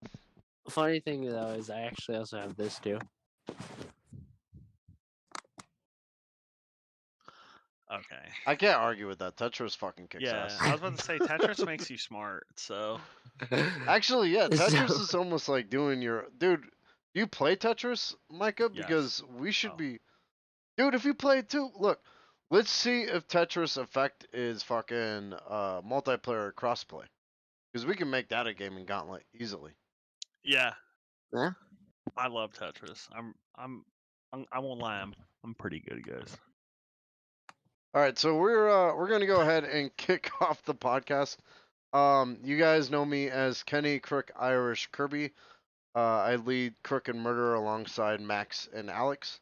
So Funny thing though is I actually also have this too. okay. I can't argue with that. Tetris fucking kicks Yeah, ass. I was about to say Tetris makes you smart. So Actually, yeah, Tetris So- is almost like doing your dude. Do you play Tetris, Micah? Yes. Because we should Oh. be, dude. If you play it too, look. Let's see if Tetris Effect is fucking multiplayer crossplay. Because we can make that a game in Gauntlet easily. Yeah, yeah. I love Tetris. I won't lie. I'm pretty good, guys. All right, so we're gonna go ahead and kick off the podcast. You guys know me as Kenny Crook Irish Kirby. I lead Crook and Murder alongside Max and Alex.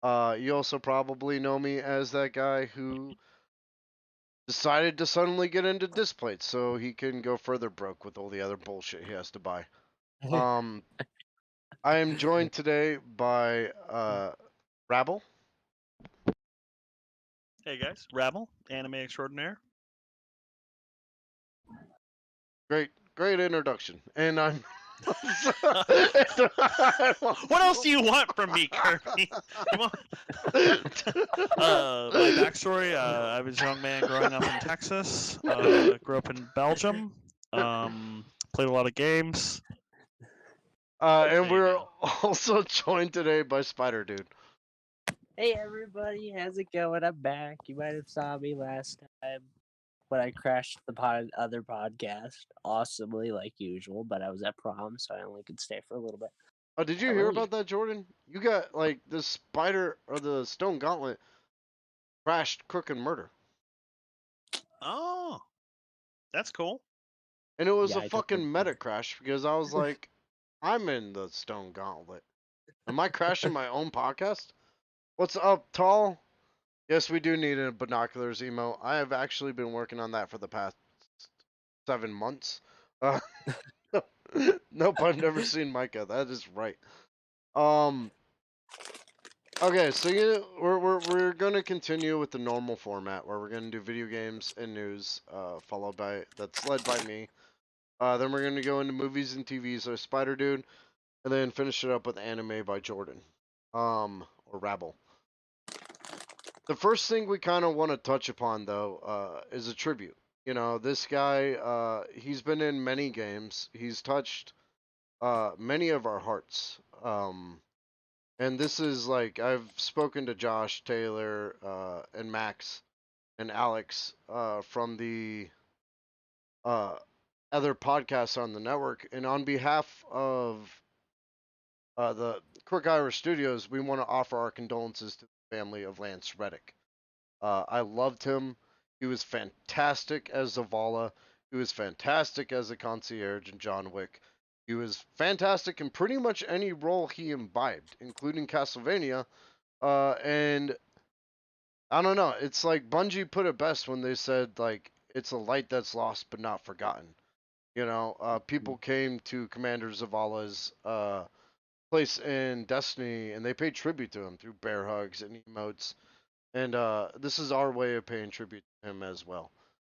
You also probably know me as that guy who decided to suddenly get into displays so he can go further broke with all the other bullshit he has to buy. I am joined today by Rabble. Hey guys, Rabble, anime extraordinaire. Great introduction. And I'm What else do you want from me, Kirby? My backstory: I was a young man growing up in Texas. Grew up in Belgium. Played a lot of games. and There you we're go. also joined today by Spider Dude. Hey everybody, how's it going? I'm back. You might have saw me last time when I crashed the other podcast awesomely like usual, but I was at prom, so I only could stay for a little bit. Oh, did you How hear are about you? that, Jordan? You got like the spider or the stone gauntlet crashed Crook and Murder. Oh, that's cool. And it was Yeah, a I took the fucking meta crash because I was like, I'm in the stone gauntlet. Am I crashing my own podcast? What's up, Tall? Yes, we do need a binoculars emo. I have actually been working on that for the past 7 months. Nope, I've never seen Micah. That is right. Okay, so we're gonna continue with the normal format where we're gonna do video games and news, followed by that's led by me. Then we're gonna go into movies and TVs by Spider Dude, and then finish it up with anime by Jordan, or Rabble. The first thing we kind of want to touch upon though, is a tribute. You know, this guy, he's been in many games. He's touched many of our hearts. And this is like I've spoken to Josh Taylor and Max and Alex from the uh, other podcasts on the network, and on behalf of the Quick Irish Studios, we want to offer our condolences to the family of Lance Reddick. I loved him. He was fantastic as Zavala. He was fantastic as a concierge in John Wick. He was fantastic in pretty much any role he imbibed, including Castlevania. And I don't know. It's like Bungie put it best when they said like it's a light that's lost but not forgotten. You know, people came to Commander Zavala's place in Destiny and they paid tribute to him through bear hugs and emotes. And this is our way of paying tribute to him as well.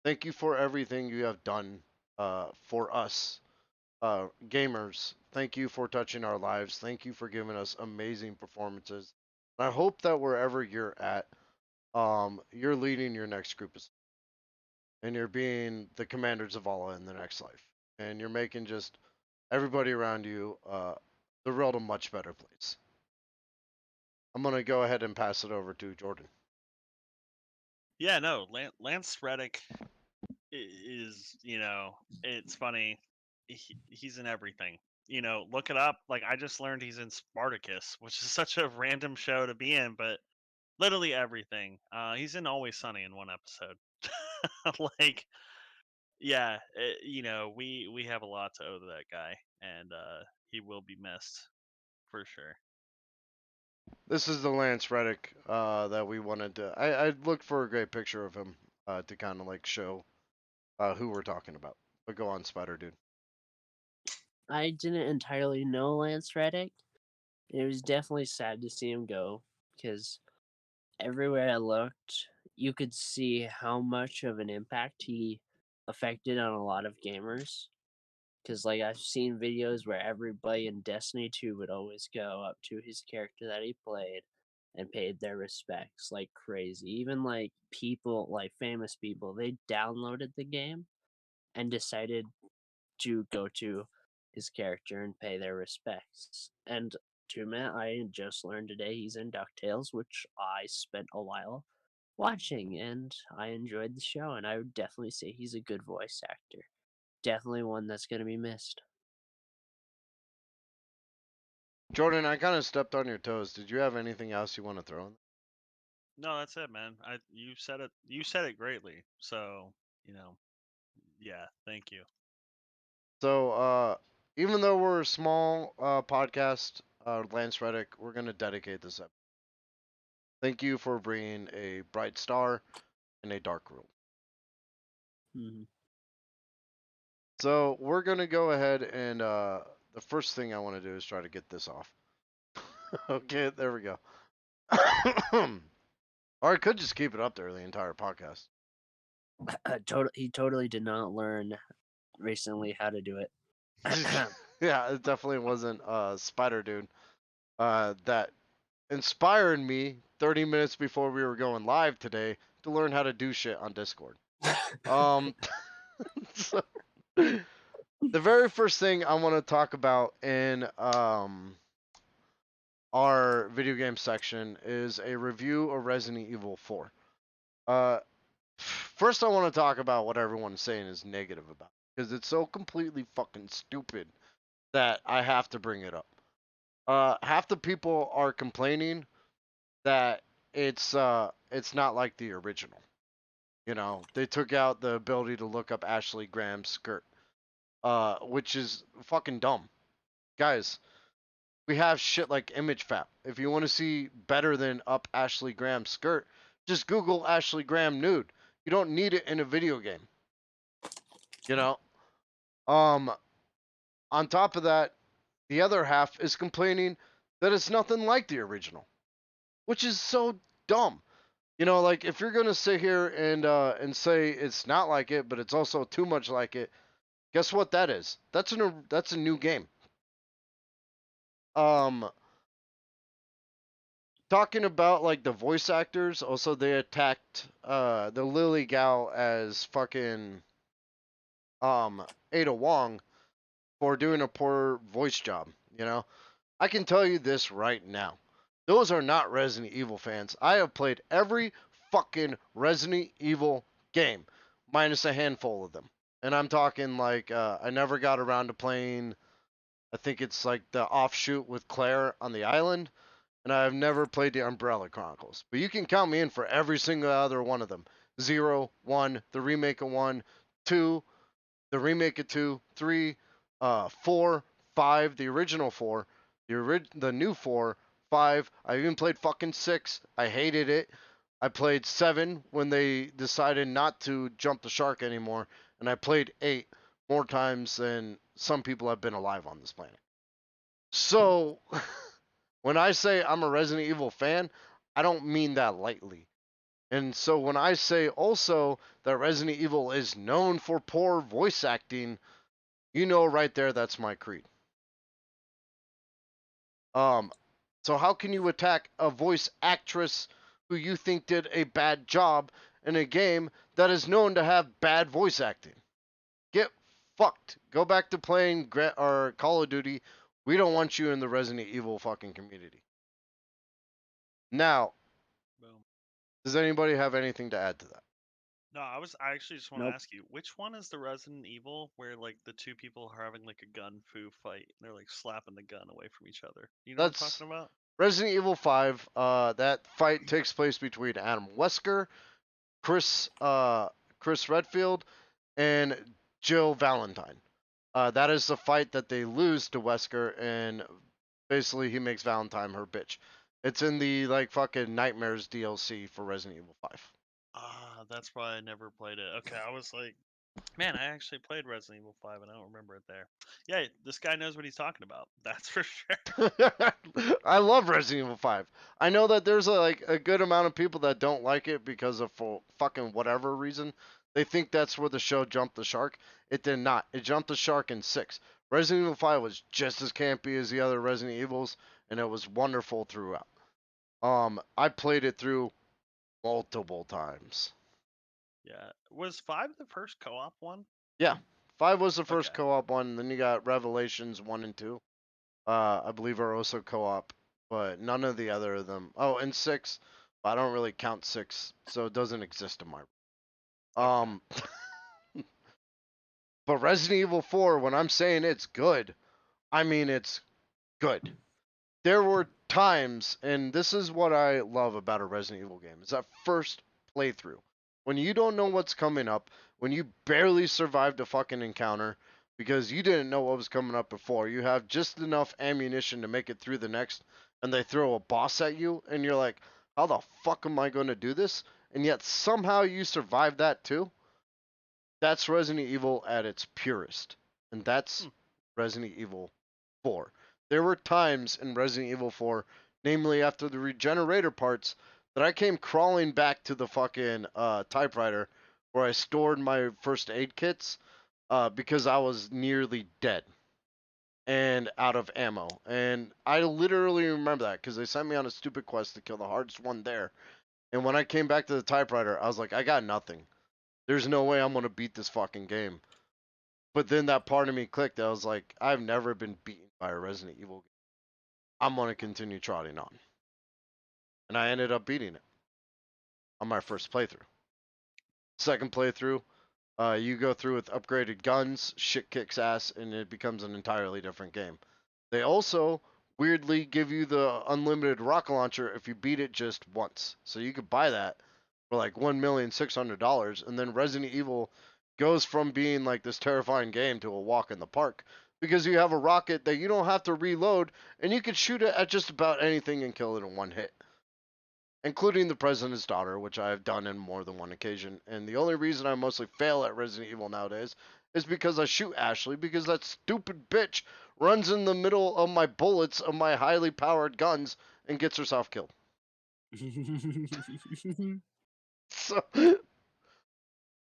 Thank you for everything you have done for us, gamers. Thank you for touching our lives. Thank you for giving us amazing performances. I hope that wherever you're at, you're leading your next group of, and you're being the Commander Zavala in the next life, and you're making just everybody around you the world a much better place. I'm gonna go ahead and pass it over to Jordan. Yeah, no, Lance Reddick is, it's funny. He's in everything. Look it up. Like I just learned he's in Spartacus, which is such a random show to be in, but literally everything. He's in Always Sunny in one episode. Like, yeah, we have a lot to owe to that guy, and he will be missed for sure. This is the Lance Reddick that we wanted to. I looked for a great picture of him to kind of like show who we're talking about. But go on, Spider Dude. I didn't entirely know Lance Reddick. It was definitely sad to see him go because everywhere I looked, you could see how much of an impact he affected on a lot of gamers. Because, like, I've seen videos where everybody in Destiny 2 would always go up to his character that he played and paid their respects like crazy. Even, like, people, like, famous people, they downloaded the game and decided to go to his character and pay their respects. And to Matt, I just learned today he's in DuckTales, which I spent a while watching, and I enjoyed the show, and I would definitely say he's a good voice actor. Definitely one that's going to be missed. Jordan, I kind of stepped on your toes. Did you have anything else you want to throw in? No, that's it, man. You said it. You said it greatly. So yeah. Thank you. So, even though we're a small podcast, Lance Reddick, we're gonna dedicate this episode. Thank you for bringing a bright star in a dark room. Mhm. So we're gonna go ahead and the first thing I want to do is try to get this off. Okay, there we go. Or I could just keep it up there the entire podcast. He totally did not learn recently how to do it. Yeah, it definitely wasn't Spider Dude that inspired me 30 minutes before we were going live today to learn how to do shit on Discord. So, the very first thing I want to talk about in our video game section is a review of Resident Evil 4. First I want to talk about what everyone's saying is negative about it, because it's so completely fucking stupid that I have to bring it up. Half the people are complaining that it's not like the original. You know, they took out the ability to look up Ashley Graham's skirt, which is fucking dumb. Guys, we have shit like ImageFap. If you want to see better than up Ashley Graham's skirt, just Google Ashley Graham nude. You don't need it in a video game. You know? On top of that, the other half is complaining that it's nothing like the original, which is so dumb. You know, like if you're gonna sit here and say it's not like it, but it's also too much like it, guess what that is? That's a new game. Um, Talking about like the voice actors, also they attacked the Lily gal as fucking Ada Wong for doing a poor voice job, you know? I can tell you this right now. Those are not Resident Evil fans. I have played every fucking Resident Evil game, minus a handful of them. And I'm talking like I never got around to playing, I think it's like the offshoot with Claire on the island, and I've never played the Umbrella Chronicles. But you can count me in for every single other one of them. 0, 1, the remake of 1, 2, the remake of 2, 3, 4, 5, the original 4, the new 4, 5. I even played fucking 6. I hated it. I played 7 when they decided not to jump the shark anymore, and I played 8 more times than some people have been alive on this planet. So, when I say I'm a Resident Evil fan, I don't mean that lightly. And so when I say also that Resident Evil is known for poor voice acting, you know right there that's my creed. So how can you attack a voice actress who you think did a bad job in a game that is known to have bad voice acting? Get fucked. Go back to playing or Call of Duty. We don't want you in the Resident Evil fucking community. Now, Boom. does anybody have anything to add to that? No, I actually just want to Nope. ask you, which one is the Resident Evil where like the two people are having like a gun fu fight and they're like slapping the gun away from each other? You know what I'm That's talking about? Resident Evil 5. That fight takes place between Adam Wesker, Chris Redfield, and Jill Valentine. That is the fight that they lose to Wesker, and basically he makes Valentine her bitch. It's in the like fucking Nightmares DLC for Resident Evil 5. Ah, that's why I never played it. Okay, I was like, man, I actually played Resident Evil 5 and I don't remember it there. Yeah, this guy knows what he's talking about. That's for sure. I love Resident Evil 5. I know that there's a good amount of people that don't like it because of for fucking whatever reason. They think that's where the show jumped the shark. It did not. It jumped the shark in 6. Resident Evil 5 was just as campy as the other Resident Evils, and it was wonderful throughout. I played it through multiple times. Yeah. Was 5 the first co-op one? Yeah, 5 was the first Okay. co-op one, and then you got Revelations 1 and 2. I believe are also co-op, but none of the other of them. Oh, and 6, but I don't really count 6, so it doesn't exist in my. Okay. But Resident Evil 4, when I'm saying it's good, I mean it's good. There were times, and this is what I love about a Resident Evil game, is that first playthrough. When you don't know what's coming up, when you barely survived a fucking encounter because you didn't know what was coming up before, you have just enough ammunition to make it through the next, and they throw a boss at you, and you're like, how the fuck am I going to do this? And yet somehow you survive that too? That's Resident Evil at its purest. And that's Resident Evil 4. There were times in Resident Evil 4, namely after the regenerator parts, that I came crawling back to the fucking typewriter where I stored my first aid kits because I was nearly dead and out of ammo. And I literally remember that because they sent me on a stupid quest to kill the hardest one there. And when I came back to the typewriter, I was like, I got nothing. There's no way I'm going to beat this fucking game. But then that part of me clicked. I was like, I've never been beaten by a Resident Evil game. I'm going to continue trotting on. And I ended up beating it on my first playthrough. Second playthrough, you go through with upgraded guns, shit kicks ass, and it becomes an entirely different game. They also weirdly give you the unlimited rocket launcher if you beat it just once. So you could buy that for like $1,600,000, and then Resident Evil goes from being like this terrifying game to a walk in the park because you have a rocket that you don't have to reload, and you can shoot it at just about anything and kill it in one hit, including the president's daughter, which I have done in more than one occasion. And the only reason I mostly fail at Resident Evil nowadays is because I shoot Ashley because that stupid bitch runs in the middle of my bullets of my highly powered guns and gets herself killed. So,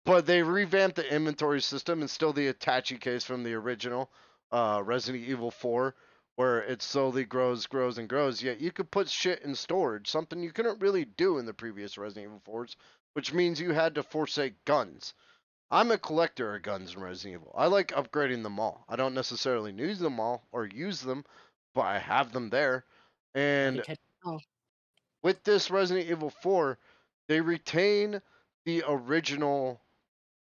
but they revamped the inventory system and still the attache case from the original Resident Evil 4, where it slowly grows, grows, and grows. Yet you could put shit in storage, something you couldn't really do in the previous Resident Evil 4s, which means you had to forsake guns. I'm a collector of guns in Resident Evil. I like upgrading them all. I don't necessarily use them all or use them, but I have them there. And with this Resident Evil 4, they retain the original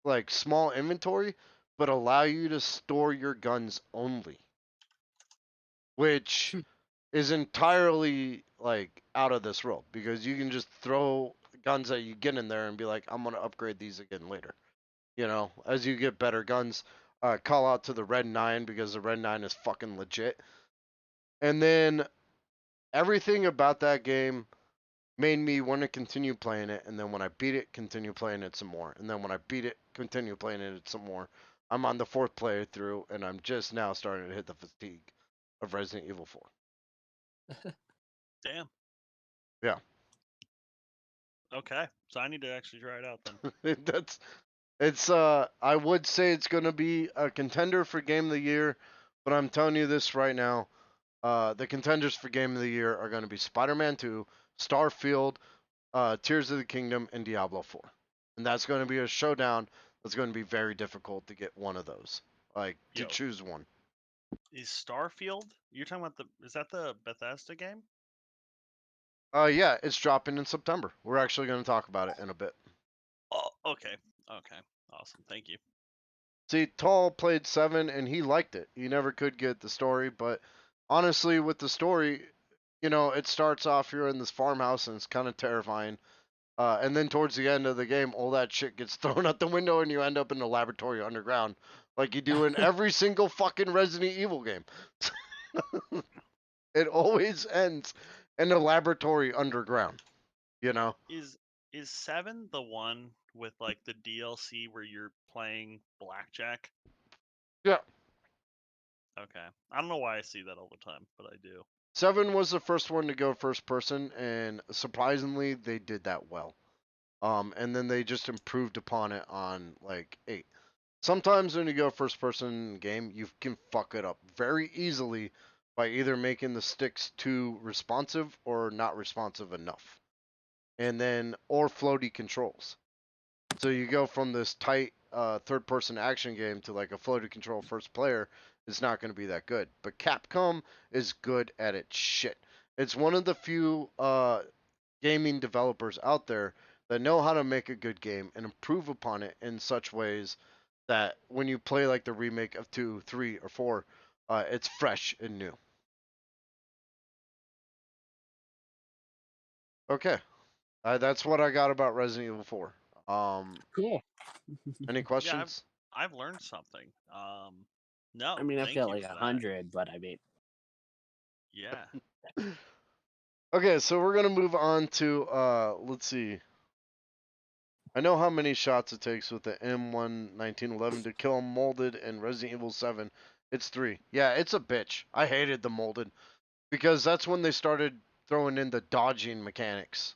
like small inventory, but allow you to store your guns only, which is entirely like out of this world because you can just throw guns that you get in there and be like, I'm gonna upgrade these again later. You know, as you get better guns, call out to the Red 9 because the Red 9 is fucking legit. And then everything about that game made me want to continue playing it, and then when I beat it, continue playing it some more, and then when I beat it, continue playing it some more. I'm on the 4th playthrough, and I'm just now starting to hit the fatigue of Resident Evil 4. Damn. Yeah. Okay. So I need to actually try it out then. I would say it's going to be a contender for Game of the Year, but I'm telling you this right now, the contenders for Game of the Year are going to be Spider-Man 2, Starfield, Tears of the Kingdom, and Diablo 4. And that's going to be a showdown that's going to be very difficult to get one of those. Like, to choose one. Is Starfield? You're talking about is that the Bethesda game? Yeah, it's dropping in September. We're actually going to talk about it in a bit. Oh, okay. Okay. Awesome. Thank you. See, Tall played 7 and he liked it. He never could get the story, but honestly, with the story, you know, it starts off here in this farmhouse and it's kind of terrifying. And then towards the end of the game, all that shit gets thrown out the window and you end up in the laboratory underground, like you do in every single fucking Resident Evil game. It always ends in the laboratory underground, you know? Is 7 the one with like the DLC where you're playing blackjack? Yeah. Okay. I don't know why I see that all the time, but I do. 7 was the first one to go first person, and surprisingly, they did that well. And then they just improved upon it on like 8. Sometimes when you go first person game, you can fuck it up very easily by either making the sticks too responsive or not responsive enough. And then, or floaty controls. So you go from this tight third person action game to like a floaty control first player, it's not going to be that good. But Capcom is good at its shit. It's one of the few gaming developers out there that know how to make a good game and improve upon it in such ways that when you play like the remake of 2, 3, or 4, it's fresh and new. Okay, that's what I got about Resident Evil 4. Cool. Any Yeah, questions? I've learned something. No, I mean, I've thank got you like for that. 100, but I mean, Yeah. Okay, so we're gonna move on to let's see. I know how many shots it takes with the M1 1911 to kill a molded in Resident Evil 7. It's 3. Yeah, it's a bitch. I hated the molded because that's when they started throwing in the dodging mechanics.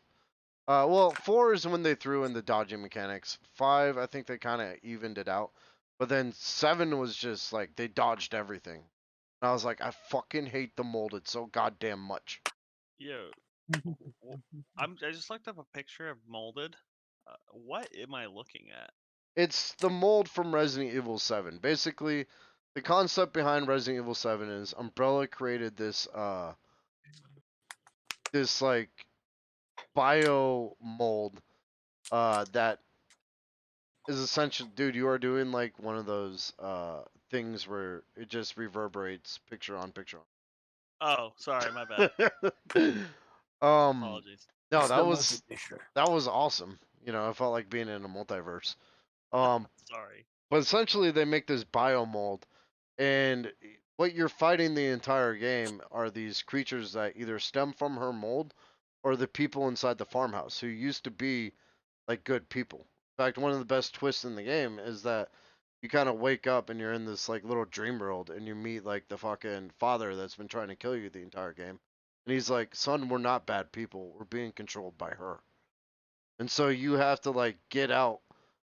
Well, 4 is when they threw in the dodging mechanics. 5, I think they kind of evened it out. But then 7 was just like they dodged everything. And I was like, I fucking hate the molded so goddamn much. Yo, I just looked up a picture of molded. What am I looking at? It's the mold from Resident Evil 7. Basically, the concept behind Resident Evil 7 is Umbrella created this like bio mold that is essential. Dude, you are doing like one of those things where it just reverberates picture on picture Oh, sorry, my bad. on. Apologies. No, it's the multi-picture. that was awesome. You know, I felt like being in a multiverse. Um Sorry. but essentially they make this bio mold, and what you're fighting the entire game are these creatures that either stem from her mold or the people inside the farmhouse who used to be like good people. In fact, one of the best twists in the game is that you kind of wake up and you're in this like little dream world and you meet like the fucking father that's been trying to kill you the entire game. And he's like, "Son, we're not bad people. We're being controlled by her." And so you have to like get out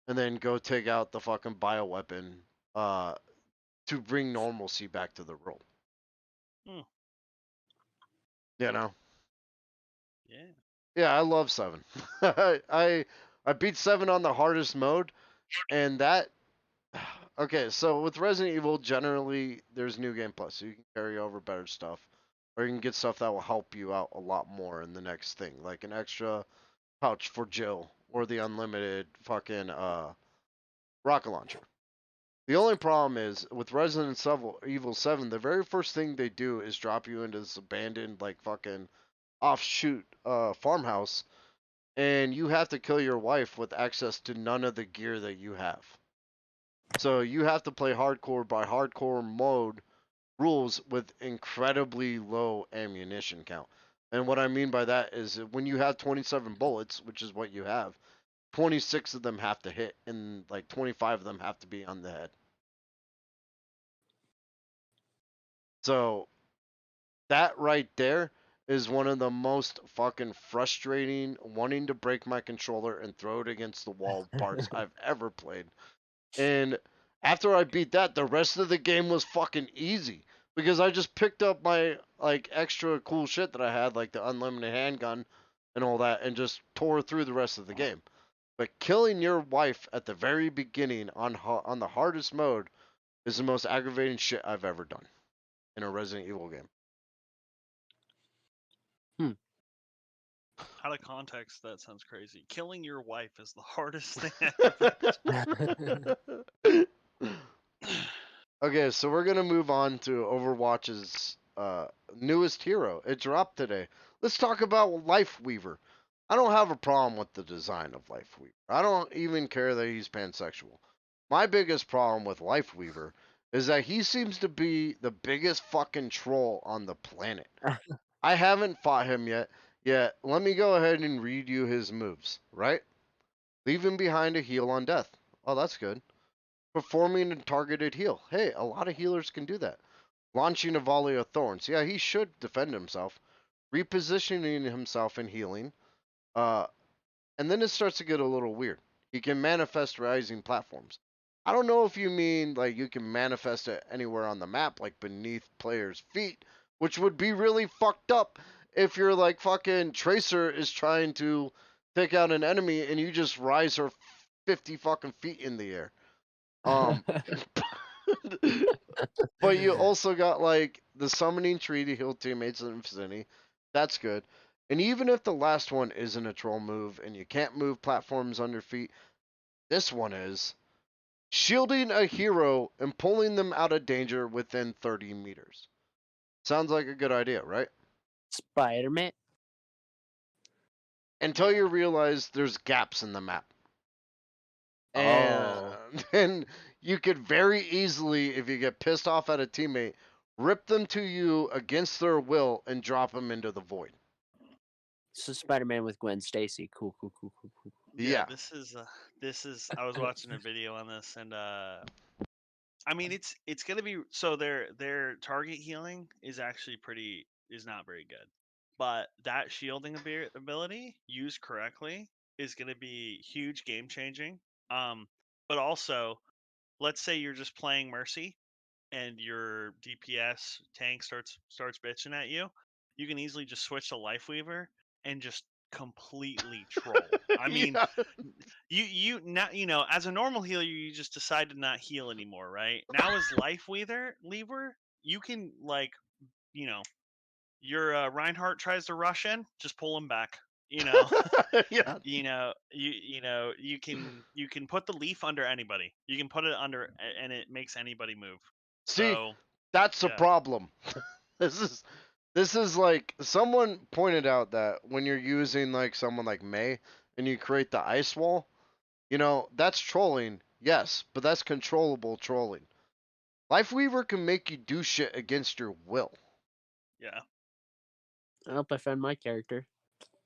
and then go take out the fucking bioweapon uh to bring normalcy back to the world. Hmm. You know? Yeah. Yeah, I love 7. I beat 7 on the hardest mode, and that okay, so with Resident Evil generally there's new game plus, so you can carry over better stuff. Or you can get stuff that will help you out a lot more in the next thing, like an extra pouch for Jill or the unlimited fucking rocket launcher. The only problem is with Resident Evil 7, the very first thing they do is drop you into this abandoned like fucking offshoot farmhouse, and you have to kill your wife with access to none of the gear that you have. So you have to play hardcore by hardcore mode rules with incredibly low ammunition count. And what I mean by that is that when you have 27 bullets, which is what you have, 26 of them have to hit and like 25 of them have to be on the head. So that right there is one of the most fucking frustrating, wanting to break my controller and throw it against the wall parts I've ever played. And after I beat that, the rest of the game was fucking easy because I just picked up my like extra cool shit that I had, like the unlimited handgun and all that, and just tore through the rest of the game. But killing your wife at the very beginning on the hardest mode is the most aggravating shit I've ever done in a Resident Evil game. Out of context, that sounds crazy. Killing your wife is the hardest thing I ever. Okay, so we're gonna move on to Overwatch's newest hero. It dropped today. Let's talk about Life Weaver. I don't have a problem with the design of Life Weaver. I don't even care that he's pansexual. My biggest problem with Life Weaver is that he seems to be the biggest fucking troll on the planet. I haven't fought him yet. Yet, let me go ahead and read you his moves, right? Leaving behind a heal on death. Oh, that's good. Performing a targeted heal. Hey, a lot of healers can do that. Launching a volley of thorns. Yeah, he should defend himself. Repositioning himself and healing. Uh, and then it starts to get a little weird. You can manifest rising platforms. I don't know if you mean like you can manifest it anywhere on the map, like beneath players' feet, which would be really fucked up if you're like fucking Tracer is trying to take out an enemy and you just rise her 50 fucking feet in the air. Um, but you also got like the summoning tree to heal teammates in vicinity. That's good. And even if the last one isn't a troll move and you can't move platforms under feet, this one is shielding a hero and pulling them out of danger within 30 meters. Sounds like a good idea, right? Spider-Man. Until you Yeah. realize there's gaps in the map. And Oh. then you could very easily, if you get pissed off at a teammate, rip them to you against their will and drop them into the void. So Spider-Man with Gwen Stacy. Cool, cool, cool, cool, cool. Yeah, Yeah. this is I was watching a video on this, and I mean it's gonna be so their target healing is actually pretty is not very good, but that shielding ability used correctly is gonna be huge game changing. But also, let's say you're just playing Mercy and your DPS tank starts bitching at you, you can easily just switch to Life Weaver and just completely troll. I mean, Yeah. you not as a normal healer, you just decide to not heal anymore, right? Now as Life Weaver, you can like you know your Reinhardt tries to rush in, just pull him back. You know, Yeah. you can put the leaf under anybody. You can put it under, and it makes anybody move. See, So that's a yeah. problem. This is this is like someone pointed out that when you're using like someone like May and you create the ice wall, that's trolling, yes, but that's controllable trolling. Lifeweaver can make you do shit against your will. Yeah. I hope I found my character.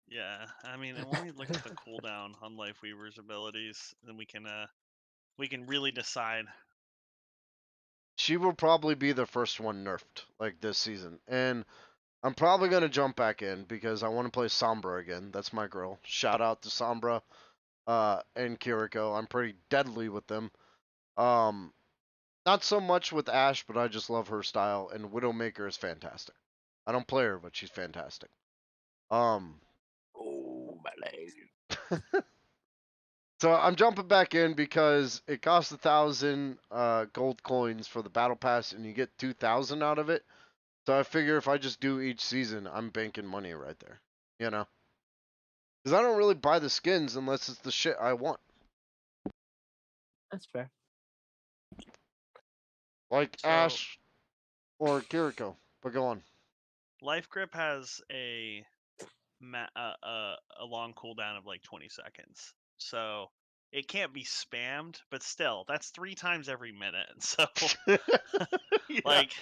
Yeah. I mean, and when we look at the cooldown on Lifeweaver's abilities, then we can really decide. She will probably be the first one nerfed like this season. And I'm probably gonna jump back in because I want to play Sombra again. That's my girl. Shout out to Sombra and Kiriko. I'm pretty deadly with them. Um, Not so much with Ash, but I just love her style, and Widowmaker is fantastic. I don't play her, but she's fantastic. Um, Oh, my leg. so I'm jumping back in because it costs 1,000 gold coins for the battle pass, and you get 2,000 out of it. So I figure if I just do each season, I'm banking money right there. You know, because I don't really buy the skins unless it's the shit I want, That's fair. like So Ash or Kiriko. But go on. Life Grip has a long cooldown of like 20 seconds. So it can't be spammed, but still, that's 3 times every minute. So Yeah. like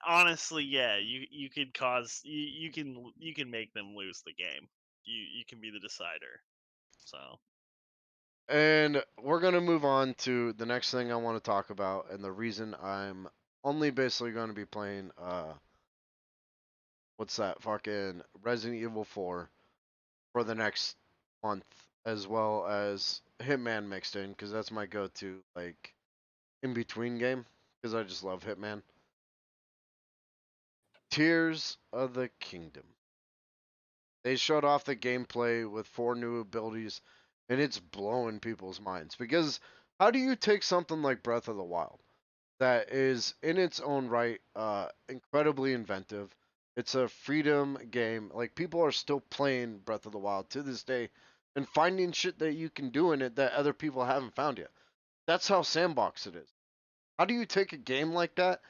honestly, yeah, you could cause you can make them lose the game. You can be the decider. So And we're going to move on to the next thing I want to talk about. And the reason I'm only basically going to be playing, what's that? Fucking Resident Evil 4 for the next month, as well as Hitman mixed in, because that's my go to, like, in between game, because I just love Hitman. Tears of the Kingdom. They showed off the gameplay with 4 new abilities, and it's blowing people's minds. Because how do you take something like Breath of the Wild that is in its own right incredibly inventive? It's a freedom game. Like people are still playing Breath of the Wild to this day and finding shit that you can do in it that other people haven't found yet. That's how sandbox it is. How do you take a game like that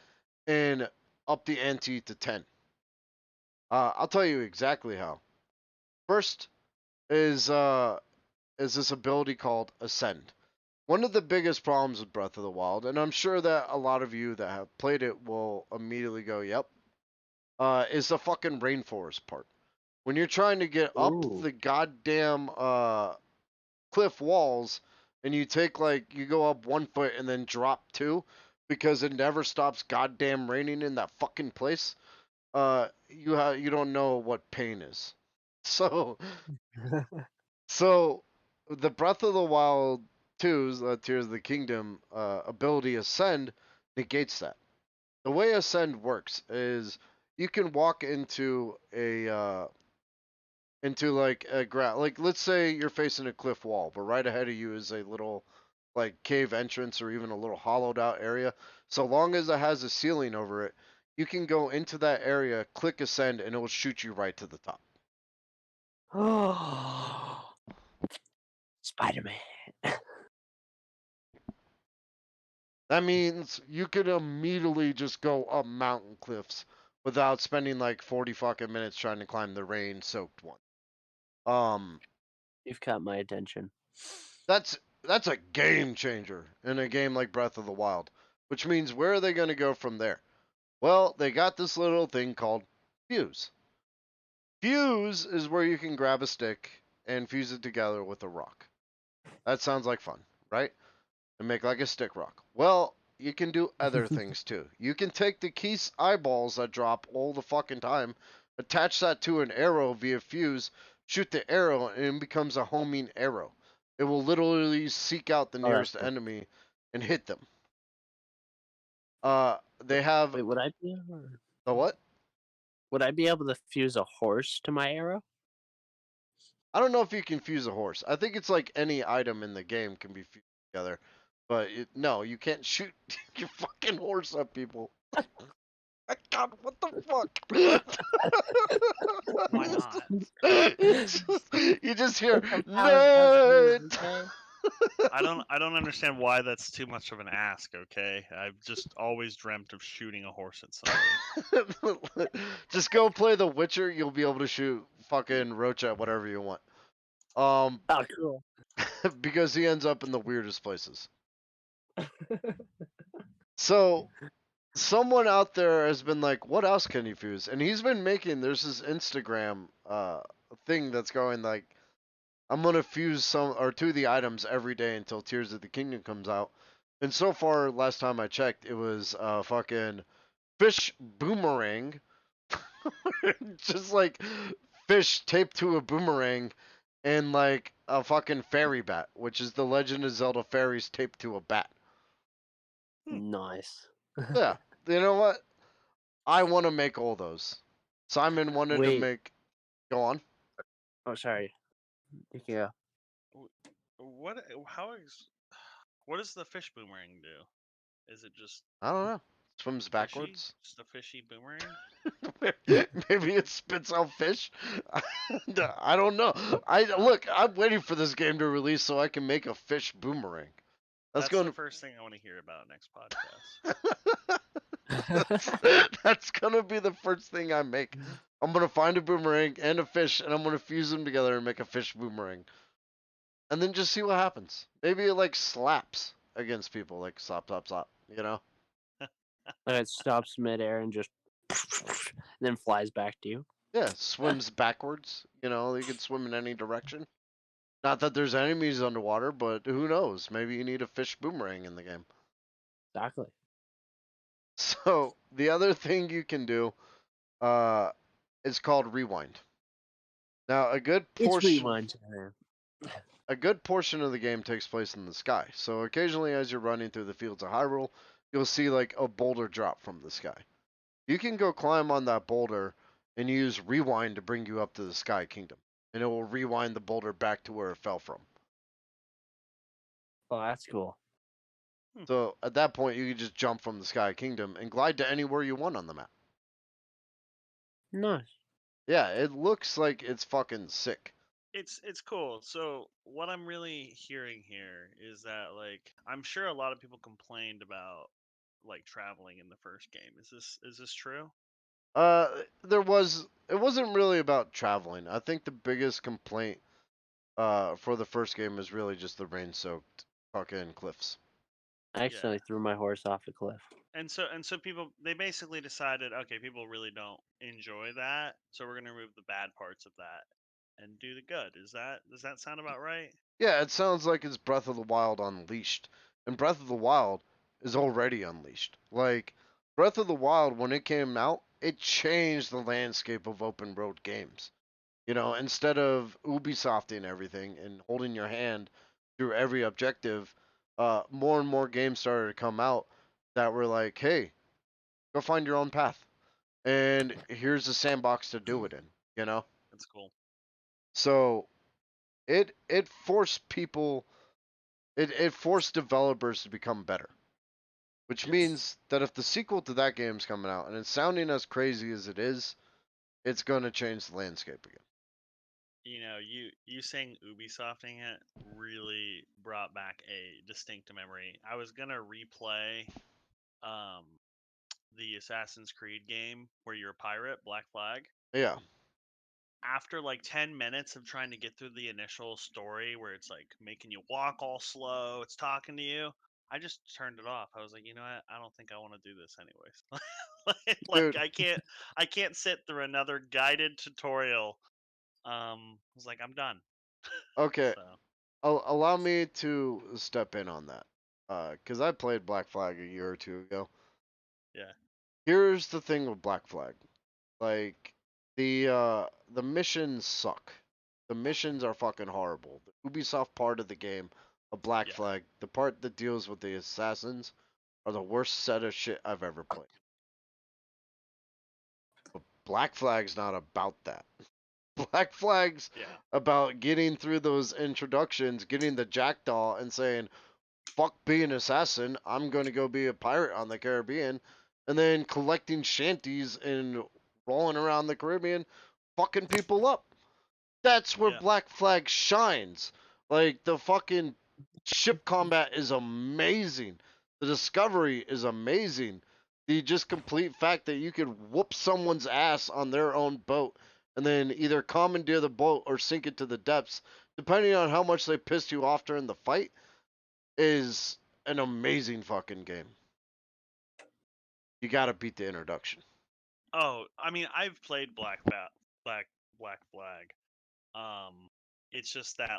and up the ante to 10? I'll tell you exactly how. First is this ability called Ascend. One of the biggest problems with Breath of the Wild, and I'm sure that a lot of you that have played it will immediately go, "Yep," is the fucking rainforest part. When you're trying to get up Ooh. the goddamn cliff walls, and you take like you go up 1 foot and then drop two, because it never stops goddamn raining in that fucking place. You don't know what pain is. So So the Breath of the Wild 2's Tears of the Kingdom ability Ascend negates that. The way Ascend works is you can walk into like a like let's say you're facing a cliff wall, but right ahead of you is a little like cave entrance or even a little hollowed out area. So long as it has a ceiling over it, you can go into that area, click Ascend, and it will shoot you right to the top. Oh, Spider-Man. That means you could immediately just go up mountain cliffs without spending like 40 fucking minutes trying to climb the rain-soaked one. Um, You've caught my attention. that's a game changer in a game like Breath of the Wild, which means where are they going to go from there? Well, they got this little thing called fuse. Fuse is where you can grab a stick and fuse it together with a rock. That sounds like fun, right? And make like a stick rock. Well, you can do other things too. You can take the Keith's eyeballs that drop all the fucking time, attach that to an arrow via fuse, shoot the arrow, and it becomes a homing arrow. It will literally seek out the Oh, that's nearest cool. enemy and hit them. They have Wait, the what? would I be able to fuse a horse to my arrow? I don't know if you can fuse a horse. I think it's like any item in the game can be fused together. But no, you can't shoot your fucking horse at people. God, what the fuck? Why not? You just hear It's a Powerpuff Girls, nerd. okay? I don't understand why that's too much of an ask, okay? I've just always dreamt of shooting a horse at somebody. Just go play The Witcher. You'll be able to shoot fucking Roach at whatever you want. Oh, cool. Because he ends up in the weirdest places. So someone out there has been like, what else can you fuse? And he's been making, there's this Instagram thing that's going like, I'm gonna fuse some or two of the items every day until Tears of the Kingdom comes out. And so far, last time I checked, it was fucking fish boomerang, just like fish taped to a boomerang, and like a fucking fairy bat, which is the Legend of Zelda fairies taped to a bat. Nice. Yeah, you know what? I want to make all those. Simon wanted to Wait. make. Go on. Oh, sorry. Yeah. What? How is? What does the fish boomerang do? Is it just I don't know. Swims fishy? backwards. Just a fishy boomerang? Maybe it spits out fish. I don't know. I look. I'm waiting for this game to release so I can make a fish boomerang. That's going. the first thing I want to hear about next podcast. That's gonna be the first thing I make. I'm gonna find a boomerang and a fish, and I'm gonna fuse them together and make a fish boomerang, and then just see what happens. Maybe it like slaps against people, like slap, slap, slap. You know? Like it stops midair and just then flies back to you. Yeah, swims backwards. You know, you can swim in any direction. Not that there's enemies underwater, but who knows? Maybe you need a fish boomerang in the game. Exactly. So the other thing you can do, is called rewind. Now It's rewind time. a good portion of the game takes place in the sky. So occasionally, as you're running through the fields of Hyrule, you'll see like a boulder drop from the sky. You can go climb on that boulder and use rewind to bring you up to the Sky Kingdom, and it will rewind the boulder back to where it fell from. Oh, that's cool. So at that point, you can just jump from the Sky Kingdom and glide to anywhere you want on the map. Nice. Yeah, it looks like it's fucking sick. It's cool. So what I'm really hearing here is that like I'm sure a lot of people complained about like traveling in the first game. Is this true? It wasn't really about traveling. I think the biggest complaint for the first game is really just the rain-soaked fucking cliffs. I accidentally threw my horse off a cliff. And so people they basically decided, okay, people really don't enjoy that, so we're gonna remove the bad parts of that and do the good. Does that sound about right? Yeah, it sounds like it's Breath of the Wild unleashed, and Breath of the Wild is already unleashed. Like Breath of the Wild, when it came out, it changed the landscape of open road games. You know, instead of Ubisofting everything and holding your hand through every objective, more and more games started to come out that were like, hey, go find your own path. And here's a sandbox to do it in, you know? That's cool. So it forced people it forced developers to become better. Which means that if the sequel to that game's coming out and it's sounding as crazy as it is, it's gonna change the landscape again. You know, you saying Ubisofting it really brought back a distinct memory. I was gonna replay um the Assassin's Creed game where you're a pirate, Black Flag. Yeah. After like 10 minutes of trying to get through the initial story where it's like making you walk all slow, it's talking to you, I just turned it off. I was like, you know what? I don't think I want to do this anyways. Like Dude, I can't sit through another guided tutorial. I was like, I'm done. okay. So Allow me to step in on that. Cause I played Black Flag a year or two ago. yeah, Here's the thing with Black Flag. Like the missions suck. The missions are fucking horrible. The Ubisoft part of the game, a Black yeah, Flag, the part that deals with the assassins, are the worst set of shit I've ever played. But Black Flag's not about that. Black Flag's yeah, about getting through those introductions, getting the jackdaw, and saying, fuck being an assassin, I'm going to go be a pirate on the Caribbean, and then collecting shanties and rolling around the Caribbean, fucking people up. That's where yeah, Black Flag shines. Like, the fucking ship combat is amazing. The discovery is amazing. The just complete fact that you could whoop someone's ass on their own boat and then either commandeer the boat or sink it to the depths, depending on how much they pissed you off during the fight, is an amazing fucking game. You gotta beat the introduction. Oh, I mean, I've played Black Flag. Um, it's just that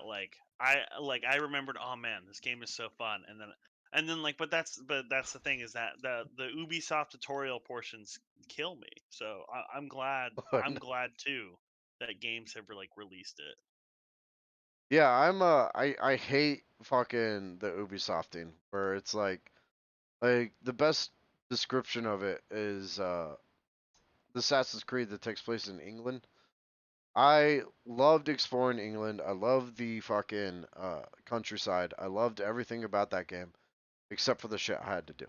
I remembered, oh man, this game is so fun, and then like, but that's the thing is that the Ubisoft tutorial portions kill me. So I'm glad too that games have like released it. Yeah, I hate fucking the Ubisofting where it's like the best description of it is the Assassin's Creed that takes place in England. I loved exploring England. I loved the fucking countryside. I loved everything about that game except for the shit I had to do.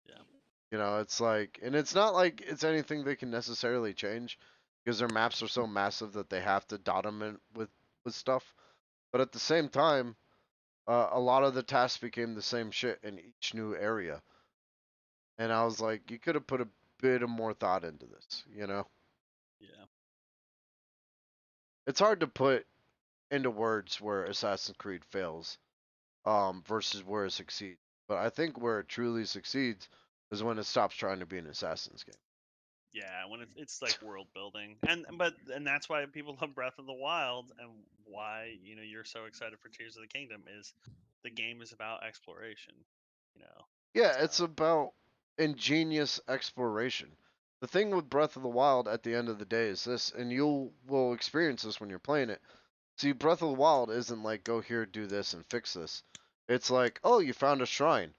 Yeah, You know, it's like, and it's not like it's anything they can necessarily change because their maps are so massive that they have to dot them in with stuff. But at the same time, a lot of the tasks became the same shit in each new area, and I was like, you could have put a bit of more thought into this. You know, yeah, it's hard to put into words where Assassin's Creed fails, versus where it succeeds. But I think where it truly succeeds is when it stops trying to be an Assassin's game. yeah. When it's like world building, and that's why people love Breath of the Wild, and why you're so excited for Tears of the Kingdom is the game is about exploration. You know, Yeah, so it's about ingenious exploration. The thing with Breath of the Wild at the end of the day is this, and you will experience this when you're playing it. See, Breath of the Wild isn't like go here, do this, and fix this. It's like, oh, you found a shrine.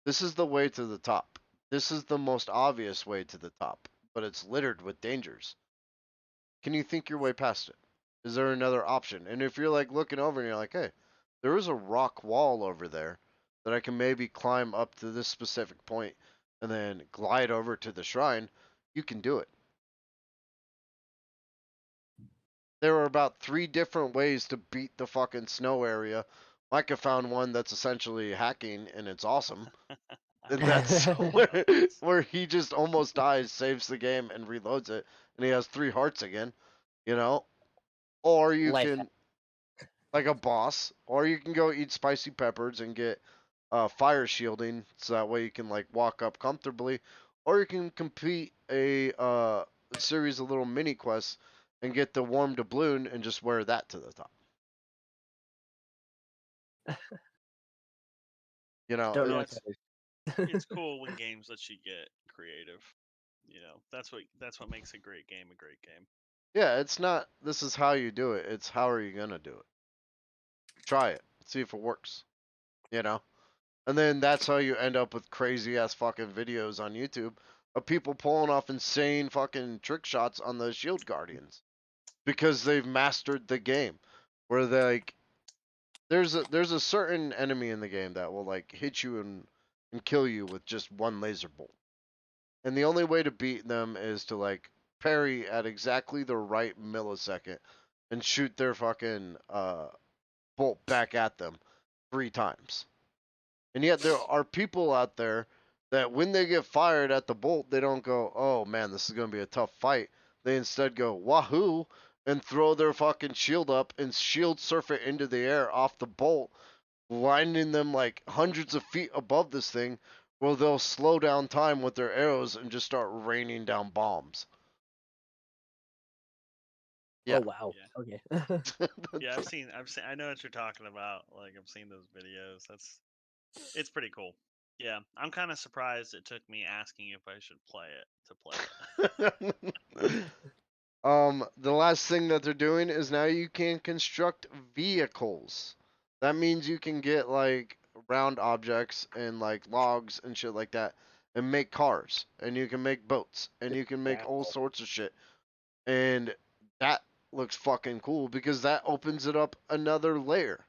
This is the way to the top. This is the most obvious way to the top, but it's littered with dangers. Can you think your way past it? Is there another option? And if you're like looking over and you're like, hey, there is a rock wall over there that I can maybe climb up to this specific point and then glide over to the shrine, you can do it. There are about 3 different ways to beat the fucking snow area. Micah found one that's essentially hacking and it's awesome. And that's where he just almost dies, saves the game, and reloads it, and he has 3 hearts again, you know? Or you Life. can, like a boss, or you can go eat spicy peppers and get fire shielding, so that way you can like walk up comfortably, or you can complete a series of little mini quests and get the warm doubloon and just wear that to the top. You know, Don't know yeah, what it's that is. it's cool when games let you get creative. That's what makes a great game a great game. Yeah, it's not. This is how you do it. It's how are you gonna do it? Try it. See if it works. You know. And then that's how you end up with crazy ass fucking videos on YouTube of people pulling off insane fucking trick shots on the Shield Guardians because they've mastered the game. Where they like, there's a certain enemy in the game that will like hit you and kill you with just one laser bolt. And the only way to beat them is to like parry at exactly the right millisecond and shoot their fucking bolt back at them 3 times. And yet there are people out there that when they get fired at the bolt, they don't go, "Oh man, this is going to be a tough fight." They instead go, "Wahoo!" and throw their fucking shield up and shield surf it into the air off the bolt, landing them like hundreds of feet above this thing, where they'll slow down time with their arrows and just start raining down bombs. Oh Yeah. wow. Yeah. Okay. Yeah, I've seen, I know what you're talking about. Like, I've seen those videos. It's pretty cool. Yeah, I'm kind of surprised it took me asking if I should play it to play it. The last thing that they're doing is now you can construct vehicles. That means you can get like round objects and like logs and shit like that and make cars and you can make boats and you can make all Jackal. sorts of shit. And that looks fucking cool because that opens it up another layer.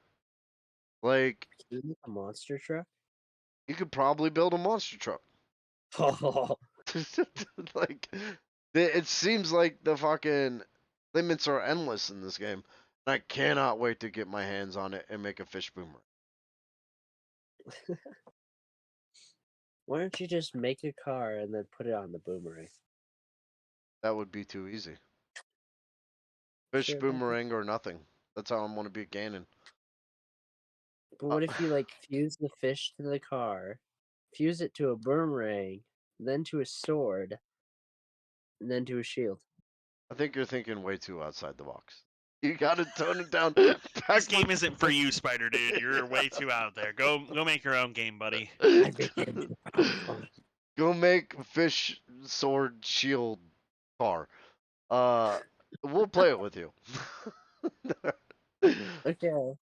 Like Can you make a monster truck? you could probably build a monster truck. Oh, Like it seems like the fucking limits are endless in this game. And I cannot wait to get my hands on it and make a fish boomerang. why don't you just make a car and then put it on the boomerang? That would be too easy. Fish Sure about that? boomerang or nothing. That's how I'm gonna be Ganon. But what if you like fuse the fish to the car, fuse it to a boomerang, then to a sword, and then to a shield? I think you're thinking way too outside the box. You gotta tone it down. This game isn't for you, Spider Dude. You're way too out there. Go make your own game, buddy. I make it too powerful. Go make fish sword shield car. We'll play it with you. Okay.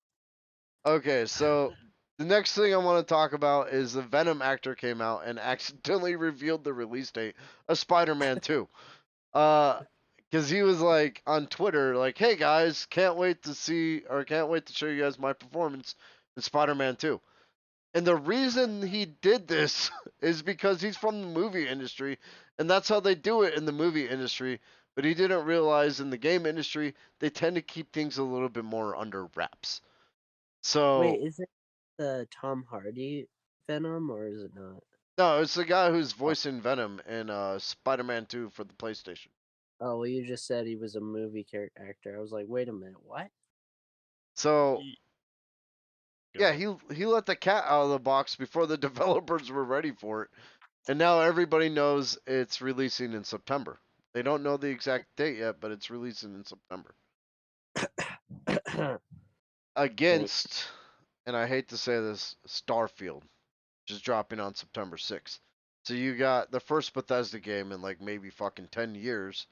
Okay, so the next thing I want to talk about is the Venom actor came out and accidentally revealed the release date of Spider-Man 2. Because he was like on Twitter, like, "Hey guys, can't wait to show you guys my performance in Spider-Man 2." And the reason he did this is because he's from the movie industry, and that's how they do it in the movie industry. But he didn't realize in the game industry, they tend to keep things a little bit more under wraps. So Wait, is it the Tom Hardy Venom or is it not? no, it's the guy who's voicing Venom in Spider-Man 2 for the PlayStation. Oh, well, you just said he was a movie character actor. I was like, wait a minute, what? So Go yeah, ahead. he let the cat out of the box before the developers were ready for it, and now everybody knows it's releasing in September. They don't know the exact date yet, but it's releasing in September. Against, and I hate to say this, Starfield, which is dropping on September 6th. So you got the first Bethesda game in like maybe fucking 10 years,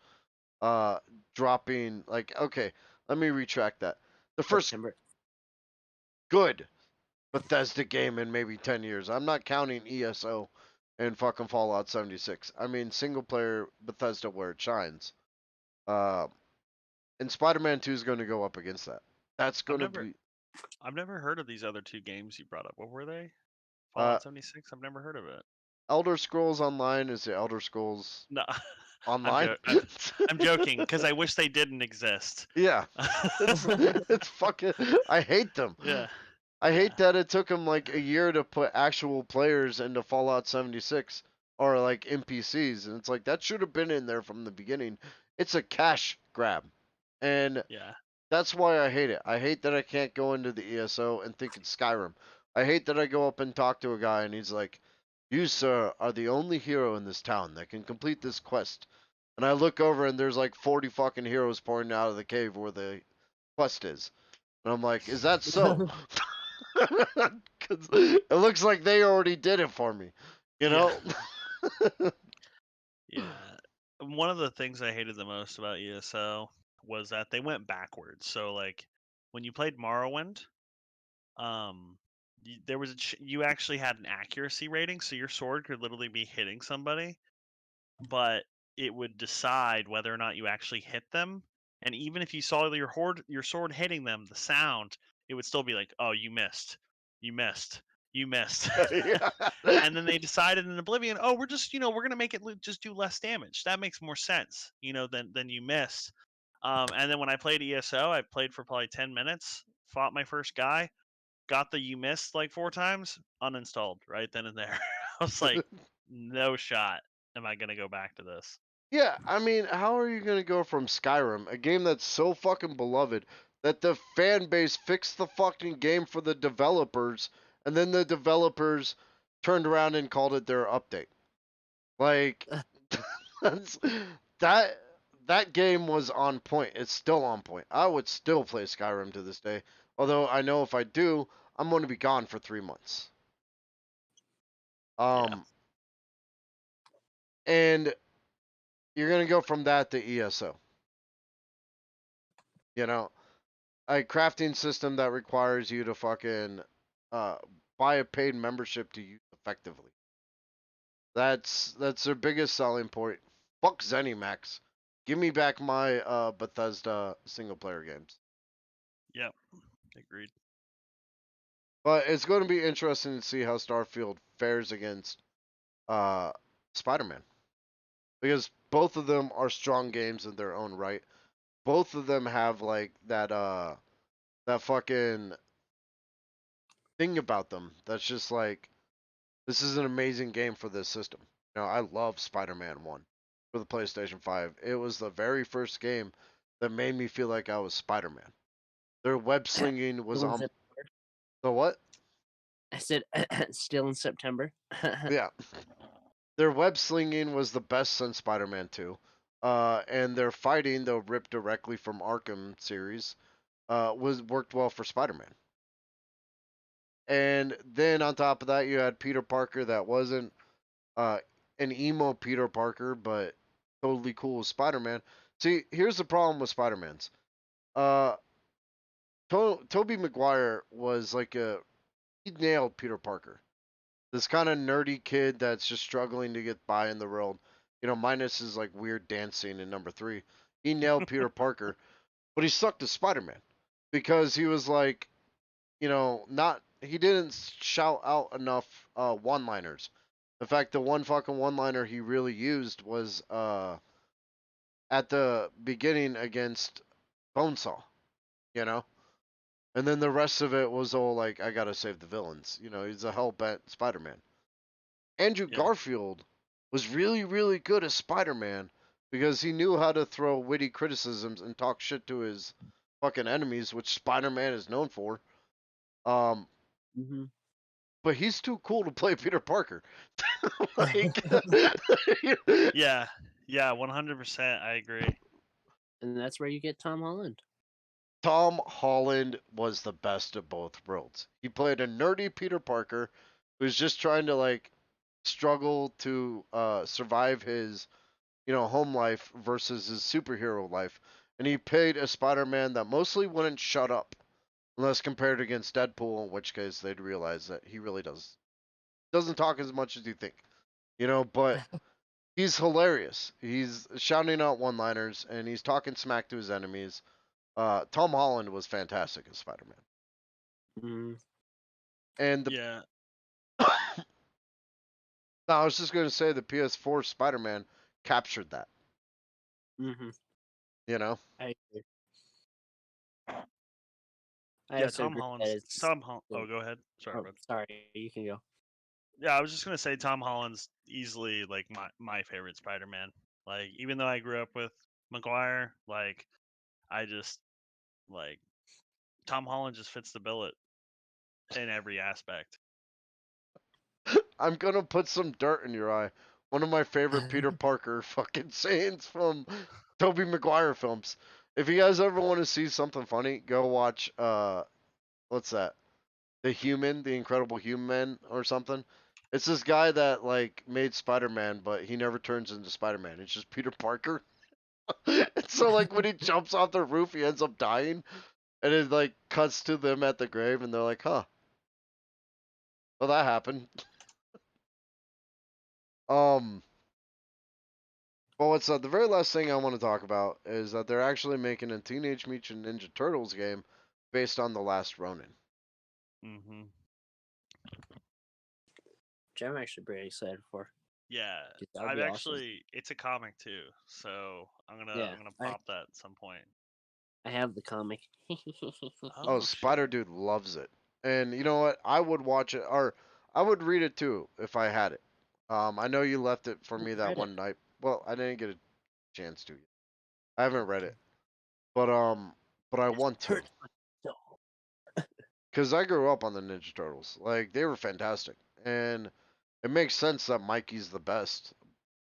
dropping like, okay, let me retract that. The first September. good Bethesda game in maybe 10 years. I'm not counting ESO and fucking Fallout 76. I mean single player Bethesda where it shines. Uh, and Spider-Man 2 is going to go up against that. That's going to be I've never heard of these other two games you brought up. What were they? uh, Fallout 76? I've never heard of it. Elder Scrolls Online is the Elder Scrolls No, Online. I'm joking because I wish they didn't exist. Yeah, it's fucking. I hate them. Yeah. I Yeah. hate that it took them like a year to put actual players into Fallout 76 or like NPCs, and it's like that should have been in there from the beginning. It's a cash grab, and Yeah. that's why I hate it. I hate that I can't go into the ESO and think it's Skyrim. I hate that I go up and talk to a guy and he's like, "You, sir, are the only hero in this town that can complete this quest." And I look over and there's like 40 fucking heroes pouring out of the cave where the quest is. And I'm like, "Is that so?" 'Cause it looks like they already did it for me, you know? Yeah. one of the things I hated the most about ESO was that they went backwards. So like when you played Morrowind, there was you actually had an accuracy rating, so your sword could literally be hitting somebody, but it would decide whether or not you actually hit them. And even if you saw your sword hitting them, the sound, it would still be like, "Oh, you missed, you missed, you missed." Yeah. And then they decided in Oblivion, "Oh, we're just we're gonna make it just do less damage. That makes more sense, than you missed." And then when I played ESO, I played for probably 10 minutes, fought my first guy, got the you missed like 4 times, uninstalled right then and there. I was like, no shot am I gonna go back to this. Yeah, I mean, how are you gonna go from Skyrim, a game that's so fucking beloved, that the fan base fixed the fucking game for the developers, and then the developers turned around and called it their update? Like, that's, that that game was on point. It's still on point. I would still play Skyrim to this day, although I know if I do, I'm going to be gone for 3 months. Yeah. And you're gonna go from that to ESO. You know, a crafting system that requires you to fucking uh, buy a paid membership to use effectively. That's their biggest selling point. Fuck ZeniMax. Give me back my Bethesda single player games. Yep. Agreed. But it's going to be interesting to see how Starfield fares against uh, Spider-Man, because both of them are strong games in their own right. Both of them have like that fucking thing about them that's just like, this is an amazing game for this system. I love Spider-Man 1 for the PlayStation 5. It was the very first game that made me feel like I was Spider-Man. Their web slinging was Still in on September. the what? I said still in September. Yeah. Their web slinging was the best since Spider-Man 2. And their fighting, though ripped directly from Arkham series, was worked well for Spider-Man. And then on top of that, you had Peter Parker that wasn't uh, an emo Peter Parker, but totally cool with Spider-Man. See, here's the problem with Spider-Man's. Uh, Tobey Maguire was like he nailed Peter Parker. This kind of nerdy kid that's just struggling to get by in the world. Minus his like weird dancing in number 3. He nailed Peter Parker, but he sucked as Spider-Man because he was like, not he didn't shout out enough one-liners. In fact, the one fucking one-liner he really used was at the beginning against Bonesaw, you know? And then the rest of it was all like, I gotta save the villains. He's a hell-bent Spider-Man. Andrew Yeah. Garfield was really, really good as Spider-Man because he knew how to throw witty criticisms and talk shit to his fucking enemies, which Spider-Man is known for. hmm But he's too cool to play Peter Parker. Like, Yeah. Yeah. 100%. I agree. And that's where you get Tom Holland. Tom Holland was the best of both worlds. He played a nerdy Peter Parker who's just trying to like struggle to survive his home life versus his superhero life, and he played a Spider-Man that mostly wouldn't shut up unless compared against Deadpool, in which case they'd realize that he really doesn't talk as much as you think. But he's hilarious. He's shouting out one-liners and he's talking smack to his enemies. Tom Holland was fantastic as Spider-Man. Mm. And Yeah. no, I was just going to say the PS4 Spider-Man captured that. hmm You know? I agree. I Yeah. also Tom agree that Holland's it's. Tom. Oh, go ahead. Sorry, Oh, bud. sorry. You can go. Yeah, I was just gonna say Tom Holland's easily like my favorite Spider-Man. Like even though I grew up with Maguire, like I just like Tom Holland just fits the bill in every aspect. I'm going to put some dirt in your eye. One of my favorite Peter Parker fucking sayings from Tobey Maguire films. If you guys ever want to see something funny, go watch what's that? The Incredible Human or something. It's this guy that like made Spider-Man, but he never turns into Spider-Man. It's just Peter Parker. And so like when he jumps off the roof, he ends up dying, and it like cuts to them at the grave, and they're like, "Huh, well that happened." Um, Well, what's the very last thing I want to talk about is that they're actually making a Teenage Mutant Ninja Turtles game based on The Last Ronin. Mm-hmm. Which I'm actually pretty excited for. Yeah, 'Cause that would I've be awesome. actually. It's a comic too, so Yeah, I'm gonna pop that at some point. I have the comic. Oh, Oh Spider shit. Dude loves it. And you know what? I would watch it, or I would read it too if I had it. I know you left it for me that Read it. one night. Well, I didn't get a chance to. I haven't read it, but I This want to, hurts my soul. cause I grew up on the Ninja Turtles. Like they were fantastic, and it makes sense that Mikey's the best.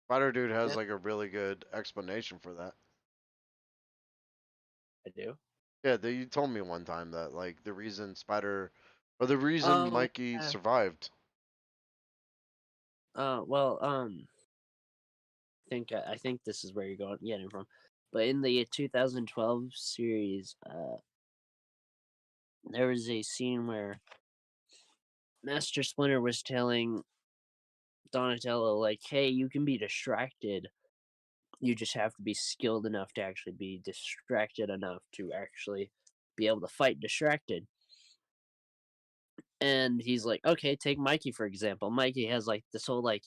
Spider Dude has Yeah, like a really good explanation for that. I do. Yeah, you told me one time that like the reason Spider or the reason Oh, Mikey yeah. survived. Well, I think this is where you're getting from. But in the 2012 series, there was a scene where Master Splinter was telling Donatello, like, "Hey, you can be distracted. You just have to be skilled enough to actually be distracted enough to actually be able to fight distracted." And he's like, "Okay, take Mikey for example. Mikey has like this whole like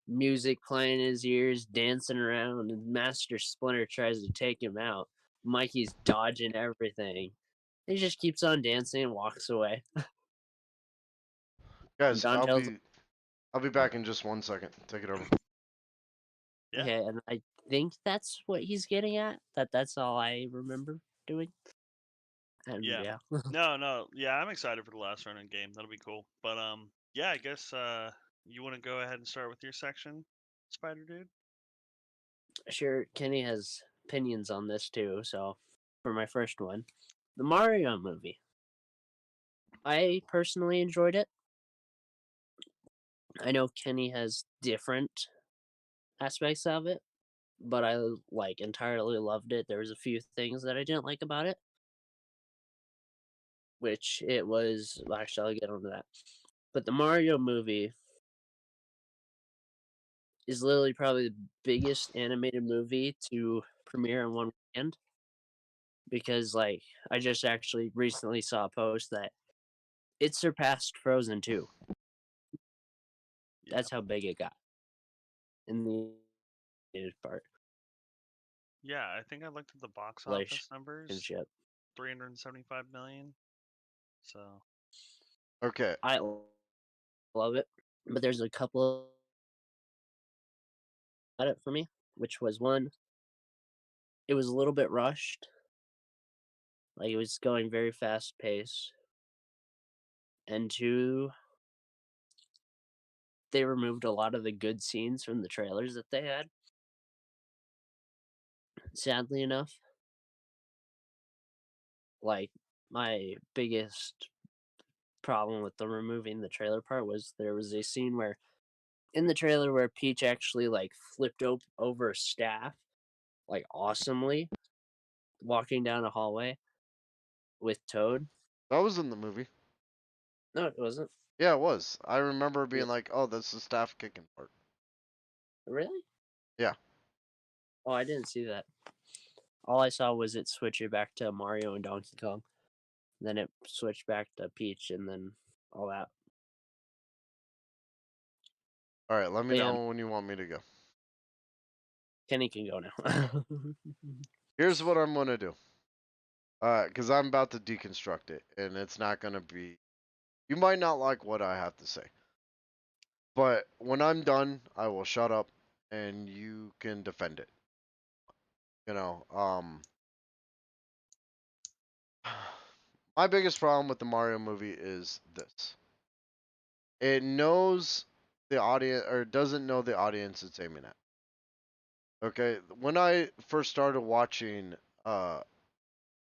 music playing in his ears, dancing around, and Master Splinter tries to take him out. Mikey's dodging everything. He just keeps on dancing and walks away. And Guys, Donatello's I'll be like, back in just 1 second. Take it over. Yeah. okay, and I think that's what he's getting at. That's all I remember doing. And Yeah. yeah, No. Yeah, I'm excited for the last Ronin game. That'll be cool. But yeah, I guess you want to go ahead and start with your section, Spider Dude? sure, Kenny has opinions on this too. So for my first one, the Mario movie. I personally enjoyed it. I know Kenny has different aspects of it, but I like entirely loved it. There was a few things that I didn't like about it, which it was actually I'll get onto that. But the Mario movie is literally probably the biggest animated movie to premiere in one weekend because like I just actually recently saw a post that it surpassed Frozen 2. Yeah. That's how big it got in the animated part. Yeah, I think I looked at the box office numbers. Relationship. 375 million. So Okay. I love it, but there's a couple about it for me, which was one, it was a little bit rushed. Like it was going very fast paced. And two, they removed a lot of the good scenes from the trailers that they had. Sadly enough, like my biggest problem with the removing the trailer part was there was a scene where in the trailer where Peach actually like flipped over a staff like awesomely walking down a hallway with Toad. That was in the movie. No, it wasn't. Yeah, it was. I remember Re- being like, "Oh, that's the staff kicking part." Really? Yeah. Oh, I didn't see that. All I saw was it switch it back to Mario and Donkey Kong. Then it switched back to Peach and then all that. All right, let me But yeah, know when you want me to go. Kenny can go now. Here's what I'm gonna do. Cause I'm about to deconstruct it, and it's not gonna be. You might not like what I have to say, but when I'm done, I will shut up, and you can defend it. You know, my biggest problem with the Mario movie is this: it knows the audience, or doesn't know the audience it's aiming at. Okay, when I first started watching uh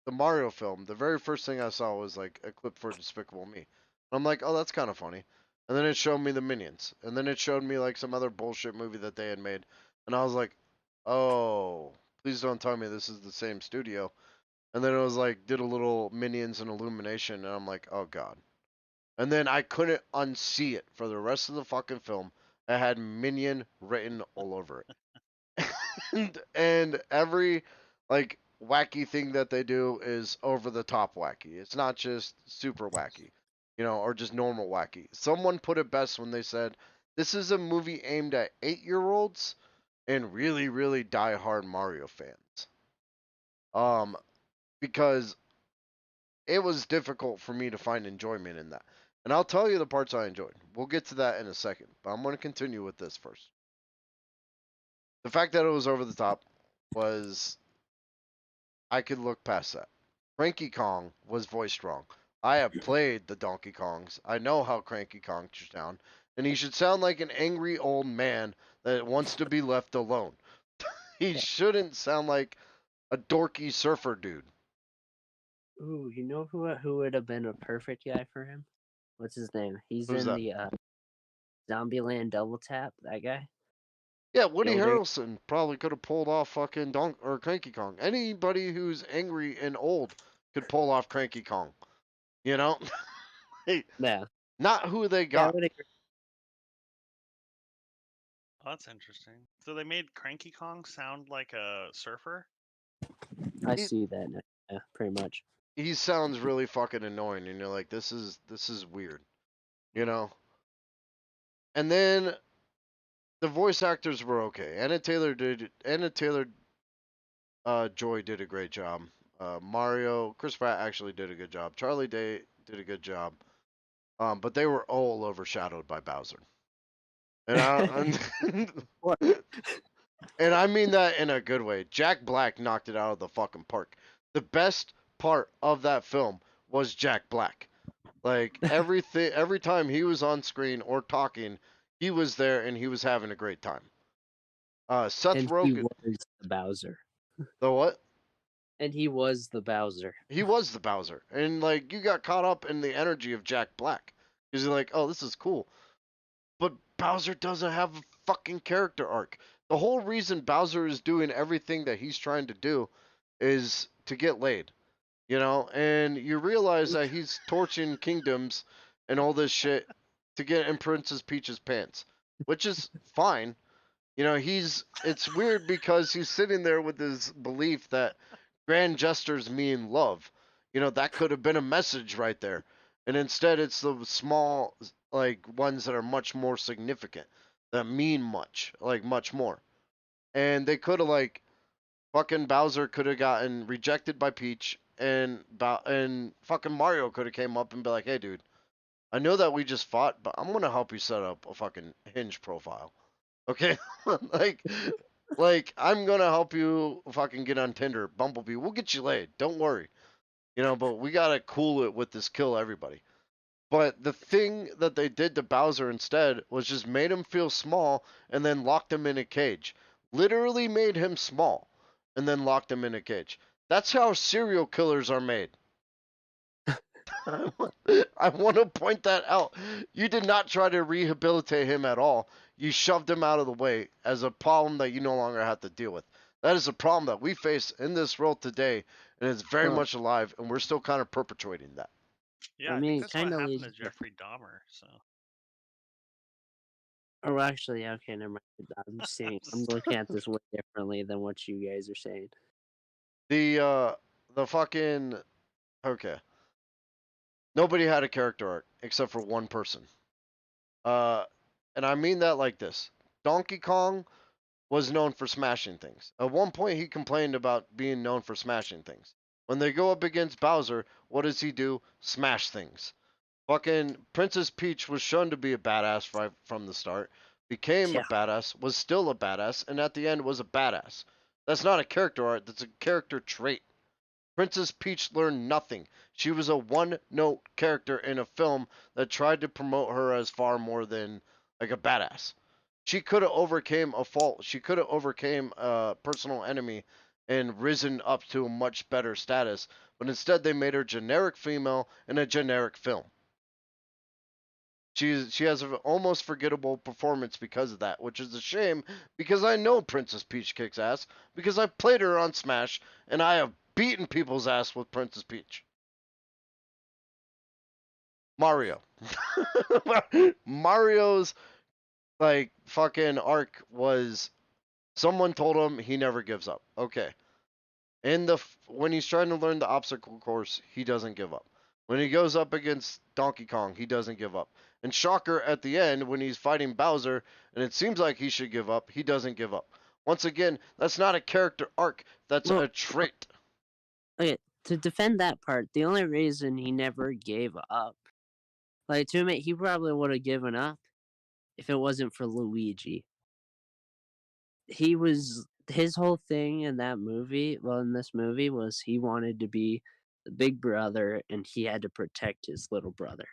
the Mario film, the very first thing I saw was like a clip for Despicable Me. I'm like, oh, that's kind of funny. And then it showed me the Minions. And then it showed me like some other bullshit movie that they had made. And I was like, oh, please don't tell me this is the same studio. And then it was like, did a little Minions and Illumination. And I'm like, oh God. And then I couldn't unsee it for the rest of the fucking film. It had Minion written all over it. and every like wacky thing that they do is over the top wacky. It's not just super wacky, or just normal wacky. Someone put it best when they said, "This is a movie aimed at 8-year-olds and really, really die-hard Mario fans." Um, because it was difficult for me to find enjoyment in that. And I'll tell you the parts I enjoyed. We'll get to that in a second, but I'm going to continue with this first. The fact that it was over the top was I could look past that. Cranky Kong was voiced wrong. I have played the Donkey Kongs. I know how Cranky Kong should sound, and he should sound like an angry old man that wants to be left alone. He shouldn't sound like a dorky surfer dude. Ooh, you know who would have been a perfect guy for him? What's his name? He's Who's in that? the Zombieland Double Tap. That guy. Yeah, Woody Builder. Harrelson probably could have pulled off fucking or Cranky Kong. Anybody who's angry and old could pull off Cranky Kong. You know, hey, Yeah. not who they Yeah, I got. would agree. Oh, that's interesting. So they made Cranky Kong sound like a surfer? I He, see that now. Yeah, pretty much. he sounds really fucking annoying, and you're like, this is weird, you Hmm. know. And then the voice actors were okay. Anna Taylor Joy did a great job. Chris Pratt actually did a good job. Charlie Day did a good job. But they were all overshadowed by Bowser. And What? and I mean that in a good way. Jack Black knocked it out of the fucking park. The best part of that film was Jack Black. Like everything, every time he was on screen or talking, he was there and he was having a great time. Seth And he Rogen, was the Bowser. the what? And he was the Bowser. He was the Bowser, and like you got caught up in the energy of Jack Black because you're like, oh, this is cool. But Bowser doesn't have a fucking character arc. The whole reason Bowser is doing everything that he's trying to do is to get laid, and you realize that he's torching kingdoms and all this shit to get in Princess Peach's pants, which is fine. It's weird because he's sitting there with his belief that grand gestures mean love. That could have been a message right there. And instead it's the small like ones that are much more significant, that mean much, like much more. And they could have like fucking Bowser could have gotten rejected by Peach and fucking Mario could have came up and be like, "Hey dude, I know that we just fought, but I'm going to help you set up a fucking Hinge profile." Okay, like, I'm gonna help you fucking get on Tinder, Bumblebee. We'll get you laid. Don't worry. But we gotta cool it with this kill everybody. But the thing that they did to Bowser instead was just made him feel small and then locked him in a cage. Literally made him small and then locked him in a cage. That's how serial killers are made. I want to point that out. You did not try to rehabilitate him at all. You shoved him out of the way as a problem that you no longer have to deal with. That is a problem that we face in this world today, and it's very Well, much alive, and we're still kind of perpetuating that. Yeah, I I think mean, it that's what kind of happened leads to to. Jeffrey Dahmer. So Oh, actually, okay, never mind. I'm looking at this way differently than what you guys are saying. The fucking okay. Nobody had a character arc except for one person. Uh, and I mean that like this: Donkey Kong was known for smashing things. At one point, he complained about being known for smashing things. When they go up against Bowser, what does he do? Smash things. Fucking Princess Peach was shown to be a badass right from the start, became a Yeah. badass, was still a badass, and at the end was a badass. That's not a character art, that's a character trait. Princess Peach learned nothing. She was a one-note character in a film that tried to promote her as far more than like a badass. She could have overcame a fault. She could have overcame a personal enemy and risen up to a much better status, but instead they made her generic female in a generic film. She has an almost forgettable performance because of that, which is a shame because I know Princess Peach kicks ass because I played her on Smash and I have beaten people's ass with Princess Peach. Mario. Mario's like fucking arc was someone told him he never gives up. Okay. When he's trying to learn the obstacle course, he doesn't give up. When he goes up against Donkey Kong, he doesn't give up. And shocker, at the end, when he's fighting Bowser, and it seems like he should give up, he doesn't give up. Once again, that's not a character arc. That's Well, a trait. okay, to defend that part, the only reason he never gave up, like to admit, he probably would have given up if it wasn't for Luigi. He was his whole thing in that movie, well, in this movie, was he wanted to be the big brother and he had to protect his little brother.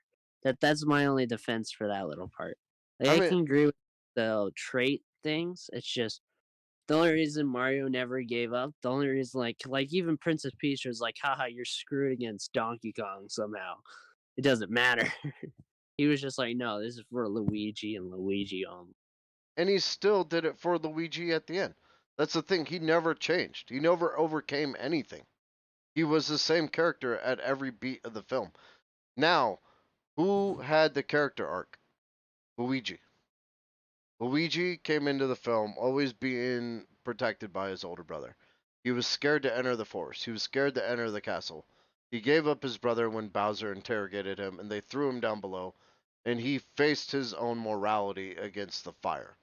That's my only defense for that little part. Like, I I mean, can agree with the trait things. It's just the only reason Mario never gave up, the only reason like even Princess Peach was like, haha, you're screwed against Donkey Kong somehow. It doesn't matter. He was just like, no, this is for Luigi and Luigi only. and he still did it for Luigi at the end. That's the thing. He never changed. He never overcame anything. He was the same character at every beat of the film. Now, who had the character arc? Luigi. Luigi came into the film always being protected by his older brother. He was scared to enter the forest. He was scared to enter the castle. He gave up his brother when Bowser interrogated him and they threw him down below, and he faced his own morality against the fire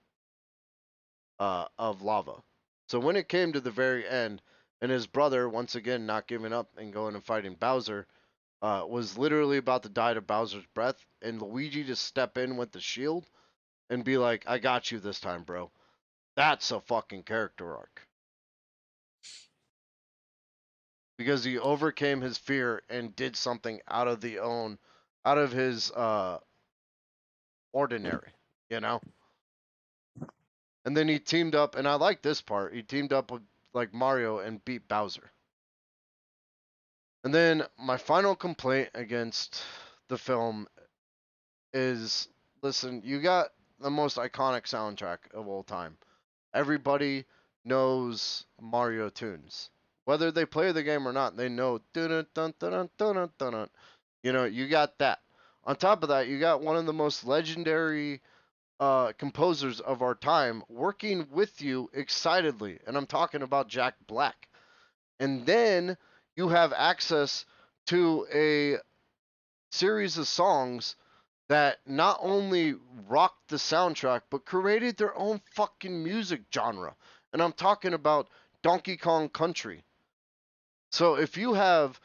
of lava. So when it came to the very end, and his brother once again not giving up and going and fighting Bowser, was literally about to die to Bowser's breath, and Luigi just step in with the shield and be like, "I got you this time, bro." That's a fucking character arc because he overcame his fear and did something out of his ordinary, you know. And then he teamed up, and I like this part. He teamed up with like Mario and beat Bowser. And then my final complaint against the film is, listen, you got the most iconic soundtrack of all time. Everybody knows Mario tunes. Whether they play the game or not, they know dun dun dun dun dun dun. You know, you got that. On top of that, you got one of the most legendary composers of our time working with you excitedly, and I'm talking about Jack Black. And then you have access to a series of songs that not only rocked the soundtrack but created their own fucking music genre. And I'm talking about Donkey Kong Country. So if you have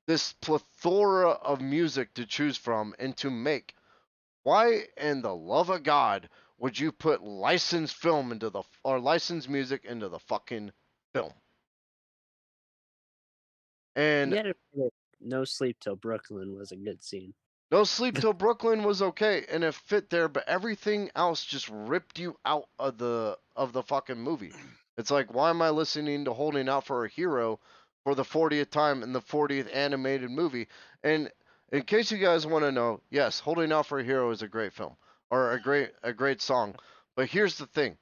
this plethora of music to choose from and to make, why in the love of God would you put licensed film into the or licensed music into the fucking film? You And gotta admit, No Sleep Till Brooklyn was a good scene. No Sleep Till Brooklyn was okay and it fit there, but everything else just ripped you out of the fucking movie. It's like, why am I listening to Holding Out for a Hero for the 40th time in the 40th animated movie? And in case you guys want to know, yes, Holding Out for a Hero is a great film or a great song. But here's the thing.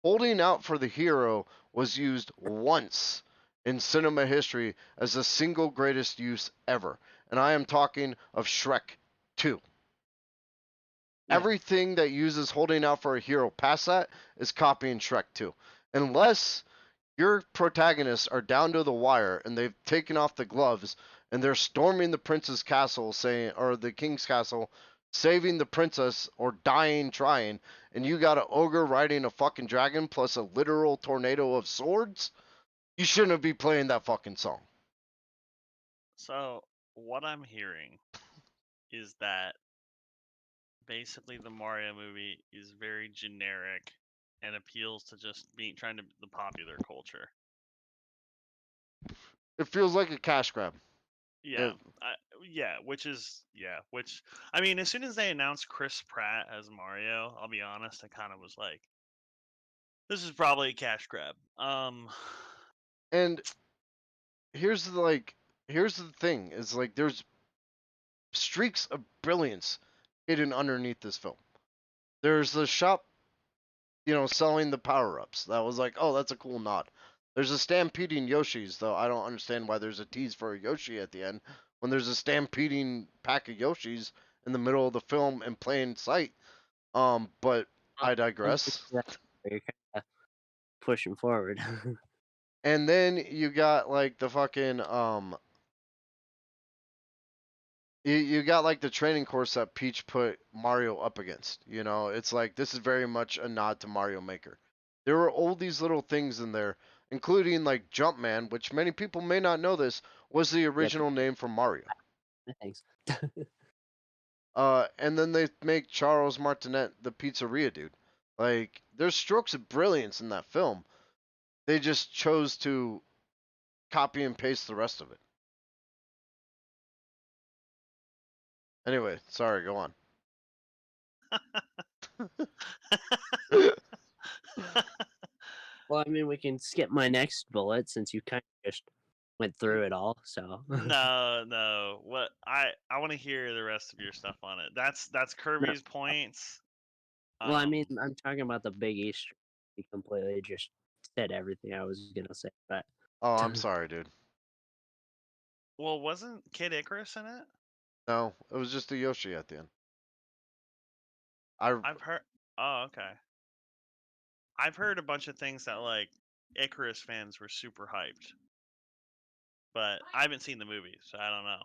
Holding Out for the Hero was used once in cinema history as the single greatest use ever. And I am talking of Shrek 2. Yeah. Everything that uses Holding Out for a Hero past that is copying Shrek 2. Unless your protagonists are down to the wire and they've taken off the gloves and they're storming the prince's castle saying or the king's castle saving the princess or dying trying, and you got an ogre riding a fucking dragon plus a literal tornado of swords, you shouldn't be playing that fucking song. So what I'm hearing is that basically the Mario movie is very generic and appeals to just being trying to the popular culture. It feels like a cash grab. Yeah, which I mean, as soon as they announced Chris Pratt as Mario, I'll be honest, I kind of was like, this is probably a cash grab. And here's the here's the thing is like there's streaks of brilliance hidden underneath this film. There's the shop, selling the power ups. That was like, oh, that's a cool nod. There's a stampeding Yoshis, though I don't understand why there's a tease for a Yoshi at the end when there's a stampeding pack of Yoshis in the middle of the film in plain sight. But I digress. You're kind of pushing forward. And then you got like the fucking you got like the training course that Peach put Mario up against. It's like this is very much a nod to Mario Maker. There were all these little things in there, including like Jumpman, which many people may not know this was the Yep. original name for Mario. Thanks. And then they make Charles Martinet the pizzeria dude. Like there's strokes of brilliance in that film. They just chose to copy and paste the rest of it. Anyway, sorry, go on. Well, I mean, we can skip my next bullet since you kind of just went through it all. So No. What I want to hear the rest of your stuff on it. That's Kirby's points. well, I mean, I'm talking about the big Easter. You completely just said everything I was gonna say, but Oh, I'm sorry, dude. Well, wasn't Kid Icarus in it? No, it was just a Yoshi at the end. I've heard. Oh, okay. I've heard a bunch of things that like Icarus fans were super hyped, but I haven't seen the movie, so I don't know.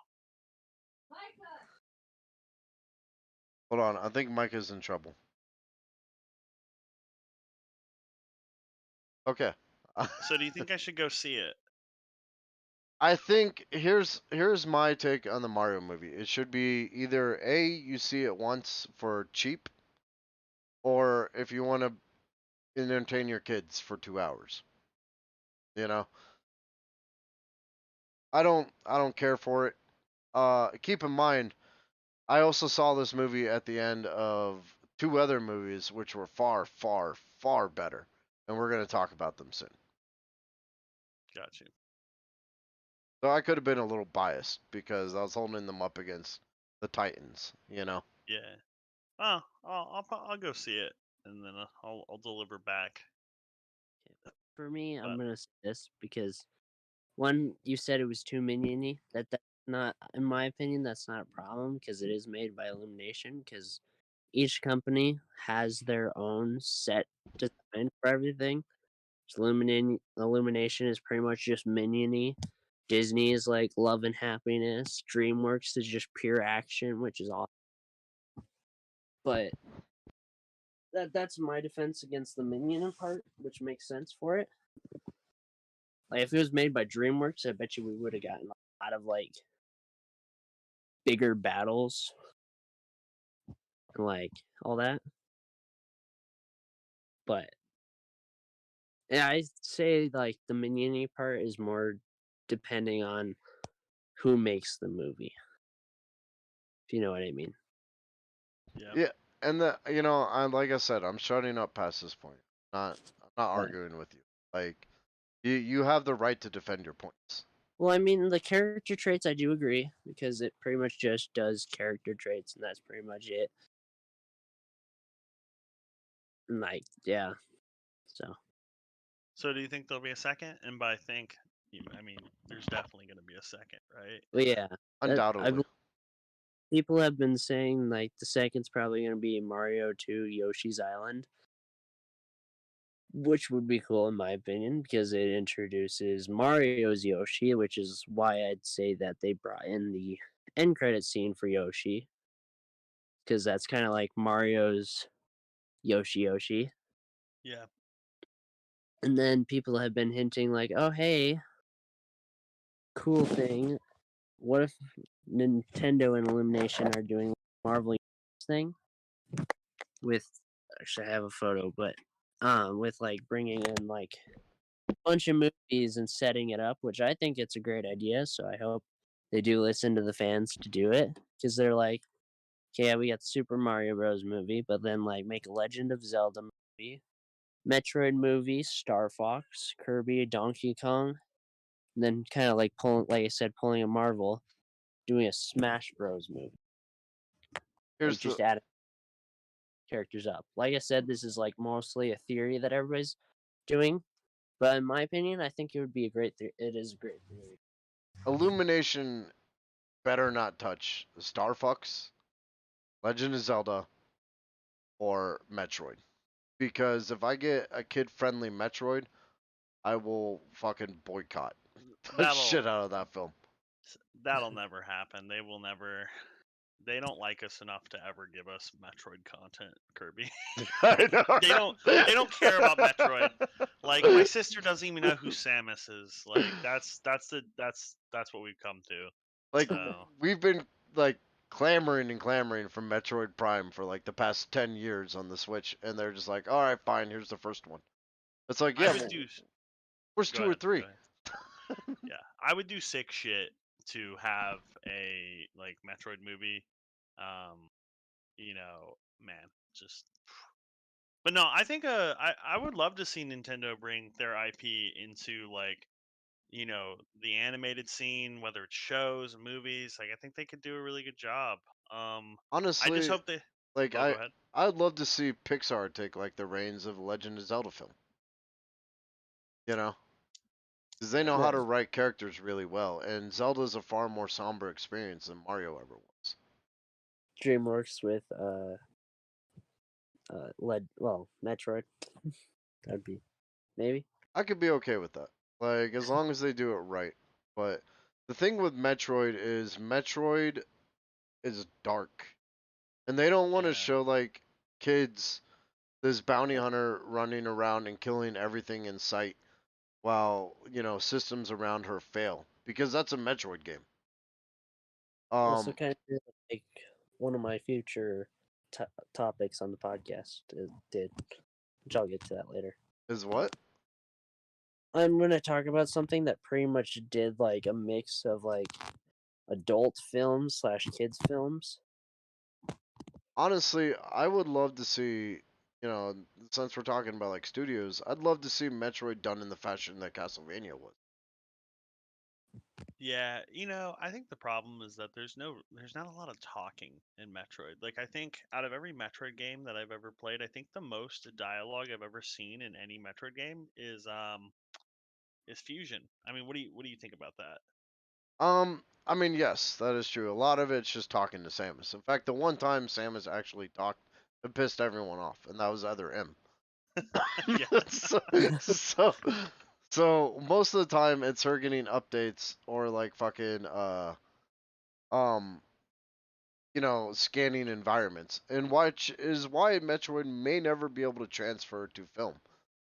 Hold on, I think Micah's in trouble. Okay. So, do you think I should go see it? I think here's my take on the Mario movie. It should be either A, you see it once for cheap, or if you want to entertain your kids for 2 hours. You know? I don't care for it. Keep in mind, I also saw this movie at the end of 2 other movies which were far, far, far better, and we're going to talk about them soon. Got you. So I could have been a little biased because I was holding them up against the Titans, Yeah. Oh, I'll go see it, and then I'll deliver back. for me, I'm But gonna say this because one, you said it was too miniony. That's not, in my opinion, that's not a problem because it is made by Illumination. Because each company has their own set design for everything. So Illumination is pretty much just miniony. Disney is like love and happiness. DreamWorks is just pure action, which is awesome. But that's my defense against the minion part, which makes sense for it. Like if it was made by DreamWorks, I bet you we would have gotten a lot of like bigger battles, and, like all that. But yeah, I say like the minion part is more depending on who makes the movie. If you know what I mean. Yeah, and like I said, I'm shutting up past this point. I'm not arguing with you. Like, you have the right to defend your points. Well, I mean, the character traits, I do agree because it pretty much just does character traits, and that's pretty much it. And like, yeah. So do you think there'll be a second? And by think, I mean there's definitely going to be a second, right? well, yeah. Undoubtedly. People have been saying like the second's probably going to be Mario 2 Yoshi's Island, which would be cool in my opinion because it introduces Mario's Yoshi, which is why I'd say that they brought in the end credit scene for Yoshi because that's kind of like Mario's Yoshi. Yeah. And then people have been hinting like, oh hey, cool thing. What if Nintendo and Illumination are doing Marvel thing with? Actually, I have a photo, but with like bringing in like a bunch of movies and setting it up, which I think it's a great idea. So I hope they do listen to the fans to do it because they're like, okay, yeah, we got the Super Mario Bros. Movie, but then like make a Legend of Zelda movie, Metroid movie, Star Fox, Kirby, Donkey Kong, and then kind of like pulling, like I said, pulling a Marvel, doing a Smash Bros. Movie. Here's just the add characters up. Like I said, this is like mostly a theory that everybody's doing, but in my opinion, I think it would be a great. It is a great theory. Illumination better not touch Star Fox, Legend of Zelda, or Metroid. Because if I get a kid-friendly Metroid, I will fucking boycott the That'll shit out of that film. that'll never happen. They will never. They don't like us enough to ever give us Metroid content, Kirby. I know. They don't. They don't care about Metroid. Like my sister doesn't even know who Samus is. Like that's what we've come to. Like So we've been like clamoring and clamoring for Metroid Prime for like the past 10 years on the Switch, and they're just like, all right, fine, here's the first one. It's like, I yeah, would well, do. where's Go 2 or ahead. 3? Go ahead. Yeah, I would do sick shit to have a like Metroid movie. Um, man, just. But no, I think I would love to see Nintendo bring their IP into like the animated scene, whether it's shows, movies. Like I think they could do a really good job. I just Honestly, hope they. like Oh, go ahead. I'd love to see Pixar take like the reins of a Legend of Zelda film, you know? Because they Yeah. know how to Right. write characters really well, and Zelda's a far more somber experience than Mario ever was. DreamWorks with Metroid. That'd be maybe. I could be okay with that. Like as long as they do it right. But the thing with Metroid is dark. And they don't want to Yeah. show like kids this bounty hunter running around and killing everything in sight while, systems around her fail because that's a Metroid game. Also, Um kind of like one of my future topics on the podcast did, which I'll get to that later. is what? I'm gonna talk about something that pretty much did like a mix of like adult films slash kids films. Honestly, I would love to see, since we're talking about like studios, I'd love to see Metroid done in the fashion that Castlevania was. Yeah, I think the problem is that there's not a lot of talking in Metroid. Like I think out of every Metroid game that I've ever played, I think the most dialogue I've ever seen in any Metroid game is Fusion. I mean, what do you think about that? I mean, yes, that is true. A lot of it's just talking to Samus. In fact, the one time Samus actually talked, it pissed everyone off, and that was either M. Yeah. so, so, so most of the time it's her getting updates or like fucking um scanning environments, and which is why Metroid may never be able to transfer to film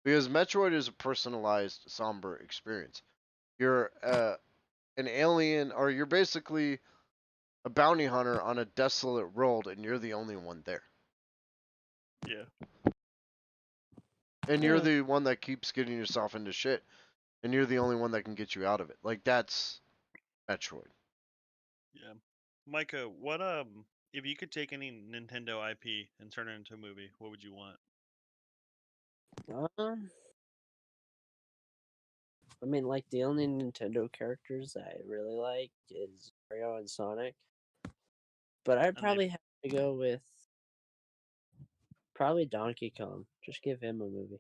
because Metroid is a personalized, somber experience. You're an alien, or you're basically a bounty hunter on a desolate world, and you're the only one there. Yeah. And you're Yeah. the one that keeps getting yourself into shit, and you're the only one that can get you out of it. Like that's Metroid. Yeah. Micah, what if you could take any Nintendo IP and turn it into a movie, what would you want? Um, I mean, like the only Nintendo characters I really like is Mario and Sonic, but I'd And they probably have to go with probably Donkey Kong. Just give him a movie.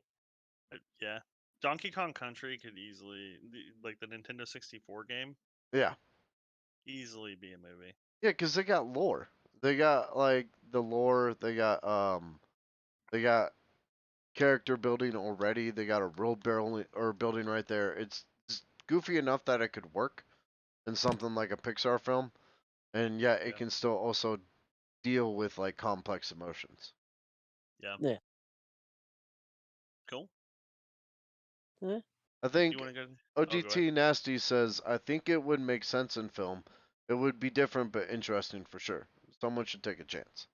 yeah. Donkey Kong Country could easily like the Nintendo 64 game, Yeah, easily be a movie. yeah, because they got lore. They got like the lore. They got character building already. They got a world building right there. It's goofy enough that it could work in something like a Pixar film, and yet it Yeah. can still also deal with like complex emotions. Yeah. Yeah. Cool. Eh, I You think want to go? Oh, go ahead. OGT Nasty says, I think it would make sense in film. It would be different but interesting for sure. Someone should take a chance.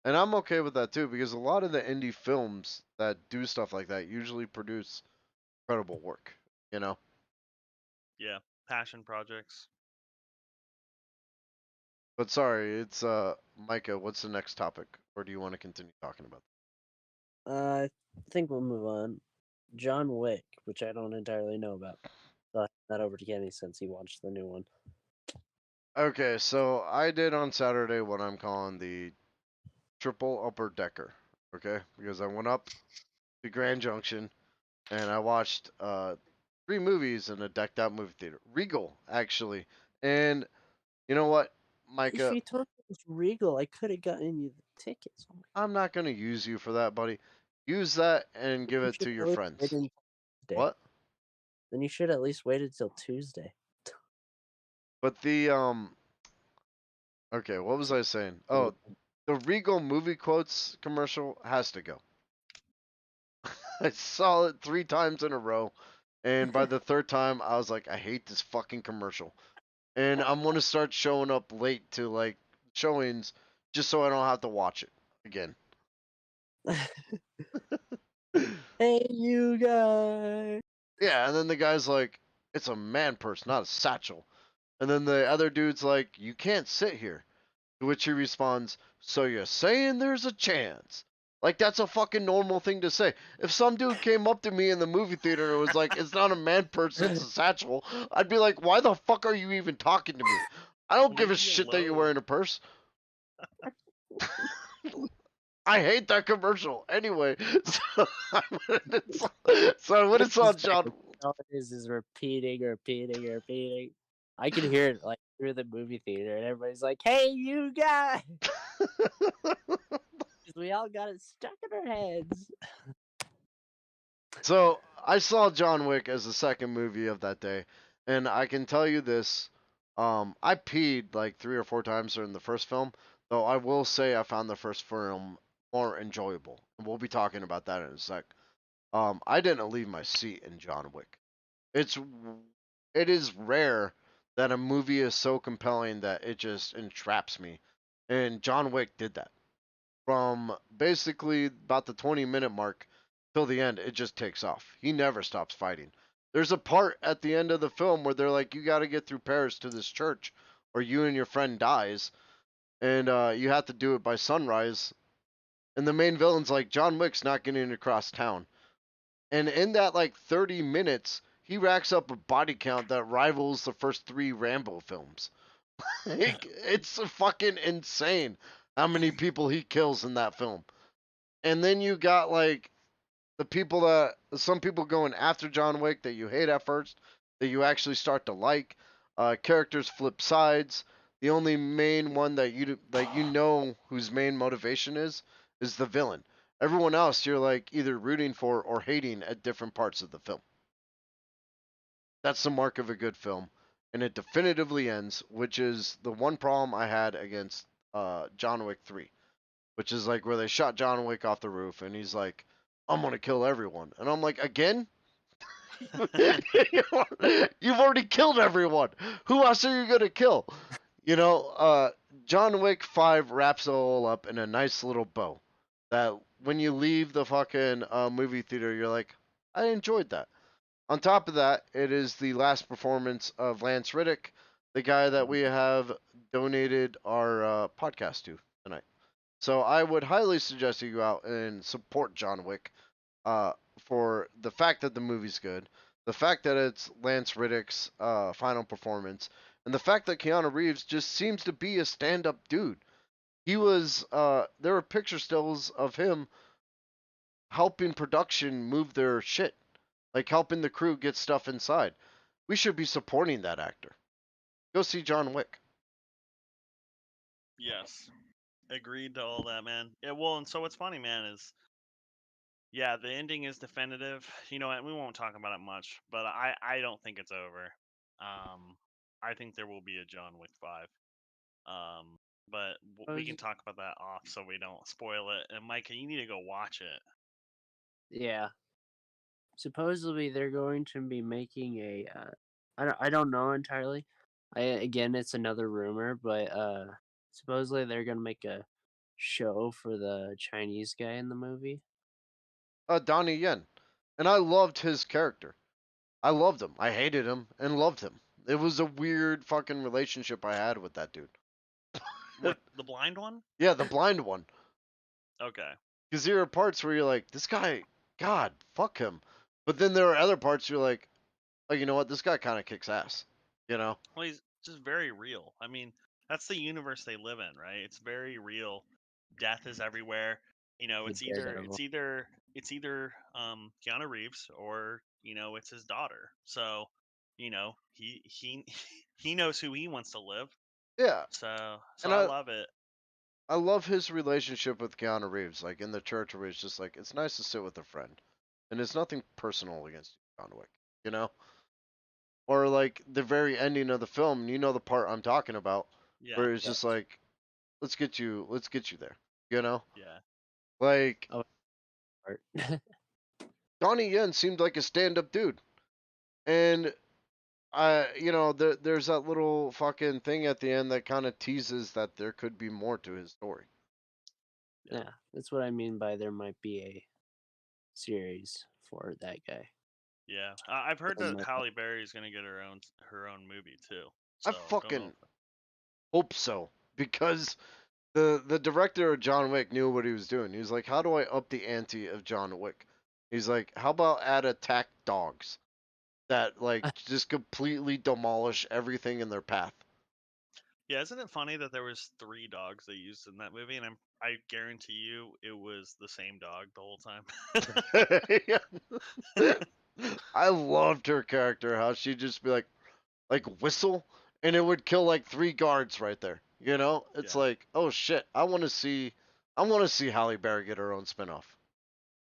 And I'm okay with that too, because a lot of the indie films that do stuff like that usually produce incredible work, you know? Yeah. Passion projects. But sorry, it's Micah, what's the next topic? Or do you want to continue talking about I think we'll move on. John Wick, which I don't entirely know about. Not over to Kenny since he watched the new one. that? Okay, so I did on Saturday what I'm calling the triple upper decker. Okay, because I went up to Grand Junction and I watched 3 movies in a decked out movie theater. Regal, actually. And you know what, If Micah? you told me it was Regal, I could have gotten you the tickets. Oh my I'm not gonna use you for that, buddy. Use that and give You it should to your at least wait friends. until Tuesday. What? Then you should at least wait until Tuesday. But okay, what was I saying? Oh, the Regal movie quotes commercial has to go. I saw it 3 times in a row, and by the third time, I was like, I hate this fucking commercial. And I'm gonna start showing up late to like showings just so I don't have to watch it again. Hey, you guys! Yeah, and then the guy's like, it's a man purse, not a satchel. And then the other dude's like, you can't sit here. To which he responds, so you're saying there's a chance? Like, that's a fucking normal thing to say. If some dude came up to me in the movie theater and was like, it's not a man purse, it's a satchel, I'd be like, why the fuck are you even talking to me? I don't give a Leave me shit that you're alone. wearing a purse. I hate that commercial. Anyway, so I went and saw John. All it is repeating. I can hear it like through the movie theater, and everybody's like, "Hey, you guys!" 'Cause we all got it stuck in our heads. So I saw John Wick as the second movie of that day, and I can tell you this: I peed like 3 or 4 times during the first film. Though I will say I found the first film more enjoyable, and we'll be talking about that in a sec. I didn't leave my seat in John Wick. It's it is rare that a movie is so compelling that it just entraps me, and John Wick did that. From basically about the 20-minute mark till the end, it just takes off. He never stops fighting. There's a part at the end of the film where they're like, you got to get through Paris to this church, or you and your friend dies, and you have to do it by sunrise. And the main villain's like, John Wick's not getting across town. And in that like 30 minutes, he racks up a body count that rivals the first 3 Rambo films. It's fucking insane how many people he kills in that film. And then you got like the people that some people going after John Wick that you hate at first, that you actually start to like. Characters flip sides. The only main one that you know whose main motivation is the villain. Everyone else you're like either rooting for or hating at different parts of the film. That's the mark of a good film, and it definitively ends, which is the one problem I had against John Wick 3, which is like where they shot John Wick off the roof, and he's like, "I'm gonna kill everyone," and I'm like, "Again? You've already killed everyone. Who else are you gonna kill?" You know, John Wick 5 wraps it all up in a nice little bow. That when you leave the fucking movie theater, you're like, I enjoyed that. On top of that, it is the last performance of Lance Riddick, the guy that we have donated our podcast to tonight. So I would highly suggest you go out and support John Wick for the fact that the movie's good, the fact that it's Lance Riddick's final performance, and the fact that Keanu Reeves just seems to be a stand-up dude. He was there were picture stills of him helping production move their shit, like helping the crew get stuff inside. We should be supporting that actor. Go see John Wick. Yes, agreed to all that, man. Yeah, well, and so what's funny, man, is yeah, the ending is definitive. You know, and we won't talk about it much, but I don't think it's over. I think there will be a John Wick 5. But Oh, we can talk about that off so we don't spoil it. And Micah, you need to go watch it. yeah. Supposedly they're going to be making a. I don't know entirely. Again, it's another rumor, but supposedly they're gonna make a show for the Chinese guy in the movie. Donnie Yen, and I loved his character. I loved him. I hated him and loved him. It was a weird fucking relationship I had with that dude. What, the blind one? Yeah, the blind one. Okay. Because there are parts where you're like, this guy, God, fuck him. But then there are other parts you're like, oh, you know what? This guy kind of kicks ass. You know? Well, he's just very real. I mean, that's the universe they live in, right? It's very real. death is everywhere. You know, With Daredevil. it's either Keanu Reeves or it's his daughter. So he he knows who he wants to live. Yeah, So and I love it. I love his relationship with Keanu Reeves, like in the church where he's just like, it's nice to sit with a friend, and it's nothing personal against you, John Wick, you know? Or like the very ending of the film, you know the part I'm talking about, Yeah, where it's Yep. just like, let's get you there, you know? yeah, Like Oh, part. Donnie Yen seemed like a stand-up dude, and there's that little fucking thing at the end that kind of teases that there could be more to his story. yeah, Yeah, that's what I mean by there might be a series for that guy. yeah. I've heard There that might- Halle Berry is gonna get her own movie too. I So don't know. fucking hope so because the director of John Wick knew what he was doing. He was like, "How do I up the ante of John Wick?" He's like, "How about add attack dogs that like just completely demolish everything in their path?" Yeah, isn't it funny that there was 3 dogs they used in that movie, and I guarantee you it was the same dog the whole time. I loved her character, how she'd just be like whistle, and it would kill like 3 guards right there. You know, it's Yeah, like, oh shit, I want to see Halle Berry get her own spinoff.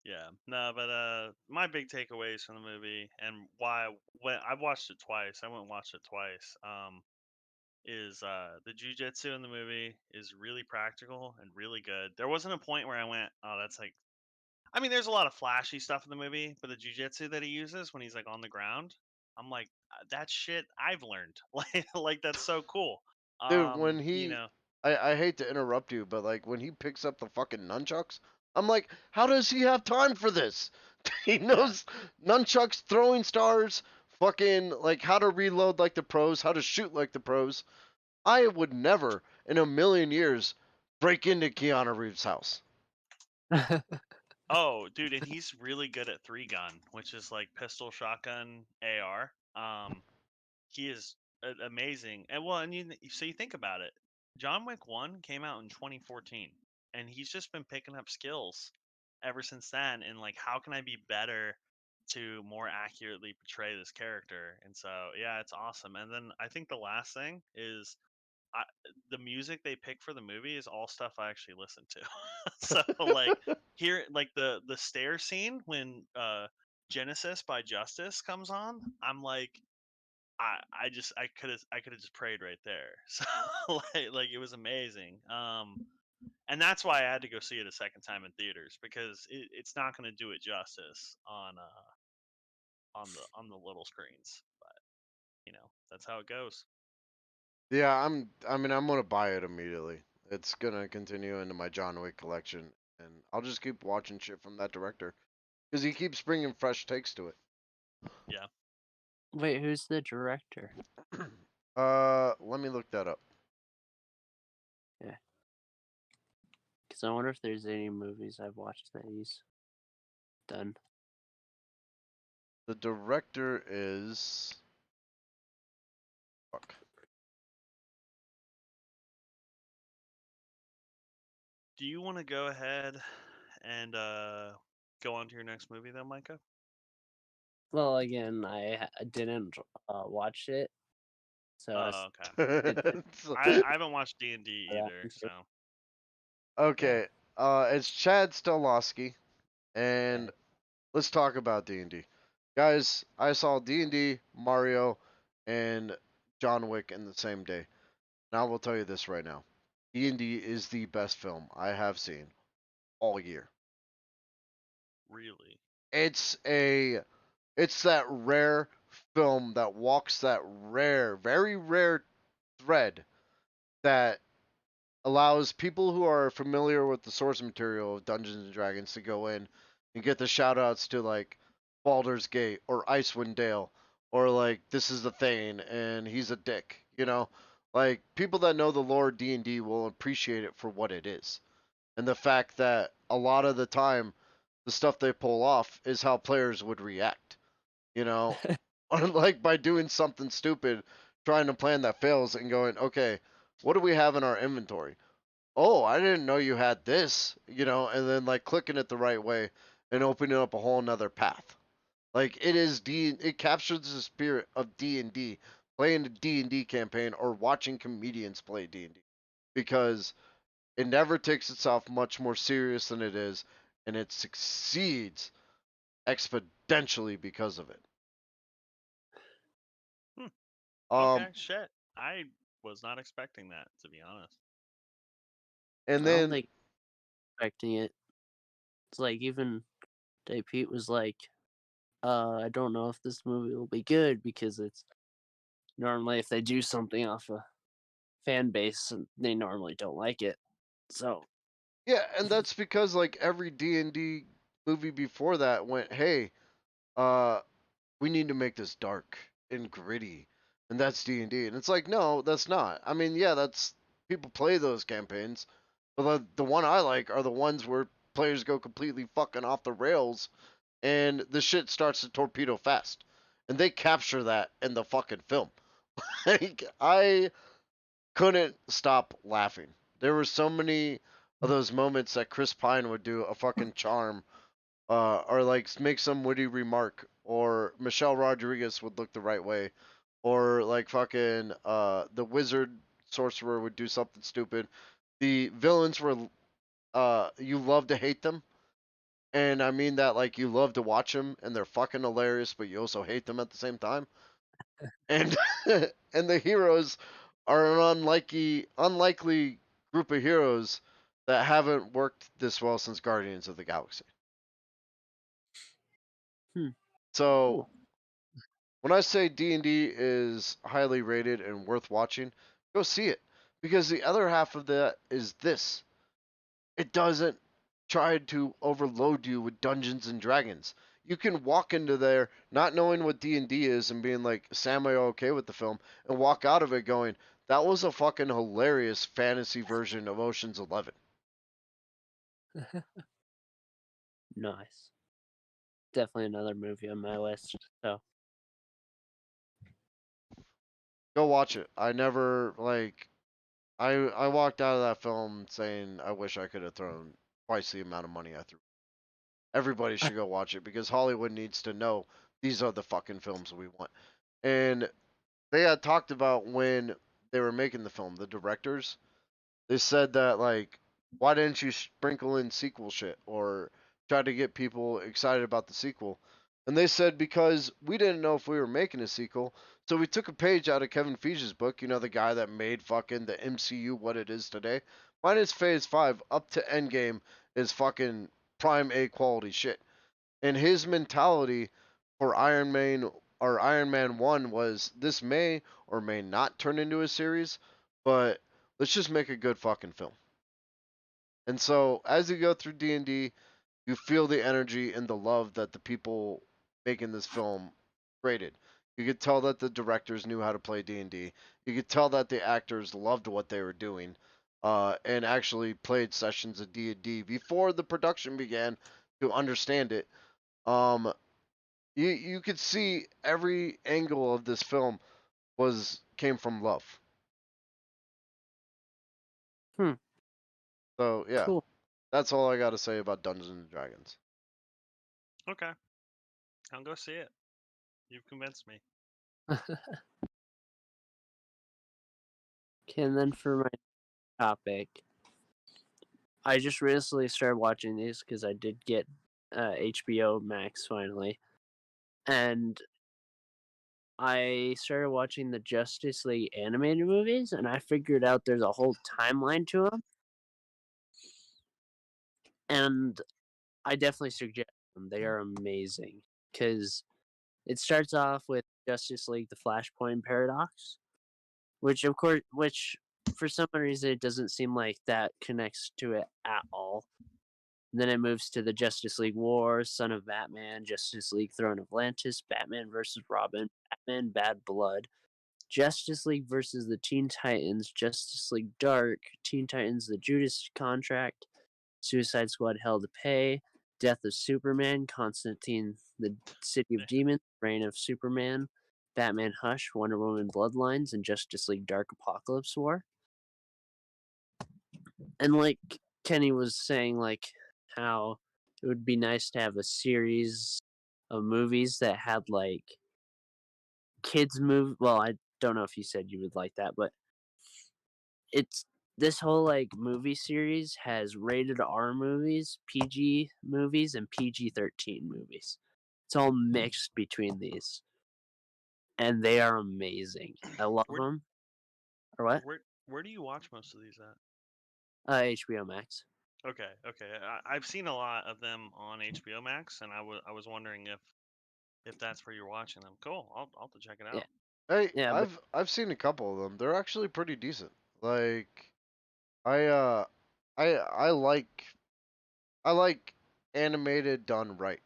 yeah. No, but my big takeaways from the movie and why when I've watched it twice, I went and watched it twice. Is the jujitsu in the movie is really practical and really good. There wasn't a point where I went, oh, that's like. I mean, there's a lot of flashy stuff in the movie, but the jujitsu that he uses when he's like on the ground, I'm like, that shit I've learned. Like that's so cool. Dude, when You he, know, I hate to interrupt you, but like when he picks up the fucking nunchucks, I'm like, how does he have time for this? He yeah, knows nunchucks, throwing stars, fucking like how to reload like the pros, how to shoot like the pros. I would never in a million years break into Keanu Reeves' house. oh, dude, and he's really good at 3-gun, which is like pistol, shotgun, AR. He is amazing. And well, and so you think about it. John Wick 1 came out in 2014, and he's just been picking up skills ever since then. And like, how can I be better to more accurately portray this character? And so, yeah, it's awesome. And then I think the last thing is I, the music they pick for the movie is all stuff I actually listen to. So like here like the stair scene when Genesis by Justice comes on, I'm like I could have just prayed right there. So like it was amazing. And that's why I had to go see it a second time in theaters because it's not going to do it justice on the little screens. But that's how it goes. Yeah, I'm gonna buy it immediately. It's gonna continue into my John Wick collection, and I'll just keep watching shit from that director because he keeps bringing fresh takes to it. Yeah. Wait, who's the director? Let me look that up. Yeah, because I wonder if there's any movies I've watched that he's done. The director is fuck. Do you want to go ahead and go on to your next movie then, Micah? Well, again, I didn't watch it, so Oh, okay. I haven't watched D&D either, so Yeah. Okay, it's Chad Stahelski, and Okay. let's talk about D&D. Guys, I saw D&D, Mario, and John Wick in the same day. Now I will tell you this right now. D&D is the best film I have seen all year. really. It's a it's that rare film that walks that rare, very rare thread that allows people who are familiar with the source material of Dungeons and Dragons to go in and get the shout outs to like Baldur's Gate or Icewind Dale or like this is the Thane and he's a dick, you know? Like people that know the lore D&D will appreciate it for what it is. And the fact that a lot of the time the stuff they pull off is how players would react, you know? Like by doing something stupid, trying to plan that fails and going, "Okay, what do we have in our inventory? oh, I didn't know you had this, and then like clicking it the right way and opening up a whole nother path. Like it captures the spirit of D&D, playing a D&D campaign or watching comedians play D&D, because it never takes itself much more serious than it is, and it succeeds exponentially because of it. Hmm. Um, Okay, shit. I was not expecting that, to be honest. and I don't then think expecting it. It's like even Dave Pete was like, I don't know if this movie will be good because it's normally if they do something off a fan base, they normally don't like it. So yeah, and that's because like every D&D movie before that went, hey, uh, we need to make this dark and gritty, and that's D&D. And it's like, no, that's not. I mean, yeah, that's people play those campaigns, but the one I like are the ones where players go completely fucking off the rails, and the shit starts to torpedo fast, and they capture that in the fucking film. Like I couldn't stop laughing. There were so many of those moments that Chris Pine would do a fucking charm, or like make some witty remark, or Michelle Rodriguez would look the right way, or like fucking the wizard sorcerer would do something stupid. The villains were you love to hate them, and I mean that like you love to watch them and they're fucking hilarious, but you also hate them at the same time. And and the heroes are an unlikely group of heroes that haven't worked this well since Guardians of the Galaxy. So cool. when I say D&D is highly rated and worth watching, go see it, because the other half of that is this. It doesn't try to overload you with Dungeons and Dragons. You can walk into there not knowing what D&D is and being like, "Sam, are you okay with the film?" and walk out of it going, "That was a fucking hilarious fantasy version of Ocean's 11." Nice. Definitely another movie on my list. So Go watch it. I never like I walked out of that film saying I wish I could have thrown twice the amount of money I threw. Everybody should go watch it because Hollywood needs to know these are the fucking films we want. And they had talked about when they were making the film, the directors, they said that like, why didn't you sprinkle in sequel shit or try to get people excited about the sequel? And they said because we didn't know if we were making a sequel, so we took a page out of Kevin Feige's book, the guy that made fucking the MCU what it is today. Minus Phase 5 up to Endgame is fucking prime A quality shit. And his mentality for Iron Man 1 was this may or may not turn into a series, but let's just make a good fucking film. And so as you go through D&D, you feel the energy and the love that the people making this film created. You could tell that the directors knew how to play D&D. You could tell that the actors loved what they were doing, and actually played sessions of D&D before the production began to understand it. Um, you could see every angle of this film came from love. hmm, So yeah, cool. that's all I got to say about Dungeons and Dragons. Okay, I'll go see it. You've convinced me. Okay, and then for my topic, I just recently started watching these because I did get HBO Max finally, and I started watching the Justice League animated movies, and I figured out there's a whole timeline to them, and I definitely suggest them. They are amazing because it starts off with Justice League: The Flashpoint Paradox, which for some reason it doesn't seem like that connects to it at all. And then it moves to the Justice League Wars, Son of Batman, Justice League Throne of Atlantis, Batman versus Robin, Batman Bad Blood, Justice League versus the Teen Titans, Justice League Dark, Teen Titans The Judas Contract, Suicide Squad Hell to Pay, Death of Superman, Constantine The City of Demons, Reign of Superman, Batman Hush, Wonder Woman Bloodlines, and Justice League Dark Apocalypse War. And like Kenny was saying, like how it would be nice to have a series of movies that had like kids move. Well, I don't know if you said you would like that, but it's this whole like movie series has rated R movies, PG movies, and PG-13 movies. It's all mixed between these, and they are amazing. I love Where them. Or what? where do you watch most of these at? HBO Max. Okay, okay. I've seen a lot of them on HBO Max, and I was wondering if that's where you're watching them. Cool. I'll have to check it Yeah, out. Hey, yeah, but I've seen a couple of them. They're actually pretty decent. Like I I I like animated done right.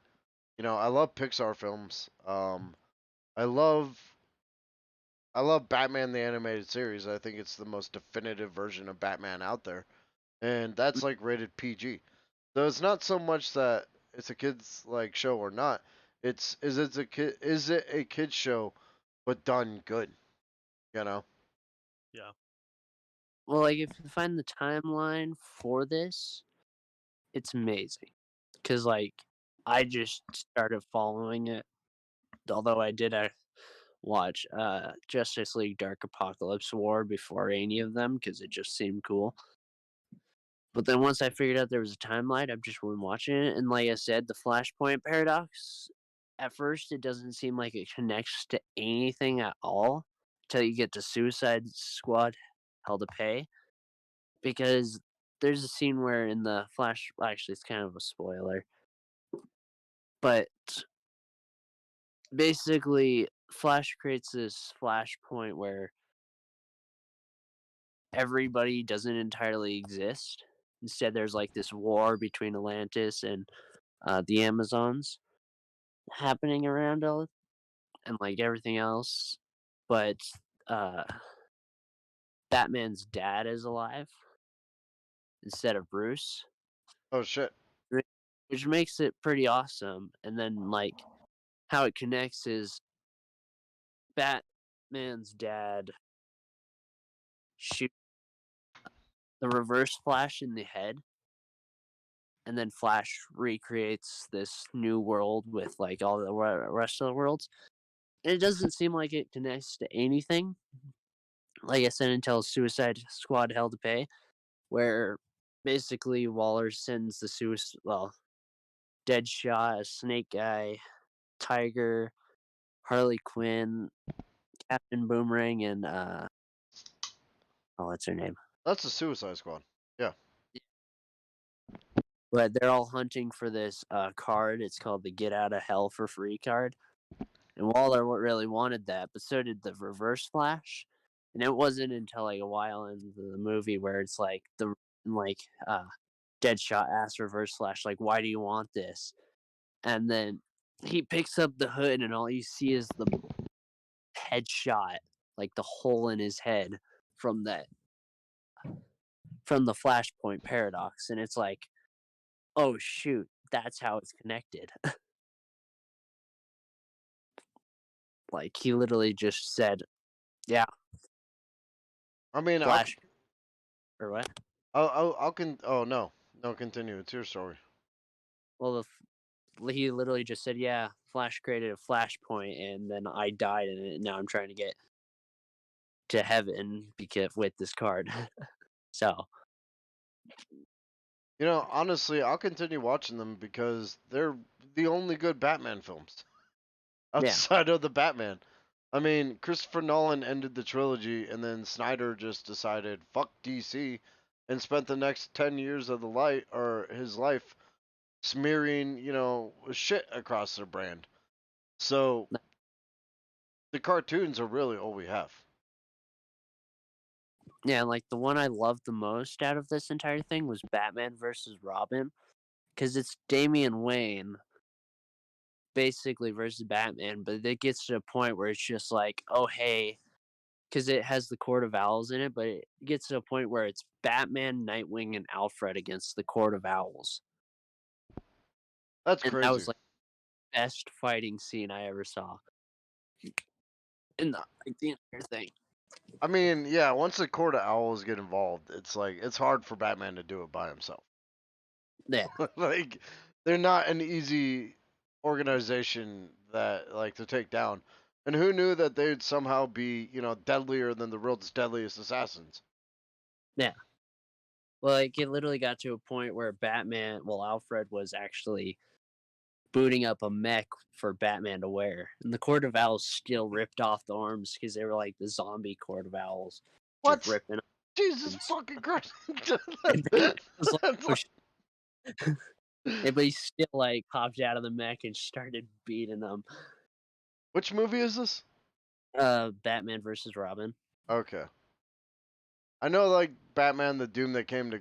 You know, I love Pixar films. I love I love Batman the animated series. I think it's the most definitive version of Batman out there. And that's like rated PG. So it's not so much that it's a kids like show or not. Is it a kids show but done good, you know? Yeah. well, like if you find the timeline for this, it's amazing. Cause like I just started following it, although I did watch Justice League Dark Apocalypse War before any of them because it just seemed cool. But then once I figured out there was a timeline, I've just been watching it. And like I said, the Flashpoint paradox, at first it doesn't seem like it connects to anything at all until you get to Suicide Squad Hell to Pay. Because there's a scene where in the Flash, well, actually, it's kind of a spoiler, but basically, Flash creates this flashpoint where everybody doesn't entirely exist. Instead, there's like this war between Atlantis and the Amazons happening around all and like everything else. But uh, Batman's dad is alive instead of Bruce, Oh shit. which makes it pretty awesome. And then like how it connects is Batman's dad shoots the Reverse Flash in the head, and then Flash recreates this new world with like all the rest of the worlds. And it doesn't seem like it connects to anything. Like I said, until Suicide Squad Hell to Pay, where basically Waller sends the Deadshot, Snake Guy, Tiger, Harley Quinn, Captain Boomerang, and what's her name? That's the Suicide Squad. Yeah. But they're all hunting for this card. It's called the Get Out of Hell for Free card. And Waller really wanted that, but so did the Reverse Flash. And it wasn't until like a while into the movie where it's like like Deadshot asks Reverse Flash like, "Why do you want this?" And then he picks up the hood, and all you see is the headshot, like the hole in his head from the Flashpoint paradox, and it's like, oh shoot, that's how it's connected. Like he literally just said, "Yeah, I mean, Flash," or what? Oh no, no, continue. It's your story. Well, he literally just said, "Yeah, Flash created a Flashpoint, and then I died in it. And now I'm trying to get to heaven because with this card." So You know, honestly, I'll continue watching them because they're the only good Batman films yeah, outside of the Batman. I mean, Christopher Nolan ended the trilogy, and then Snyder just decided fuck DC, and spent the next 10 years of the light or his life smearing, shit across their brand. So the cartoons are really all we have. yeah, like the one I loved the most out of this entire thing was Batman versus Robin, because it's Damian Wayne basically versus Batman, but it gets to a point where it's just like, oh hey, because it has the Court of Owls in it, but it gets to a point where it's Batman, Nightwing, and Alfred against the Court of Owls, That's and that crazy. was like the best fighting scene I ever saw in the entire thing. I mean, yeah, once the Court of Owls get involved, it's like it's hard for Batman to do it by himself. Yeah, Like they're not an easy organization that like to take down. And who knew that they'd somehow be, deadlier than the world's deadliest assassins? yeah. Well, like it literally got to a point where Alfred was actually booting up a mech for Batman to wear, and the Court of Owls still ripped off the arms because they were like the zombie Court of Owls, just What? ripping Jesus arms. fucking Christ! And Batman was like, That's "Oh shit!" But he still like hopped out of the mech and started beating them. Which movie is this? Batman versus Robin. Okay. I know like Batman the Doom that came to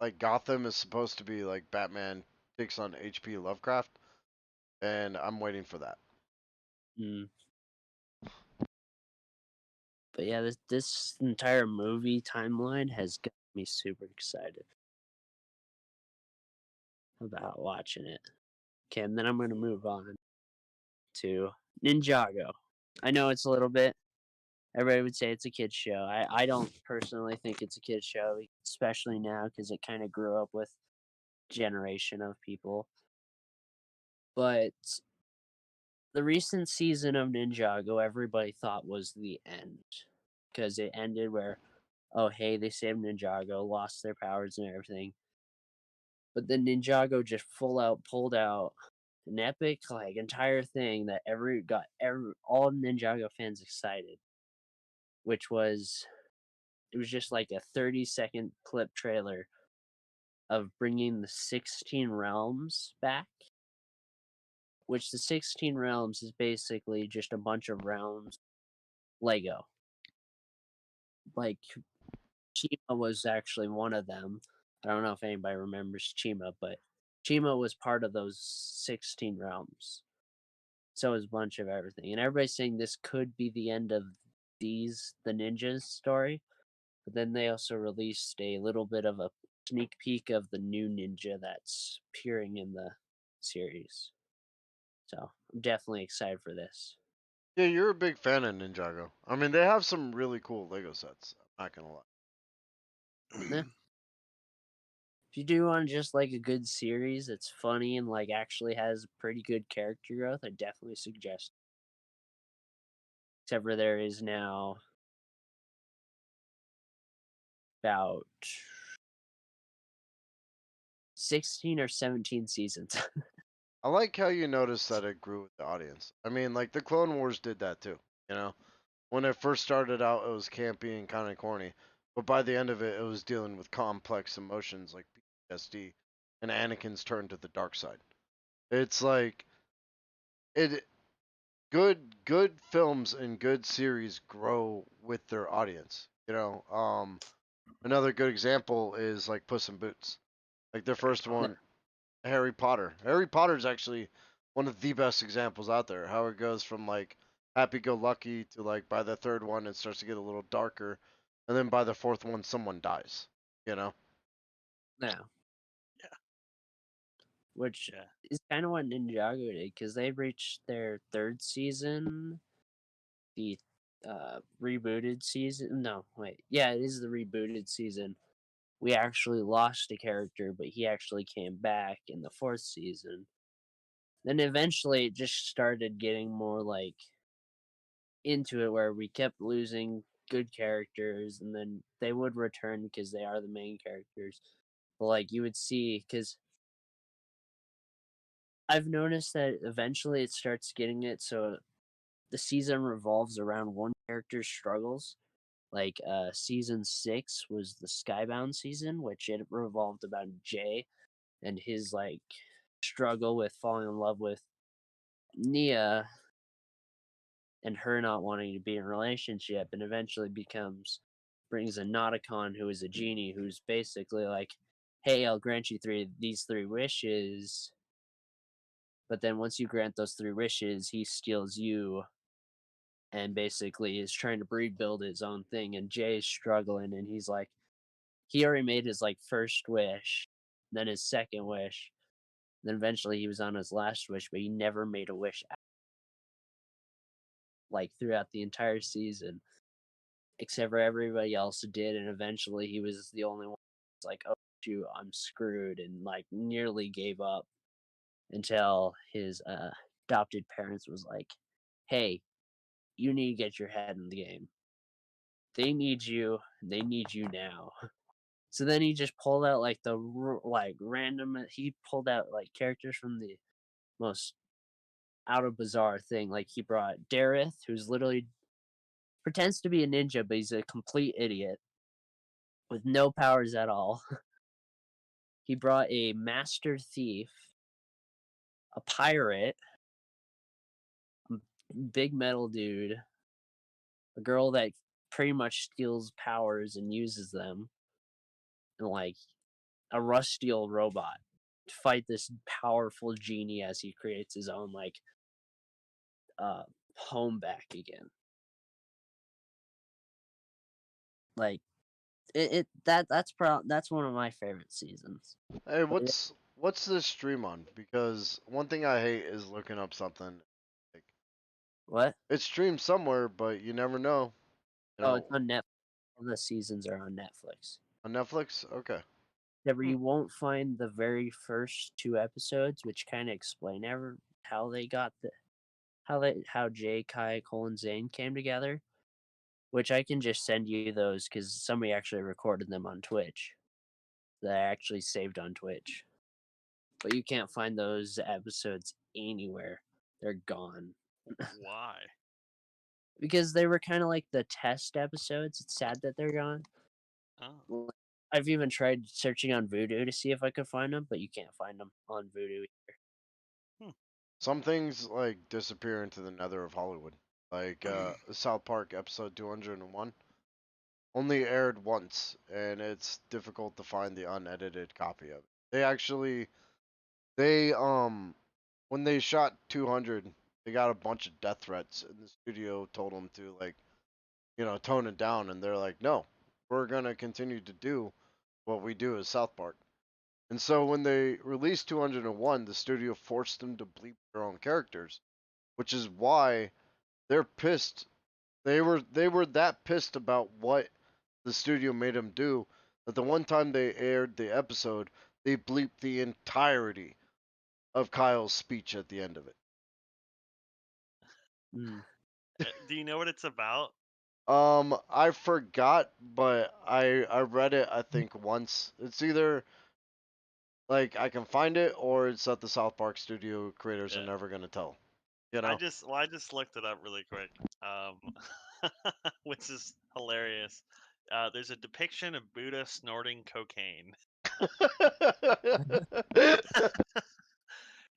like Gotham is supposed to be like Batman takes on H.P. Lovecraft, and I'm waiting for that. Mm. But yeah, this entire movie timeline has got me super excited about watching it. Okay, and then I'm gonna move on to Ninjago. I know it's a little bit. Everybody would say it's a kids show. I don't personally think it's a kids show, especially now because it kind of grew up with generation of people. But the recent season of Ninjago, everybody thought was the end because it ended where, oh hey, they saved Ninjago, lost their powers and everything. But then Ninjago just full out pulled out an epic like entire thing that all Ninjago fans excited, which was it was just like a 30-second clip trailer of bringing the 16 realms back, which the 16 realms is basically just a bunch of realms Lego. Like Chima was actually one of them. I don't know if anybody remembers Chima, but Chima was part of those 16 realms. So is a bunch of everything. And everybody's saying this could be the end of the ninjas story. But then they also released a little bit of a sneak peek of the new ninja that's appearing in the series. So I'm definitely excited for this. Yeah, you're a big fan of Ninjago. I mean, they have some really cool Lego sets. I'm not gonna lie. Yeah. If you do want just like a good series that's funny and like actually has pretty good character growth, I definitely suggest. Except for there is now about 16 or 17 seasons. I like how you noticed that it grew with the audience. I mean, like the Clone Wars did that too. You know, when it first started out, it was campy and kind of corny, but by the end of it, it was dealing with complex emotions like PTSD and Anakin's turn to the dark side. It's like it good films and good series grow with their audience. Another good example is like Puss in Boots. Like their first one, Harry Potter. Harry Potter's actually one of the best examples out there. How it goes from like happy-go-lucky to like by the third one it starts to get a little darker, and then by the fourth one someone dies. You know? Now, Yeah. which Yeah. is kind of what Ninjago did because they reached their third season, the rebooted season. No, wait, yeah, it is the rebooted season. We actually lost a character, but he actually came back in the fourth season. Then eventually it just started getting more like into it where we kept losing good characters and then they would return because they are the main characters. But like you would see, because I've noticed that eventually it starts getting it so the season revolves around one character's struggles. Like season 6 was the Skybound season, which it revolved about Jay and his like struggle with falling in love with Nia and her not wanting to be in a relationship, and eventually brings a Nauticon who is a genie who's basically like, hey, I'll grant you these three wishes, but then once you grant those three wishes he steals you and basically is trying to rebuild his own thing, and Jay's struggling and he's like, he already made his like first wish, then his second wish, then eventually he was on his last wish, but he never made a wish like throughout the entire season. except for everybody else did, and eventually he was the only one who's like, oh shoot, I'm screwed, and like nearly gave up until his adopted parents was like, hey, you need to get your head in the game. They need you. They need you now. So then he just pulled out like random. He pulled out like characters from the most out of bizarre thing. Like he brought Dareth, who's literally pretends to be a ninja, but he's a complete idiot with no powers at all. He brought a master thief, a pirate, a big metal dude, a girl that pretty much steals powers and uses them, and like a rusty old robot to fight this powerful genie as he creates his own like uh home back again. Like that's one of my favorite seasons. Hey, But yeah, what's this stream on? Because one thing I hate is looking up something. Like what? it's streamed somewhere, but you never know. You Oh, know, it's on Netflix. All the seasons are on Netflix. on Netflix. Okay. However, Hmm. you won't find the very first two episodes, which kind of explain how they got the how Jay, Kai, Cole, and Zane came together. Which I can just send you those because somebody actually recorded them on Twitch. That I actually saved on Twitch. But you can't find those episodes anywhere. They're gone. Why? Because they were kind of like the test episodes. It's sad that they're gone. Oh. I've even tried searching on Voodoo to see if I could find them, but you can't find them on Voodoo either. Some things like disappear into the nether of Hollywood. Like South Park episode 201 only aired once, and it's difficult to find the unedited copy of it. They when they shot 200, they got a bunch of death threats, and the studio told them to like, tone it down, and they're like, no, we're gonna continue to do what we do as South Park. And so when they released 201, the studio forced them to bleep their own characters, which is why they're pissed. They were that pissed about what the studio made them do that the one time they aired the episode, they bleeped the entirety of Kyle's speech at the end of it. Mm. Do you know what it's about? I forgot, but I read it I think once. It's either like I can find it or it's that the South Park studio creators are Yeah. never gonna tell. You I know? just looked it up really quick, which is hilarious. There's a depiction of Buddha snorting cocaine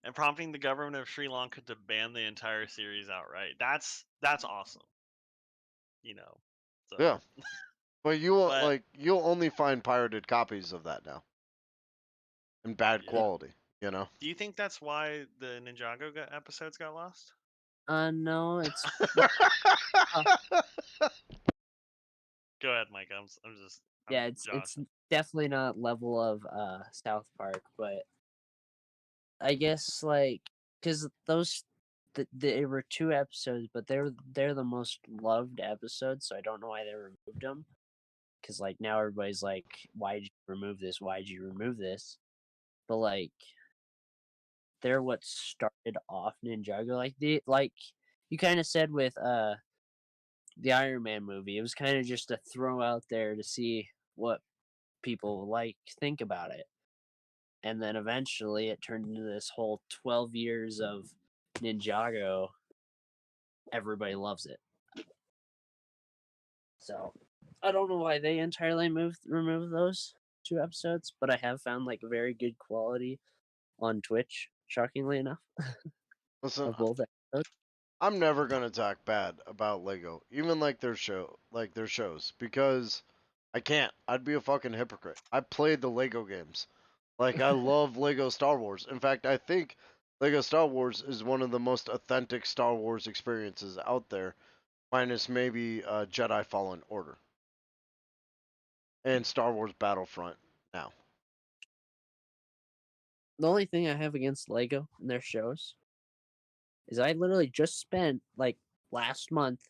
and prompting the government of Sri Lanka to ban the entire series outright. That's awesome, you know. So, Yeah. But but you'll only find pirated copies of that now. In bad yeah. quality, you know? Do you think that's why the Ninjago episodes got lost? No, it's uh, Go ahead, Mike. I'm yeah, it's joshing. definitely not level of South Park, but I guess like because there were two episodes, but they're the most loved episodes, so I don't know why they removed them. Because like now everybody's like, why'd you remove this? Why'd you remove this? But like they're what started off Ninjago. Like you kind of said with the Iron Man movie, it was kind of just a throw out there to see what people like think about it. And then eventually it turned into this whole 12 years of Ninjago. Everybody loves it. So I don't know why they entirely removed those two episodes, but I have found like very good quality on Twitch, shockingly enough, Listen, of both episodes. I'm never gonna talk bad about Lego, even like their shows, because I can't. I'd be a fucking hypocrite. I played the Lego games. Like I love Lego Star Wars. In fact, I think Lego Star Wars is one of the most authentic Star Wars experiences out there, minus maybe Jedi Fallen Order and Star Wars Battlefront now. The only thing I have against Lego and their shows is I literally just spent like last month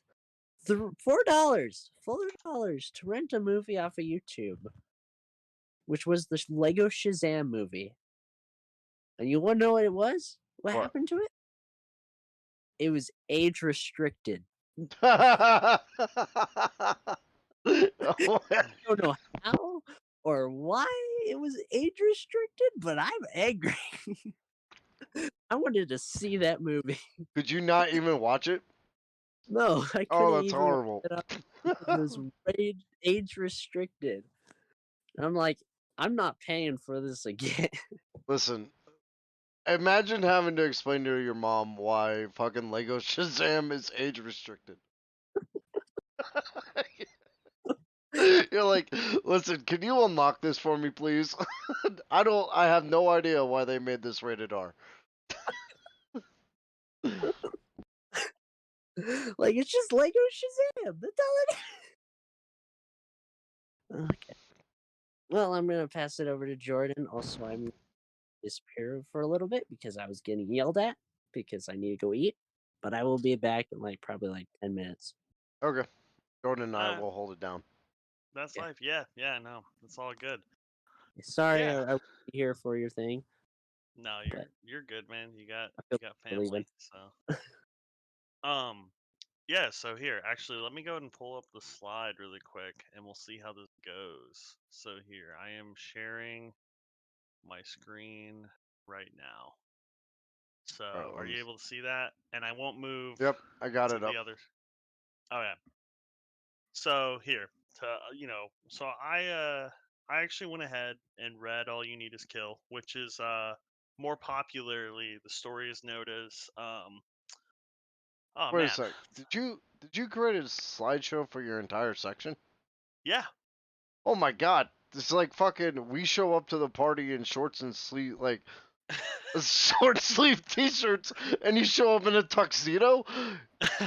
$4 to rent a movie off of YouTube, which was the Lego Shazam movie. And you want to know what it was? What What? happened to it? It was age restricted. Oh, I don't know how or why it was age restricted, but I'm angry. I wanted to see that movie. could you not even watch it? No, I Oh, couldn't that's even look horrible. it up because it was age restricted. I'm like, I'm not paying for this again. Listen, imagine having to explain to your mom why fucking Lego Shazam is age restricted. You're like, listen, can you unlock this for me, please? I have no idea why they made this rated R. Like, it's just Lego Shazam. That's all it is. Okay. Well, I'm gonna pass it over to Jordan. Also, I'm gonna disappear for a little bit because I was getting yelled at because I need to go eat. But I will be back in probably 10 minutes. Okay, Jordan and I Uh, will hold it down. that's Yeah. life. Yeah, yeah, no, it's all good. Sorry, Yeah, I wasn't here for your thing, no, but you're good, man. You got I feel family, leaving. so yeah. So here, actually, let me go ahead and pull up the slide really quick, and we'll see how this goes. So here, I am sharing my screen right now. So All right, are you able to see that? And I won't move Yep, I got to it up. the other. Oh yeah. So here, to so I actually went ahead and read All You Need Is Kill, which is more popularly the story is known as oh Wait a man. sec. Did you create a slideshow for your entire section? Yeah. Oh my god. It's like fucking we show up to the party in shorts and sleeve like short sleeve t-shirts and you show up in a tuxedo?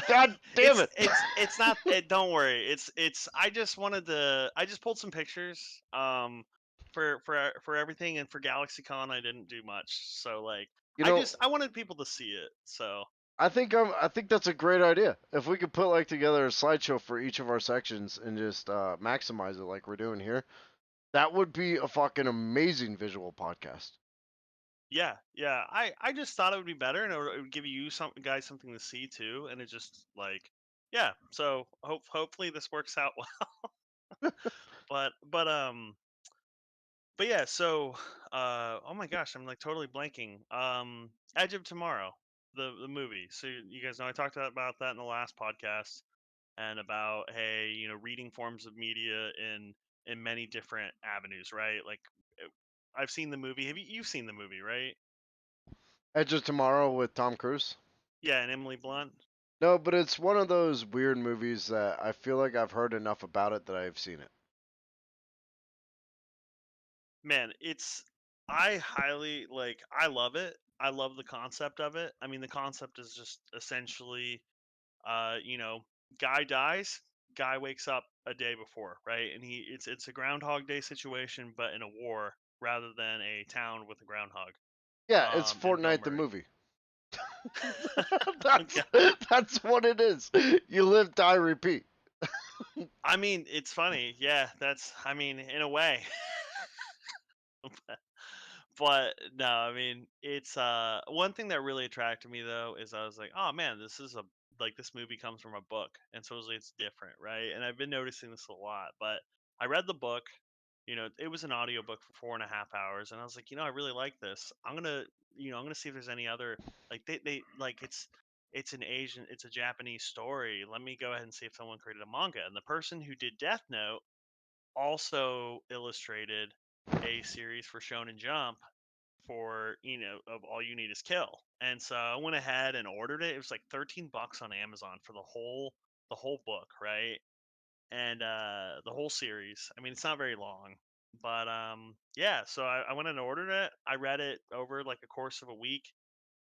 God damn it. It's not don't worry. It's I just pulled some pictures for everything, and for GalaxyCon I didn't do much. So like You know, I wanted people to see it. So I think that's a great idea. If we could put like together a slideshow for each of our sections and just maximize it like we're doing here, that would be a fucking amazing visual podcast. yeah, yeah. I just thought it would be better, and it would give you some guys something to see too, and it just like yeah. So hopefully this works out well. But yeah. So oh my gosh, I'm like totally blanking. Edge of Tomorrow, the movie. So you guys know I talked about that in the last podcast, and about hey, reading forms of media in many different avenues, right? Like I've seen the movie. You've seen the movie, right? Edge of Tomorrow with Tom Cruise. Yeah, and Emily Blunt. No, but it's one of those weird movies that I feel like I've heard enough about it that I've seen it. Man, I highly I love it. I love the concept of it. I mean, the concept is just essentially uh, you know, guy dies, guy wakes up a day before, right? And it's a groundhog day situation but in a war rather than a town with a groundhog Yeah, it's in Bill Fortnite the Murray. movie. that's Okay. that's what it is. You live, die, repeat. I mean, it's funny. Yeah, I mean, in a way. But no, I mean, it's one thing that really attracted me though is I was like, oh man, this is a like this movie comes from a book, and supposedly it's different, right? And I've been noticing this a lot. But I read the book, it was an audiobook for 4.5 hours, and I was like, I really like this. I'm gonna see if there's any other like they like it's a Japanese story. Let me go ahead and see if someone created a manga. And the person who did Death Note also illustrated a series for Shonen Jump for of All You Need Is Kill. And so I went ahead and ordered it. It was like $13 on Amazon for the whole book, right? And the whole series. I mean, it's not very long, but yeah. So I went and ordered it. I read it over like a course of a week,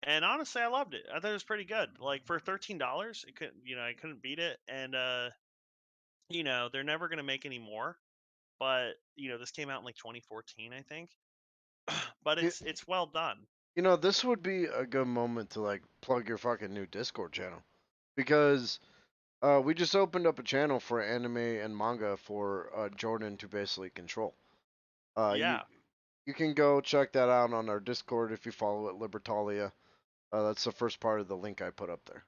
and honestly, I loved it. I thought it was pretty good. Like for $13, it could I couldn't beat it. And they're never gonna make any more. But this came out in like 2014, I think. But You, it's well done. this would be a good moment to like plug your fucking new Discord channel because We just opened up a channel for anime and manga for Jordan to basically control. You Yeah, you can go check that out on our Discord if you follow it, Libertalia. That's the first part of the link I put up there.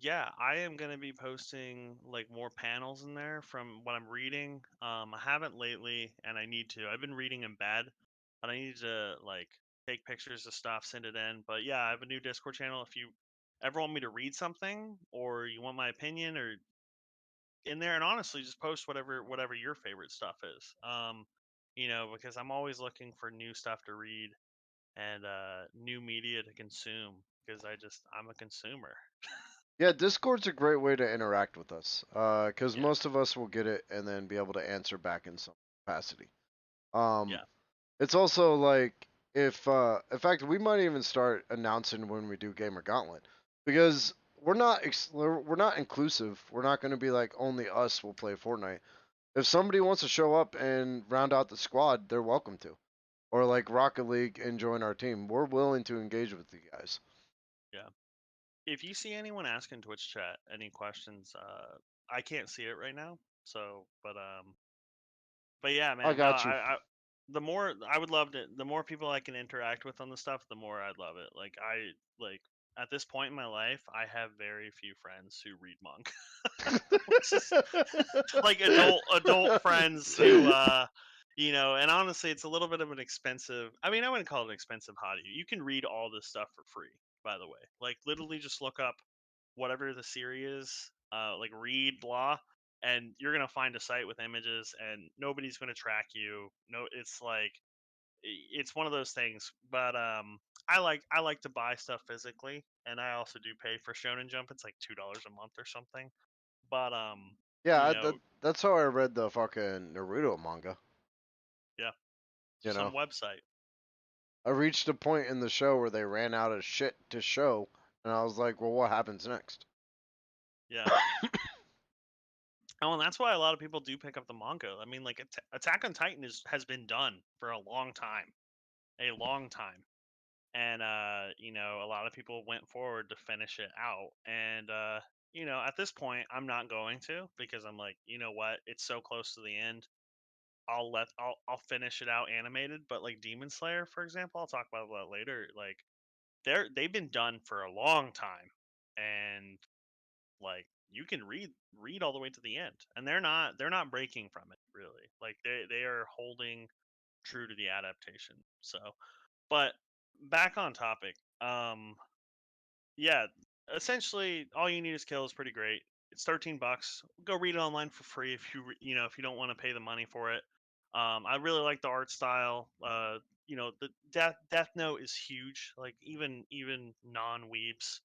yeah, I am gonna be posting like more panels in there from what I'm reading. I haven't lately, and I need to. I've been reading in bed, but I need to like take pictures of stuff, send it in. But yeah, I have a new Discord channel. If you ever want me to read something, or you want my opinion, or in there, and honestly, just post whatever your favorite stuff is. Because I'm always looking for new stuff to read and new media to consume because I'm a consumer. Yeah, Discord's a great way to interact with us, because Yeah, most of us will get it and then be able to answer back in some capacity. Um, yeah, it's also like if, in fact, we might even start announcing when we do Gamer Gauntlet, because we're not inclusive. We're not going to be like only us will play Fortnite. If somebody wants to show up and round out the squad, they're welcome to, or like Rocket League and join our team. We're willing to engage with you guys. yeah. If you see anyone asking Twitch chat any questions, I can't see it right now. So, but yeah, I man. No, got you. the more I would love to, the more people I can interact with on the stuff, the more I'd love it. Like at this point in my life, I have very few friends who read manga, which is like adult friends who and honestly it's a little bit of an expensive, I mean, I wouldn't call it an expensive hobby. You can read all this stuff for free, by the way. Like literally just look up whatever the series is, like read blah, and you're gonna find a site with images and nobody's gonna track you. No, it's like it's one of those things. But I like to buy stuff physically, and I also do pay for Shonen Jump. It's like $2 a month or something. But Yeah, you know that's how I read the fucking Naruto manga. yeah, You some know, website. I reached a point in the show where they ran out of shit to show, and I was like, well, what happens next? Yeah. Oh, and that's why a lot of people do pick up the manga. I mean, like Attack on Titan has been done for a long time, and a lot of people went forward to finish it out. And at this point, I'm not going to because I'm like, you know what? It's so close to the end. I'll finish it out animated. But like Demon Slayer, for example, I'll talk about that later. Like they've been done for a long time, and like you can read all the way to the end, and they're not breaking from it really. Like they are holding true to the adaptation. So, but back on topic. Yeah, essentially all you need is kill is pretty great. It's $13. Go read it online for free if if you don't want to pay the money for it. I really like the art style. The Death Note is huge. Like even non weebs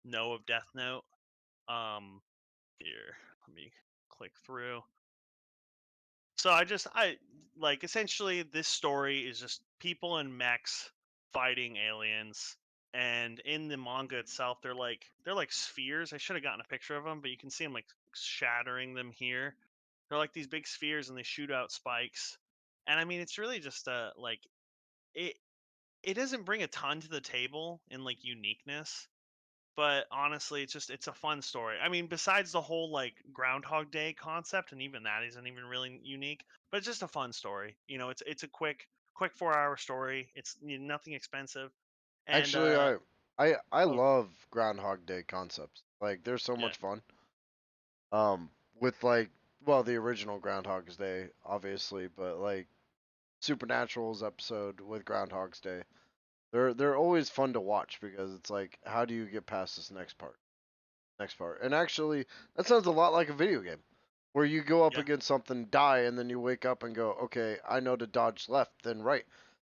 know of Death Note. Um, Here, let me click through. So I like essentially this story is just people and mechs fighting aliens, and in the manga itself they're like spheres. I should have gotten a picture of them, but you can see them like shattering them here. They're like these big spheres and they shoot out spikes. And I mean it's really just like it it doesn't bring a ton to the table in like uniqueness, but honestly, it's a fun story. I mean, besides the whole like Groundhog Day concept, and even that isn't even really unique, but it's just a fun story. It's a quick 4 hour story. It's nothing expensive, and Actually, I oh love Groundhog Day concepts. Like, they're so yeah, much fun. With like, well, the original Groundhog's Day, obviously, but like Supernatural's episode with Groundhog's Day, they're always fun to watch because it's like, how do you get past this next part? Next part. And actually, that sounds a lot like a video game where you go up yeah, against something, die, and then you wake up and go, okay, I know to dodge left, then right.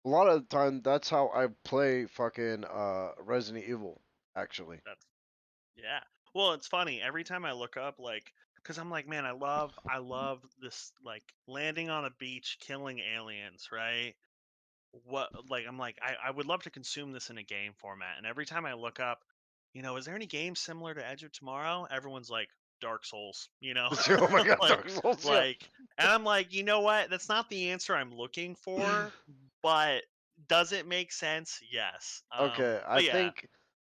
A lot of the time, that's how I play fucking Resident Evil, actually. that's yeah. Well, it's funny every time I look up like. Because I'm like, man, I love this, like landing on a beach, killing aliens, right? What like I'm like I would love to consume this in a game format, and every time I look up, is there any game similar to Edge of Tomorrow, everyone's like Dark Souls, Oh my god, like Dark Souls, yeah. like and I'm like, you know what, that's not the answer I'm looking for, but does it make sense? Yes. Okay, But yeah,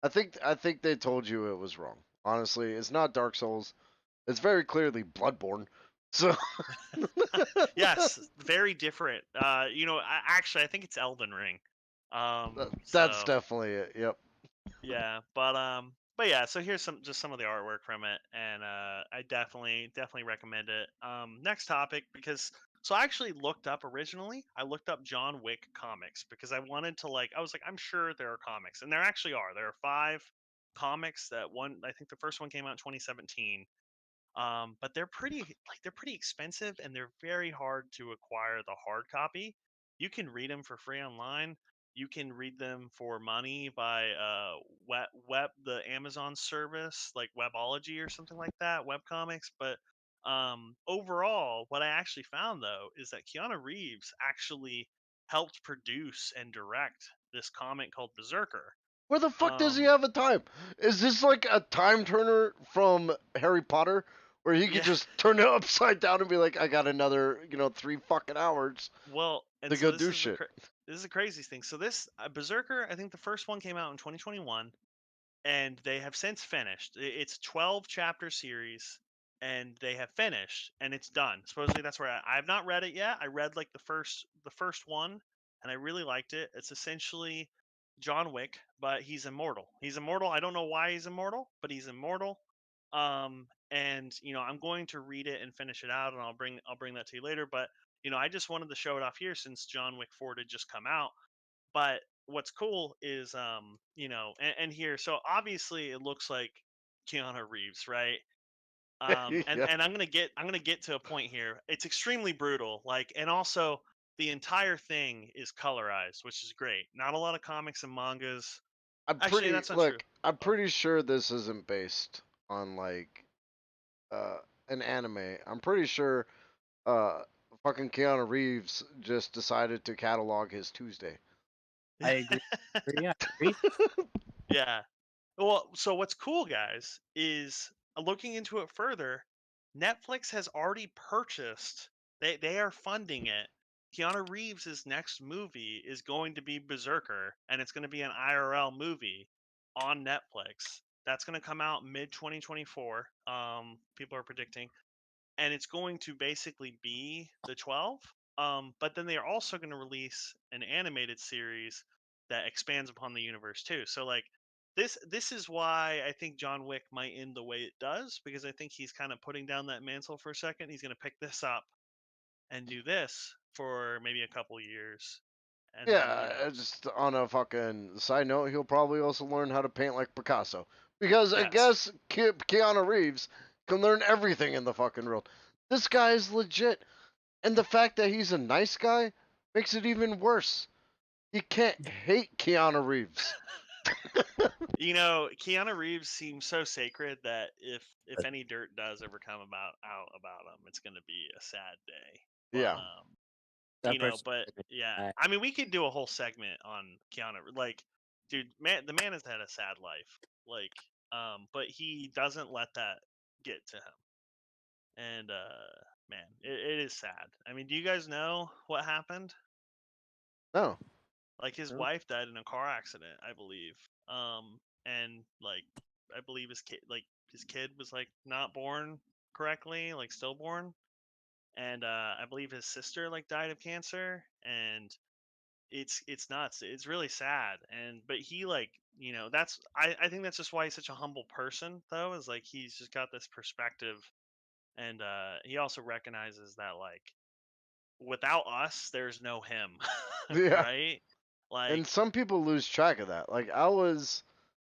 I think they told you it was wrong. Honestly, it's not Dark Souls. It's very clearly Bloodborne. So Yes, very different. Actually, I think it's Elden Ring. that's So definitely it. Yep. yeah, but yeah. So here's some of the artwork from it, and I definitely recommend it. Next topic, because so I actually looked up originally. I looked up John Wick comics because I wanted to I was like, I'm sure there are comics, and there actually are. There are 5 comics that one. I think the first one came out in 2017. But they're pretty expensive and they're very hard to acquire the hard copy. You can read them for free online. You can read them for money by the Amazon service like Webology or something like that, webcomics. But overall, what I actually found though is that Keanu Reeves actually helped produce and direct this comic called Berserker. Where the fuck does he Um, have a time? Is this like a time turner from Harry Potter, where he could yeah, just turn it upside down and be like, I got another, 3 fucking hours well, and to so go do shit? this is the craziest thing. So this Berserker, I think the first one came out in 2021, and they have since finished. It's a 12 chapter series, and they have finished, and it's done. Supposedly that's where I have not read it yet. I read like the first one, and I really liked it. It's essentially John Wick, but he's immortal. He's immortal. I don't know why he's immortal, but he's immortal. And I'm going to read it and finish it out, and I'll bring that to you later. But I just wanted to show it off here since John Wick 4 did just come out. But what's cool is and here, so obviously it looks like Keanu Reeves, right? And Yeah, and I'm gonna get to a point here. It's extremely brutal, and also the entire thing is colorized, which is great. Not a lot of comics and mangas. Actually, that's not true. I'm Oh, pretty sure this isn't based on like uh an anime. I'm pretty sure uh fucking Keanu Reeves just decided to catalog his Tuesday. I agree. Yeah, I agree. yeah. Well, so what's cool, guys, is looking into it further, Netflix has already purchased, they are funding it. Keanu Reeves' next movie is going to be Berserker, and it's going to be an IRL movie on Netflix. That's going to come out mid 2024. People are predicting, and it's going to basically be the 12. But then they are also going to release an animated series that expands upon the universe too. So this is why I think John Wick might end the way it does, because I think he's kind of putting down that mantle for a second. He's going to pick this up and do this for maybe a couple years, and then Yeah, who knows? just on a fucking side note, he'll probably also learn how to paint like Picasso. Because I Yes. guess Keanu Reeves can learn everything in the fucking world. This guy is legit. And the fact that he's a nice guy makes it even worse. You can't hate Keanu Reeves. Keanu Reeves seems so sacred that if any dirt does ever come out about him, it's going to be a sad day. But Yeah. That person. but yeah, I mean, we could do a whole segment on Keanu. Dude, the man has had a sad life. But he doesn't let that get to him. And man, it is sad. I mean, do you guys know what happened? No. Like his No? wife died in a car accident, I believe. And I believe his kid was not born correctly, stillborn. And I believe his sister died of cancer, and it's nuts. It's really sad. And but he that's I think that's just why he's such a humble person though, is he's just got this perspective. And he also recognizes that without us there's no him. Yeah. Right? And Like, some people lose track of that. Like, I was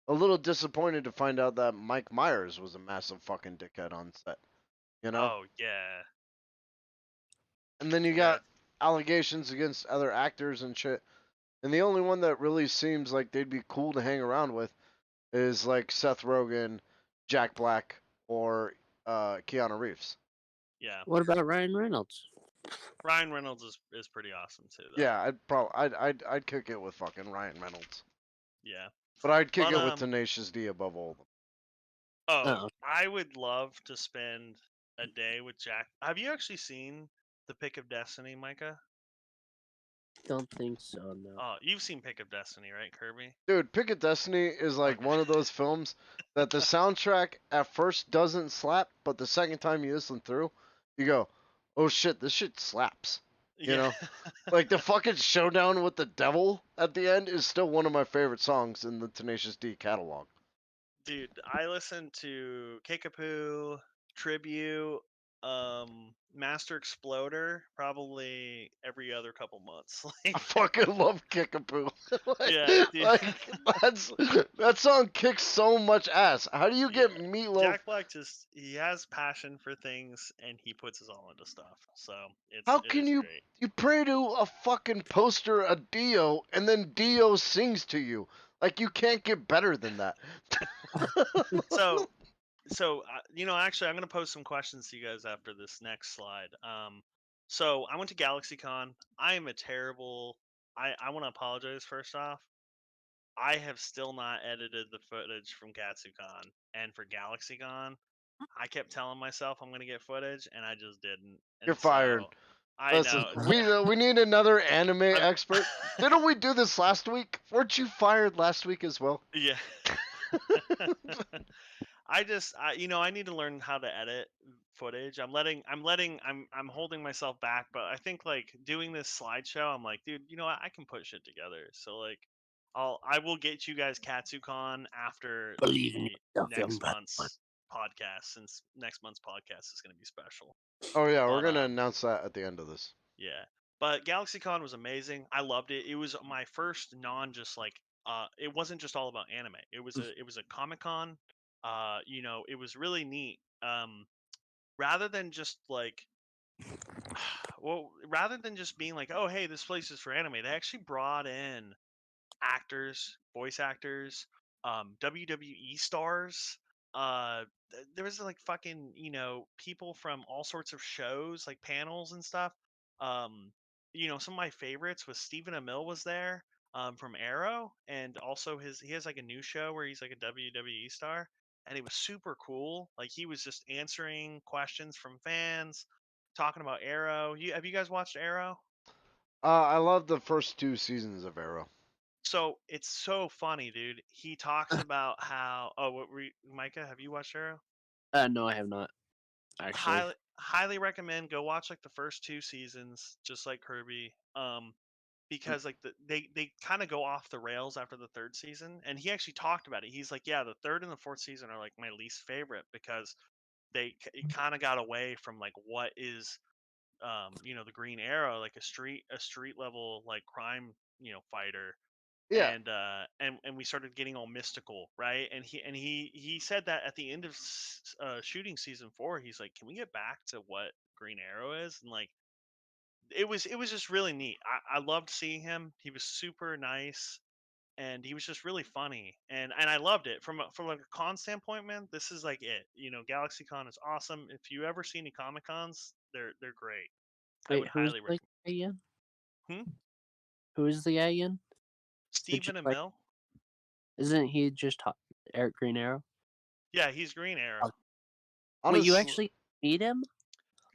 a little disappointed to find out that Mike Myers was a massive fucking dickhead on set, you know? oh yeah. And then you Yeah. got allegations against other actors and shit. And the only one that really seems like they'd be cool to hang around with is like Seth Rogen, Jack Black, or Keanu Reeves. Yeah. What about Ryan Reynolds? Ryan Reynolds is pretty awesome too though. Yeah, I'd kick it with fucking Ryan Reynolds, Yeah. but I'd kick But it with Tenacious D above all of them. oh, Oh, I would love to spend a day with Jack. Have you actually seen The Pick of Destiny, Micah? Don't think so. No. Oh, you've seen Pick of Destiny, right, Kirby? Dude, Pick of Destiny is like Okay. one of those films that the soundtrack at first doesn't slap, but the second time you listen through, you go, "Oh shit, this shit slaps." You Yeah. know, like the fucking showdown with the devil at the end is still one of my favorite songs in the Tenacious D catalog. Dude, I listen to Kickapoo, Tribute, Master Exploder probably every other couple months. I Like, fucking love Kickapoo. yeah, dude. that's that song kicks so much ass. How do you Yeah. get Meatloaf? Jack Black he has passion for things and he puts his all into stuff. So How it can is you great. pray to a fucking poster of Dio and then Dio sings to you? Like you can't get better than that. So actually, I'm gonna post some questions to you guys after this next slide. So I went to GalaxyCon. I am a terrible. I want to apologize first off. I have still not edited the footage from GatsuCon, and for GalaxyCon, I kept telling myself I'm gonna get footage, and I just didn't. You're And fired. so I Listen, know. we need another anime I'm, expert. Didn't we do this last week? Weren't you fired last week as well? yeah. I need to learn how to edit footage. I'm holding myself back, but I think like doing this slideshow, I'm like, dude, you know what? I can put shit together. So like, I will get you guys KatsuCon after Believe in the yourself, young next blood. month's podcast, since next month's podcast is going to be special. Oh yeah, we're But gonna announce that at the end of this. yeah. But GalaxyCon was amazing. I loved it. It was my first non just like it wasn't just all about anime. It was a Comic-Con. It was really neat. Rather than just like rather than just being like, "Oh, hey, this place is for anime." They actually brought in actors, voice actors, WWE stars. There was like fucking people from all sorts of shows, like panels and stuff. Um, some of my favorites was Stephen Amell was there, from Arrow, and also he has like a new show where he's like a WWE star, and it was super cool. Like he was just answering questions from fans, talking about Arrow. Have you guys watched Arrow? I love the first two seasons of Arrow. So it's so funny, dude. He talks about how. Oh, Micah? Have you watched Arrow? No, I have not actually. Highly recommend go watch like the first two seasons, just like Kirby. Because like they kind of go off the rails after the third season, and he actually talked about it. He's like, yeah, the third and the fourth season are like my least favorite because it kind of got away from like what is the Green Arrow, like a street level like crime fighter, Yeah, and we started getting all mystical, right? And he said that at the end of shooting season 4, he's like, can we get back to what Green Arrow is? And like it was just really neat. I loved seeing him. He was super nice, and he was just really funny, and I loved it from like a con standpoint, man. This is like it. GalaxyCon is awesome. If you ever see any Comic Cons, they're great. I Wait, would who's highly the recommend. guy again? Hmm? Who is the guy again? Is it Stephen just like? Amell? Isn't he just Eric Green Arrow? Yeah, he's Green Arrow. Oh. Wait, you honestly, actually meet him?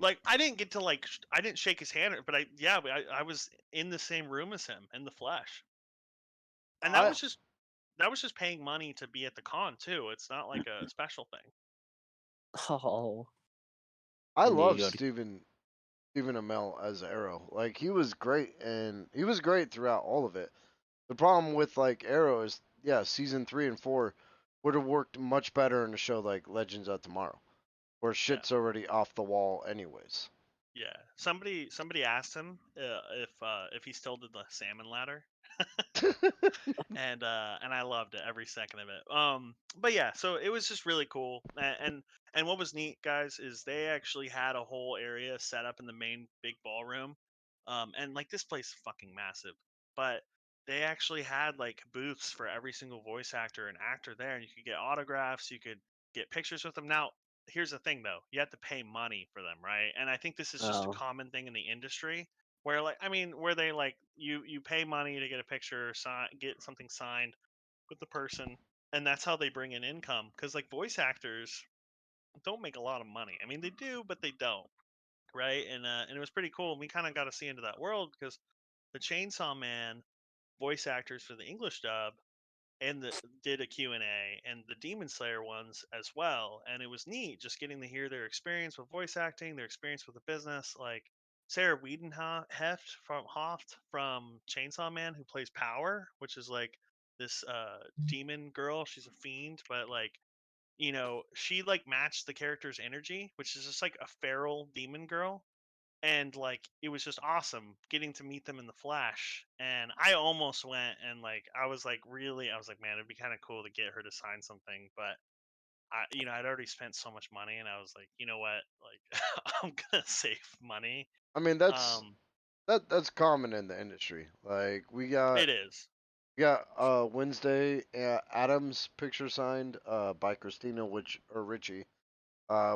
Like I didn't get to I didn't shake his hand, but I was in the same room as him in the flesh, and that I was just paying money to be at the con too. It's not like a special thing. Oh, I I need to love go to. Stephen Amell as Arrow. Like he was great, and he was great throughout all of it. The problem with like Arrow is, yeah, season 3 and 4 would have worked much better in a show like Legends of Tomorrow, where Yeah, shit's already off the wall anyways. yeah. Somebody asked him if he still did the salmon ladder, and I loved it every second of it. But yeah, so it was just really cool, and what was neat, guys, is they actually had a whole area set up in the main big ballroom, and like this place is fucking massive, but they actually had like booths for every single voice actor and actor there, and you could get autographs, you could get pictures with them. Now, here's the thing though, you have to pay money for them, right? And I think this is just a Oh, common thing in the industry where like where they like you pay money to get a picture get something signed with the person, and that's how they bring in income, because like voice actors don't make a lot of money. They do, but they don't, right? And it was pretty cool, and we kind of got to see into that world because the Chainsaw Man voice actors for the English dub and did a Q&A, and the Demon Slayer ones as well, and it was neat just getting to hear their experience with voice acting, their experience with the business. Like Sarah Wiedenhoft from Chainsaw Man, who plays Power, which is like this demon girl. She's a fiend, but like, she like matched the character's energy, which is just like a feral demon girl. And like it was just awesome getting to meet them in the flash. And I almost went and like I was like, man, it'd be kind of cool to get her to sign something, but I'd already spent so much money, and I was like, you know what, like I'm gonna save money. I mean, um that's common in the industry. Like it is. we got Wednesday Adams picture signed by Christina or Richie.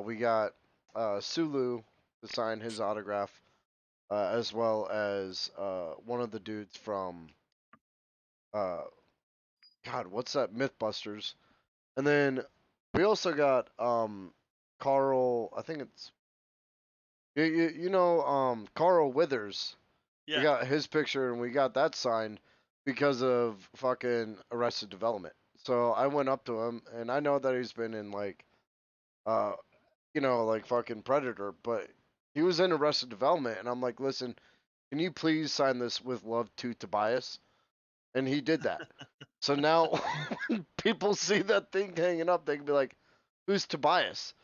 We got Sulu to sign his autograph, as well as one of the dudes from uh, God, what's that? MythBusters. And then we also got Carl. I think it's Carl Withers. We Yeah. got his picture and we got that signed because of fucking Arrested Development. So I went up to him and I know that he's been in like uh like fucking Predator, but he was in Arrested Development and I'm like, listen, can you please sign this with love to Tobias? And he did that. So now when people see that thing hanging up, they can be like, who's Tobias?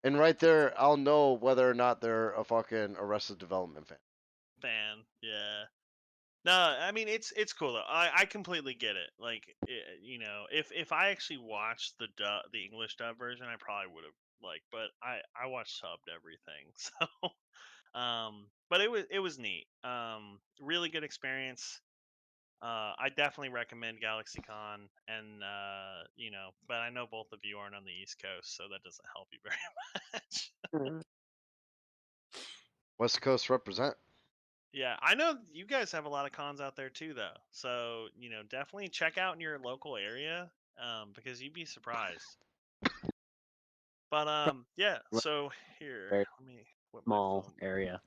And right there, I'll know whether or not they're a fucking Arrested Development Fan. Yeah. No, I mean it's cool though. I completely get it. Like if I actually watched the English dub version, I probably would have but I watched subbed everything. So but it was neat. Really good experience. I definitely recommend GalaxyCon, and but I know both of you aren't on the East Coast, so that doesn't help you very much. West Coast represent. Yeah, I know you guys have a lot of cons out there too, though. So definitely check out in your local area, because you'd be surprised. But yeah. Right, So here, very let me whip my small phone. area.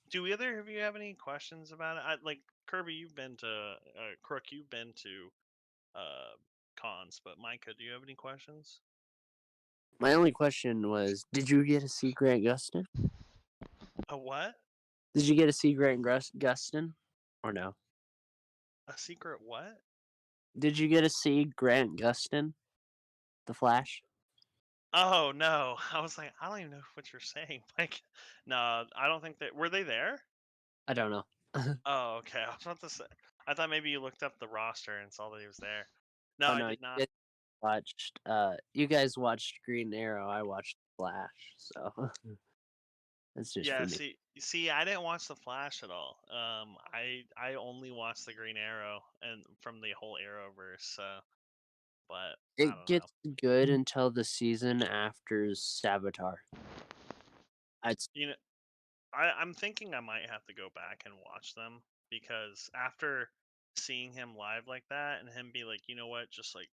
Do either of you have any questions about it? Like Kirby, you've been to Crook, you've been to uh, cons, but Micah, do you have any questions? My only question was, did you get to see Grant Gustin? A what? Did you get to see Grant Gustin? Or no? A secret what? Did you get to see Grant Gustin, the Flash? Oh no! I was like, I don't even know what you're saying. Like, no, I don't think that were they there. I don't know. Oh, okay. I was about to say. I thought maybe you looked up the roster and saw that he was there. No, Oh I no, did not. you guys watched Green Arrow, I watched Flash, so that's just Yeah. for me. See, I didn't watch the Flash at all. I only watched the Green Arrow and from the whole Arrowverse. So, but I It don't know. gets good until the season after Savitar. It's You know, I'm thinking I might have to go back and watch them because after seeing him live like that and him be like, you know what, just like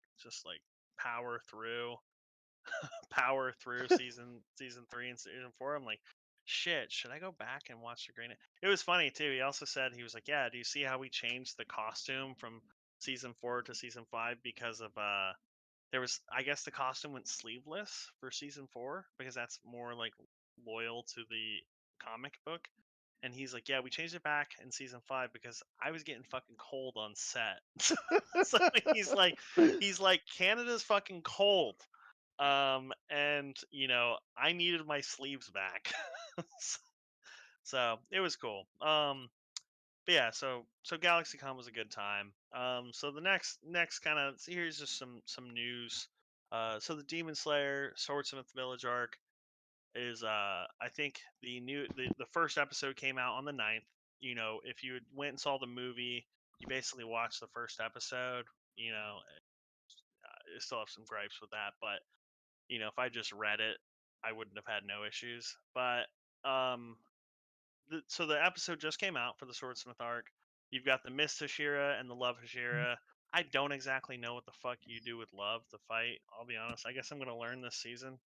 power through, power through season 3 and season 4. I'm like, shit, should I go back and watch the Green? It was funny too. He also said he was like, yeah, do you see how we changed the costume from season 4 to season 5 because of there was, I guess the costume went sleeveless for season 4 because that's more like loyal to the comic book. And he's like, yeah, we changed it back in season 5 because I was getting fucking cold on set. So he's like Canada's fucking cold. And I needed my sleeves back. So it was cool. But yeah, so GalaxyCon was a good time. So the next kind of, here's just some news. So the Demon Slayer Swordsmith Village arc is I think the first episode came out on the 9th. If you went and saw the movie, you basically watched the first episode. I still have some gripes with that, but if I just read it, I wouldn't have had no issues. But um, so the episode just came out for the Swordsmith arc. You've got the Mist Hashira and the Love Hashira. I don't exactly know what the fuck you do with love to fight. I'll be honest. I guess I'm gonna learn this season.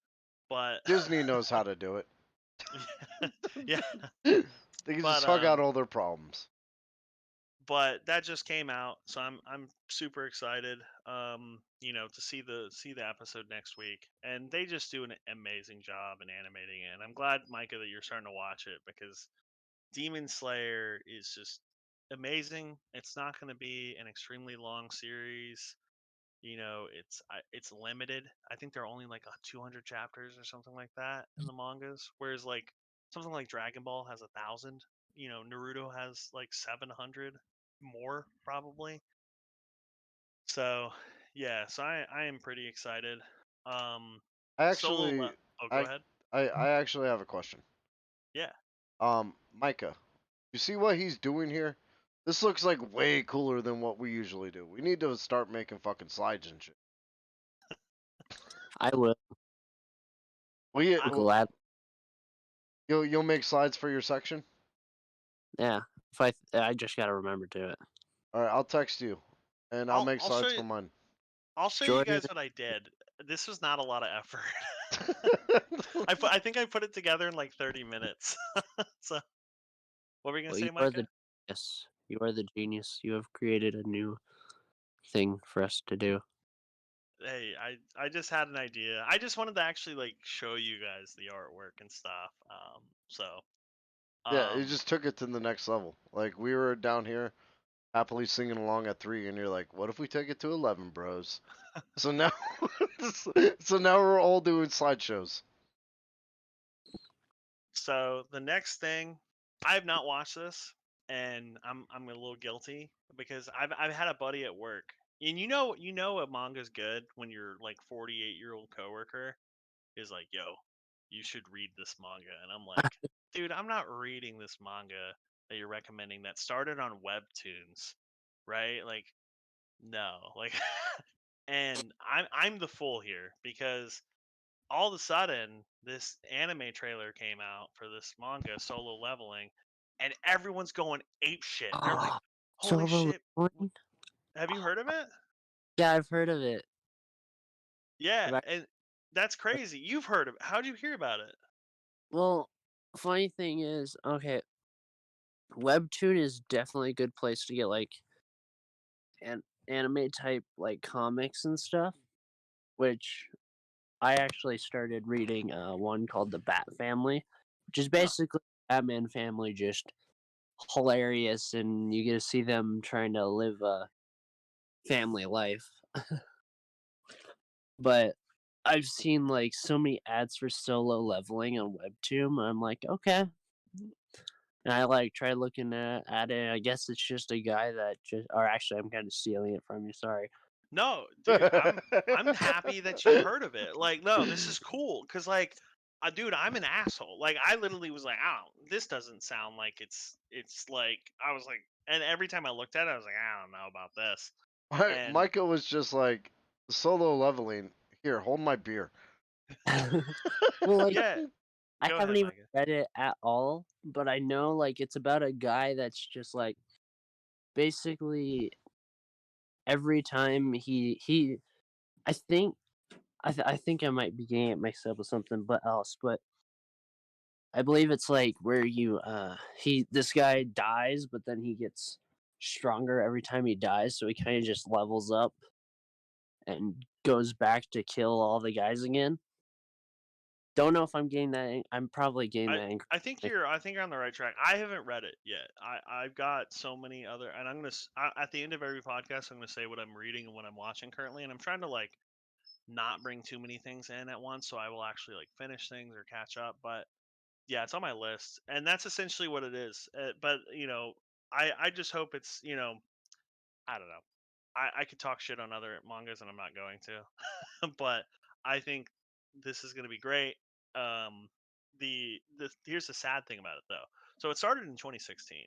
But Disney knows how to do it. yeah, They can just but hug out all their problems. but that just came out, so I'm super excited. To see the episode next week, and they just do an amazing job in animating it. And I'm glad, Micah, that you're starting to watch it because Demon Slayer is just amazing. It's not going to be an extremely long series. It's limited. I think there are only like 200 chapters or something like that in the mangas, whereas like something like Dragon Ball has 1,000. Naruto has like 700 more probably. So yeah, so I am pretty excited. Um, I solo. actually, Oh, go I, ahead. I actually have a question. Yeah. Micah, you see what he's doing here? This looks like way cooler than what we usually do. We need to start making fucking slides and shit. I will We, I, glad. you'll make slides for your section. Yeah, if I just gotta remember to it. All right, I'll text you, and I'll make I'll show slides you. for mine. I'll show you Jordan, guys what I did. This was not a lot of effort. I think I put it together in like 30 minutes. So what were you gonna well, say, you are Micah? the genius. You are the genius. You have created a new thing for us to do. Hey, I just had an idea. I just wanted to actually like show you guys the artwork and stuff. Yeah, it Um, just took it to the next level. Like we were down here happily singing along at 3, and you're like, "What if we take it to 11, bros?" So now, so now we're all doing slideshows. so the next thing, I have not watched this, and I'm a little guilty because I've had a buddy at work, and you know a manga's good when your like 48-year-old coworker is like, "Yo, you should read this manga," and I'm like, "Dude, I'm not reading this manga that you're recommending that started on Webtoons, right? Like, no, like." And I'm the fool here because all of a sudden this anime trailer came out for this manga Solo Leveling, and everyone's going ape shit. They're like, Oh, "Holy solo shit. leveling? Have you heard of it?" Yeah, I've heard of it. Yeah, I've ac- and that's crazy. You've heard of it. How'd you hear about it? Well, funny thing is, okay, Webtoon is definitely a good place to get like anime type like comics and stuff, which I actually started reading one called The Bat Family, which is Huh. basically Batman family, just hilarious, and you get to see them trying to live a family life. But I've seen like so many ads for solo leveling on Webtoon. I'm like, okay. And I like try looking at it. I guess it's just a guy that just, or actually, I'm kind of stealing it from you. Sorry. No, dude, I'm happy that you've heard of it. Like, no, this is cool because, like, dude, I'm an asshole. Like, I literally was like, "Oh, this doesn't sound like it's like." I was like, and every time I looked at it, I was like, "I don't know about this." And Micah was just like, "Solo leveling. Here, hold my beer." Well, like yeah, I go haven't ahead, even Micah. read it at all, but I know like it's about a guy that's just like basically every time I think I think I might be getting it mixed up with something but else, but I believe it's like where you this guy dies, but then he gets stronger every time he dies, so he kind of just levels up and goes back to kill all the guys again. Don't know if I'm getting that. I'm probably getting I that. I think you're on the right track. I haven't read it yet. I've got so many other, and at the end of every podcast, I'm gonna say what I'm reading and what I'm watching currently, and I'm trying to like not bring too many things in at once, so I will actually like finish things or catch up. But yeah, it's on my list, and that's essentially what it is. But I just hope it's I don't know. I could talk shit on other mangas, and I'm not going to. But I think this is going to be great. Um, the here's the sad thing about it though. So it started in 2016,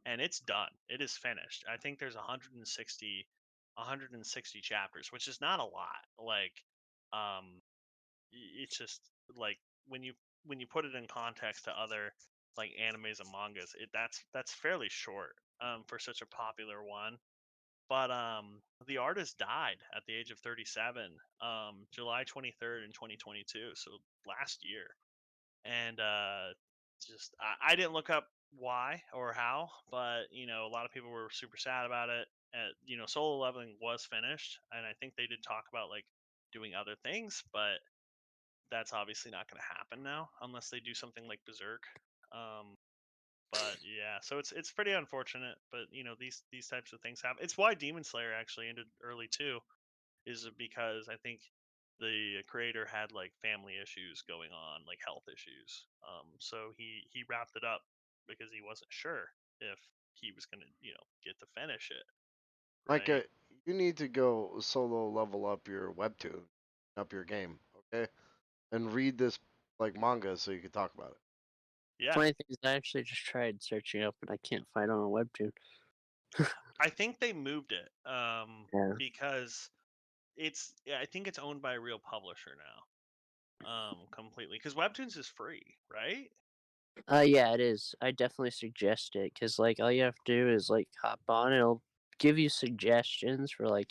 and it's done. It is finished. I think there's 160 chapters, which is not a lot. Like, um, it's just like when you put it in context to other like animes and mangas, that's fairly short for such a popular one. But the artist died at the age of 37, July 23rd in 2022, so last year. And just I didn't look up why or how, but a lot of people were super sad about it. Solo leveling was finished, and I think they did talk about like doing other things, but that's obviously not going to happen now unless they do something like Berserk. Um, but yeah, so it's pretty unfortunate, but these types of things happen. It's why Demon Slayer actually ended early too, is because I think the creator had like family issues going on, like health issues. So he wrapped it up because he wasn't sure if he was gonna get to finish it, right? Micah, you need to go solo level up your webtoon, up your game, okay? And read this like manga so you can talk about it. Yeah, Funny thing is, I actually just tried searching up, and I can't find it on a webtoon. I think they moved it Yeah. because I think it's owned by a real publisher now, completely, because Webtoons is free, right? Yeah, it is. I definitely suggest it because, like, all you have to do is like hop on. It'll give you suggestions for like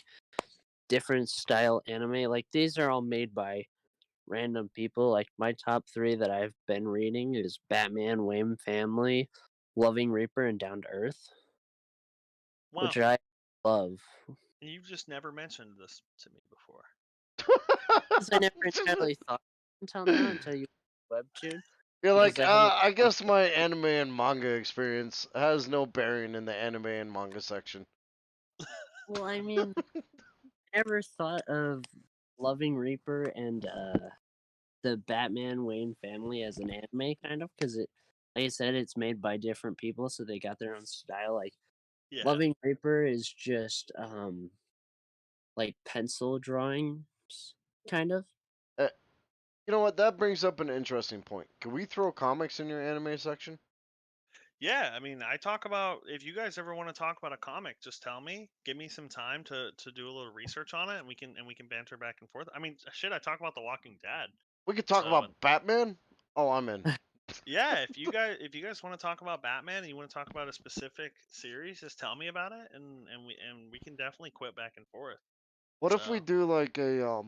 different style anime. Like these are all made by random people. Like my top three that I've been reading is Batman, Wayne Family, Loving Reaper, and Down to Earth, Wow, which I love. you've just never mentioned this to me before. Because I never entirely thought until now, until you webtoon. You're Because like, I haven't. I guess my anime and manga experience has no bearing in the anime and manga section. Well, I mean, I never thought of Loving Reaper and the Batman Wayne Family as an anime, kind of, because like I said, it's made by different people, so they got their own style. Like Yeah, Loving Reaper is just like pencil drawings, kind of. Uh, you know what? That brings up an interesting point. Can we throw comics in your anime section? yeah. I mean, I talk about, if you guys ever want to talk about a comic, just tell me. Give me some time to do a little research on it, and we can banter back and forth. I mean, shit, I talk about The Walking Dead. We could talk So, and about Batman. Oh, I'm in. yeah, if you guys want to talk about Batman and you want to talk about a specific series, just tell me about it, and we can definitely quit back and forth. What if we So do like a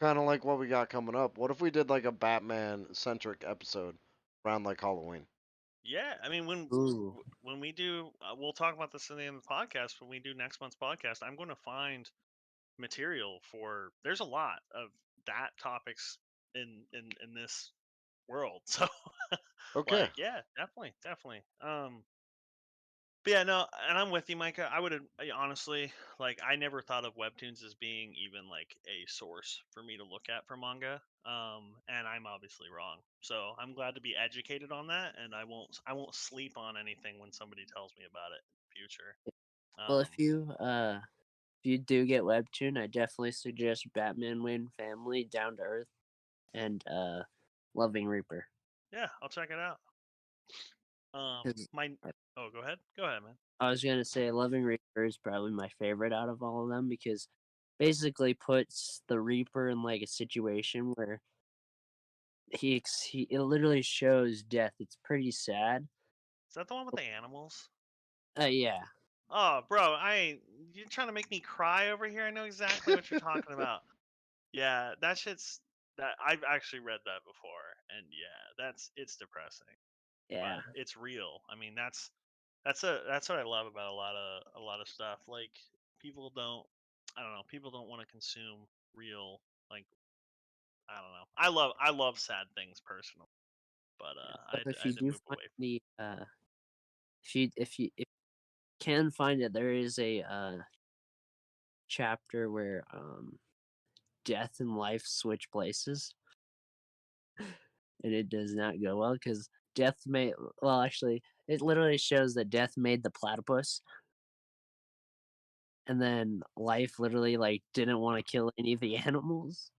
kind of like what we got coming up? What if we did like a Batman centric episode around like Halloween? yeah, I mean Ooh, when we do, we'll talk about this in the end of the podcast. When we do next month's podcast, I'm going to find material for. There's a lot of that topics in this world. So Okay. like, yeah, definitely. But yeah, no, and I'm with you, Micah. Honestly, like, I never thought of webtoons as being even like a source for me to look at for manga. And I'm obviously wrong. So I'm glad to be educated on that, and I won't sleep on anything when somebody tells me about it in the future. well, Um, if you do get webtoon, I definitely suggest Batman Wayne Family, Down to Earth, and Loving Reaper. yeah, I'll check it out. 'Cause My Oh, go ahead, man. I was gonna say Loving Reaper is probably my favorite out of all of them because basically puts the Reaper in like a situation where he it literally shows death. It's pretty sad. Is that the one with the animals? Yeah, Oh, bro, you're trying to make me cry over here. I know exactly what you're talking about. Yeah, that shit's that I've actually read that before, and yeah, it's depressing, yeah. but it's real. I mean, that's what I love about a lot of stuff. Like, people don't, I don't know, people don't want to consume real, like, I don't know. I love sad things personally, but But if I you had to do move find away. the if you can find it, there is a chapter where death and life switch places, and it does not go well because death made. Well, actually, it literally shows that death made the platypus, and then life literally like didn't want to kill any of the animals.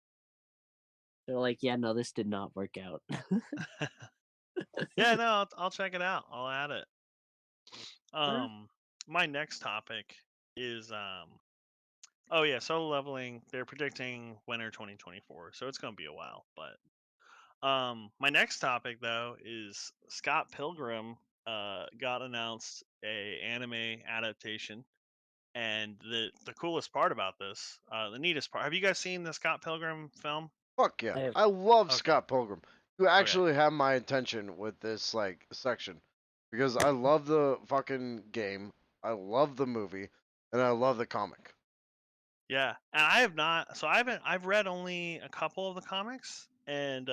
They're like, yeah, no, this did not work out. Yeah, no, I'll check it out. I'll add it. Alright. My next topic is oh yeah, solo leveling. They're predicting winter 2024, so it's gonna be a while. But my next topic though is Scott Pilgrim got announced a anime adaptation, and the coolest part about this, the neatest part. Have you guys seen the Scott Pilgrim film? Fuck yeah. I have I love Okay, Scott Pilgrim. You okay, actually have my attention with this like section. because I love the fucking game, I love the movie, and I love the comic. Yeah, and I have not. So I haven't. I've read only a couple of the comics, and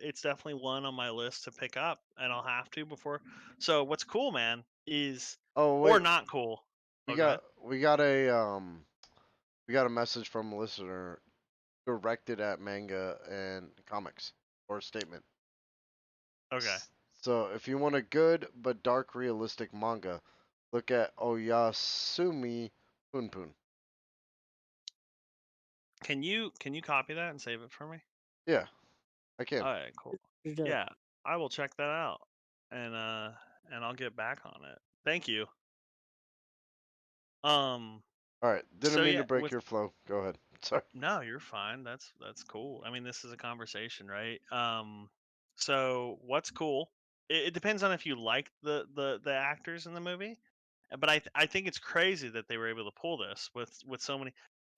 it's definitely one on my list to pick up, and I'll have to before. So what's cool, man, is Oh or wait, not cool. we Oh, go ahead. got we got a we got a message from a listener directed at manga and comics or a statement. Okay. So if you want a good but dark realistic manga, look at Oyasumi Punpun. Can you copy that and save it for me? Yeah, I can. All right, cool. Should, Yeah, I will check that out, and I'll get back on it. Thank you. Um. All right, didn't So mean yeah, to break with your flow. Go ahead. Sorry. no, you're fine. That's cool. I mean, this is a conversation, right? So what's cool? It depends on if you like the actors in the movie, but I think it's crazy that they were able to pull this with so many.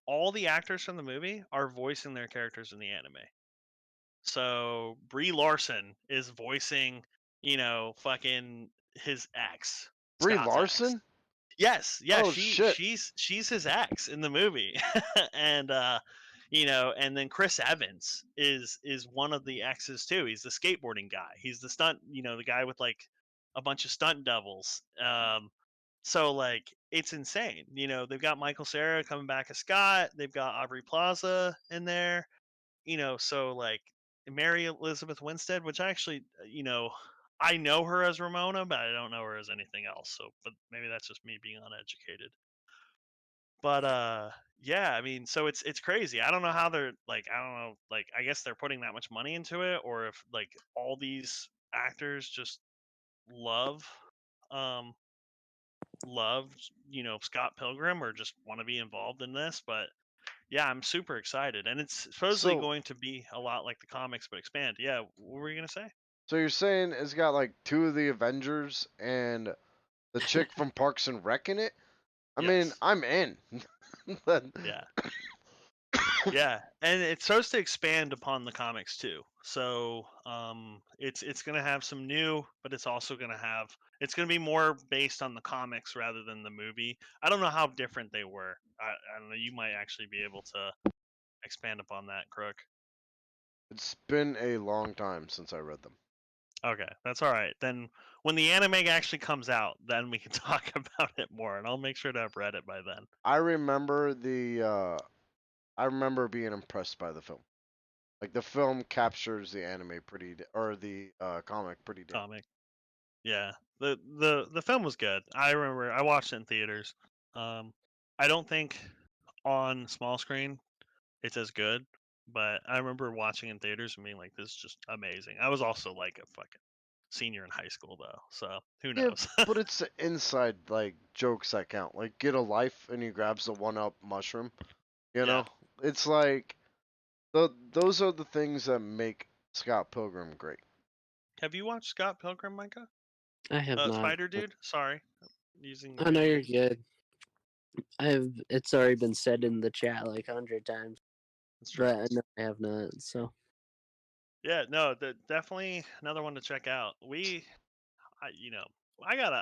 All the actors from the movie are voicing their characters in the anime. So Brie Larson is voicing, fucking his ex, Brie Scott's ex. Larson? Yes, yeah, Oh shit. she's his ex in the movie, and and then Chris Evans is one of the exes too. He's the skateboarding guy. He's the stunt, the guy with like a bunch of stunt doubles. So like it's insane. They've got Michael Cera coming back as Scott. They've got Aubrey Plaza in there. So like Mary Elizabeth Winstead, which I actually, I know her as Ramona, but I don't know her as anything else. So, but maybe that's just me being uneducated. But yeah, I mean, so it's crazy. I don't know how they're like, I don't know, like I guess they're putting that much money into it, or if like all these actors just love, um, love, Scott Pilgrim or just want to be involved in this. But yeah, I'm super excited, and it's supposedly So going to be a lot like the comics, but expand. Yeah, what were you gonna say? so you're saying it's got like two of the Avengers and the chick from Parks and Rec in it? I mean, Yes. I'm in. But- Yeah. Yeah, and it's supposed to expand upon the comics too. So it's gonna have some new, but it's gonna be more based on the comics rather than the movie. I don't know how different they were. I don't know. You might actually be able to expand upon that, Crook. it's been a long time since I read them. Okay, that's all right. Then when the anime actually comes out, then we can talk about it more, and I'll make sure to have read it by then. I remember being impressed by the film. Like the film captures the anime or the comic pretty damn. Comic. Yeah. The film was good. I remember I watched it in theaters. Um I don't think on small screen it's as good, but I remember watching in theaters and being like, this is just amazing. I was also like a fucking senior in high school though, so who Yeah, knows? but it's the inside like jokes that count. Like get a life and he grabs the one up mushroom. You Yeah. know, it's like those are the things that make Scott Pilgrim great. Have you watched Scott Pilgrim, Micah? I have not. Spider Dude? Sorry. Using I know video you're games. good. It's already been said in the chat like 100 times, That's true. but I know I have not. So Yeah, no, definitely another one to check out. I,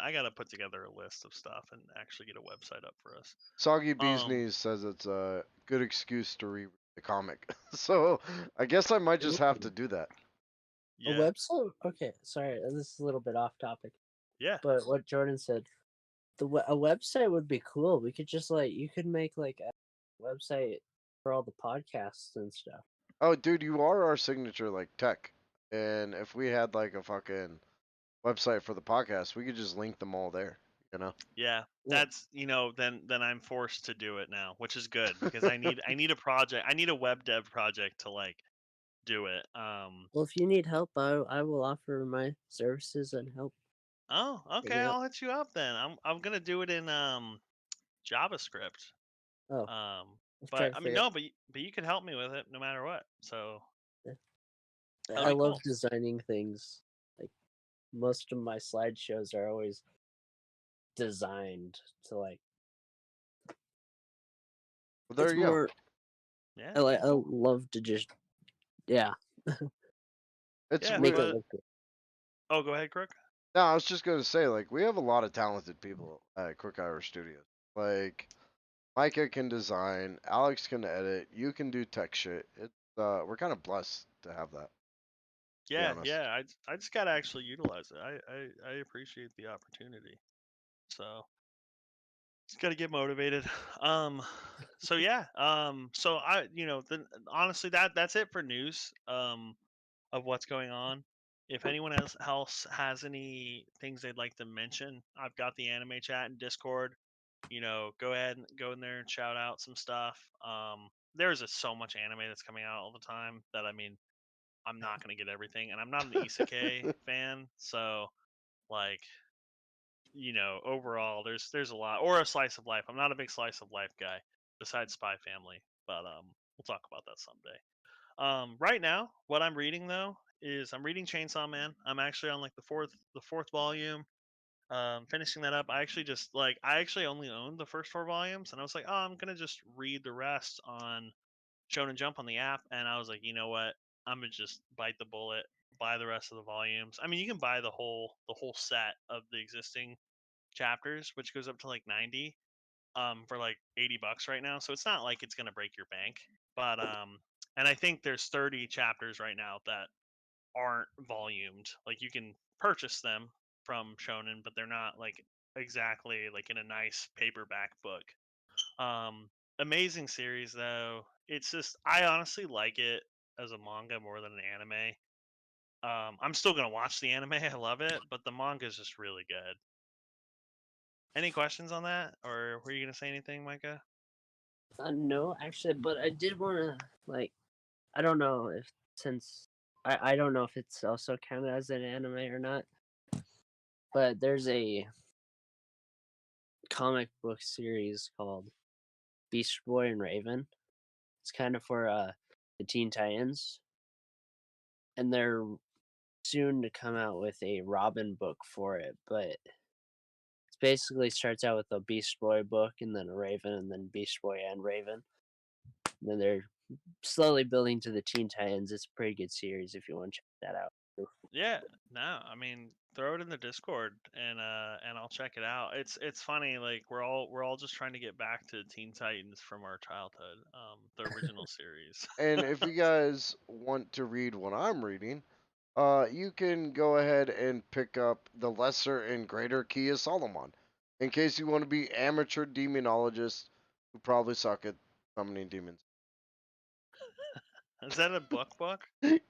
I gotta put together a list of stuff and actually get a website up for us. Soggy Bee's Um, Knees says it's a good excuse to read the comic. So I guess I might just have to Ooh. do that. A yeah, website. Okay, sorry, this is a little bit off topic, yeah, but what Jordan said, a website would be cool. We could just you could make like a website for all the podcasts and stuff. Oh, dude, you are our signature like tech. And if we had like a fucking website for the podcast, we could just link them all there, you know? yeah. Yeah. That's then I'm forced to do it now, which is good because I need a project. I need a web dev project to like do it. Well, if you need help, I will offer my services and help. Oh, okay. Figure out. I'll hit you up then. I'm gonna do it in JavaScript. Oh, Um, let's try but to I mean figure. no, but you can help me with it no matter what. So Out. that'll I be love cool. designing things. Like most of my slideshows are always designed to Well, there it's you go. more Yeah, I love to just yeah It's yeah. make it weird. But look good. oh, go ahead, Crook. No, I was just gonna say, like, we have a lot of talented people at Quick Irish Studios. Like, Micah can design, Alex can edit, you can do tech shit. We're kind of blessed to have that, to be Yeah, honest. yeah. I just gotta actually utilize it. I appreciate the opportunity. So just gotta get motivated. Um, so yeah. So then honestly, that's it for news. Of what's going on. If anyone else has any things they'd like to mention, I've got the anime chat and Discord. Go ahead and go in there and shout out some stuff. There's just so much anime that's coming out all the time that I mean, I'm not gonna get everything, and I'm not an isekai fan, so like, overall, there's a lot, or a slice of life. I'm not a big slice of life guy, besides Spy Family, but we'll talk about that someday. Right now, what I'm reading though is I'm reading Chainsaw Man. I'm actually on like the fourth volume. Finishing that up. I actually only owned the first 4 volumes, and I was like, oh, I'm gonna just read the rest on Shonen Jump on the app. And I was like, you know what? I'm gonna just bite the bullet, buy the rest of the volumes. I mean, you can buy the whole set of the existing chapters, which goes up to like 90 for like $80 right now. So it's not like it's gonna break your bank. But and I think there's 30 chapters right now that aren't volumed. Like you can purchase them from Shonen, but they're not like exactly like in a nice paperback book. Um Amazing series though. It's just I honestly like it as a manga more than an anime. I'm still gonna watch the anime. I love it, but the manga is just really good. Any questions on that, or were you gonna say anything, Micah? No, actually, but I did want to like. I don't know if since I don't know if it's also counted as an anime or not, but there's a comic book series called Beast Boy and Raven. It's kind of for the Teen Titans, and they're soon to come out with a Robin book for it. But it basically starts out with a Beast Boy book, and then a Raven, and then Beast Boy and Raven. And then they're slowly building to the Teen Titans. It's a pretty good series if you want to check that out. Yeah, no, I mean throw it in the Discord and I'll check it out. It's funny, like we're all just trying to get back to Teen Titans from our childhood, the original series. And if you guys want to read what I'm reading, you can go ahead and pick up the Lesser and Greater Key of Solomon. In case you want to be amateur demonologists who probably suck at summoning demons. Is that a book?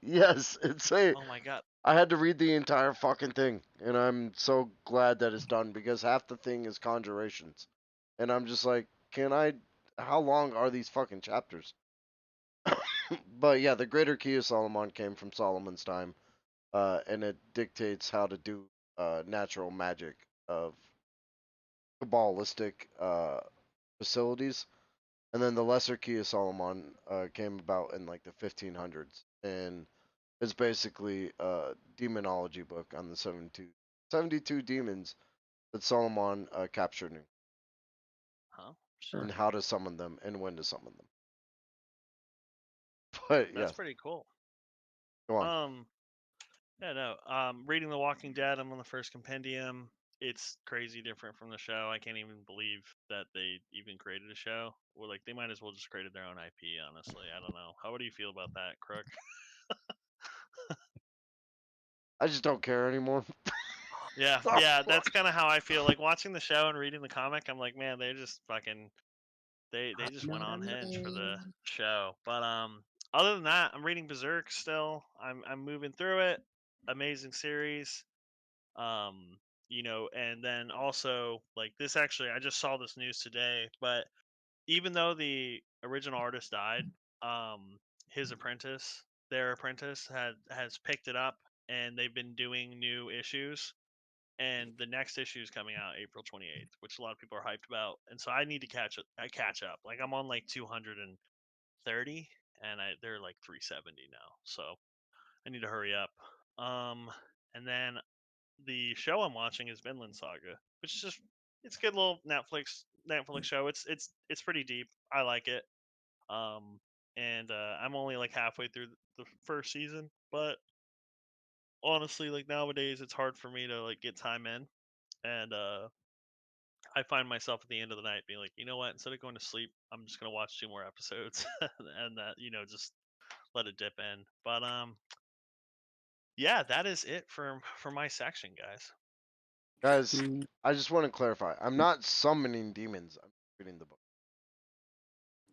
Yes, it's a. Oh my god. I had to read the entire fucking thing, and I'm so glad that it's done because half the thing is conjurations. And I'm just like, can I. How long are these fucking chapters? But yeah, the Greater Key of Solomon came from Solomon's time, and it dictates how to do natural magic of Kabbalistic facilities. And then the Lesser Key of Solomon came about in like the 1500s, and it's basically a demonology book on the 72 demons that Solomon captured Huh? and Shit. how to summon them and when to summon them. But That's yes, pretty cool. go on. Um yeah, no. Reading The Walking Dead, I'm on the first compendium. It's crazy different from the show. I can't even believe that they even created a show. Well, like they might as well just created their own IP, honestly. I don't know. How do you feel about that, Crook? I just don't care anymore. Yeah, Oh, yeah, fuck. that's kind of how I feel. Like watching the show and reading the comic, I'm like, man, they just fucking they just went on hinge for the show. But other than that, I'm reading Berserk still. I'm moving through it. Amazing series. Um, and then also like this actually I just saw this news today, but even though the original artist died, his apprentice, their apprentice has picked it up and they've been doing new issues and the next issue is coming out April 28th, which a lot of people are hyped about. And so I need to catch up. Like I'm on like 230 and they're like 370 now. So I need to hurry up. And then the show I'm watching is Vinland Saga, which is just it's a good little Netflix show. It's pretty deep. I like it. Um and I'm only like halfway through the first season, but honestly, like nowadays, it's hard for me to like get time in, and I find myself at the end of the night being like, you know what? Instead of going to sleep, I'm just gonna watch 2 more episodes, and that just let it dip in. But yeah, that is it for my section, guys. Guys, Mm, I just want to clarify. I'm not summoning demons. I'm reading the book.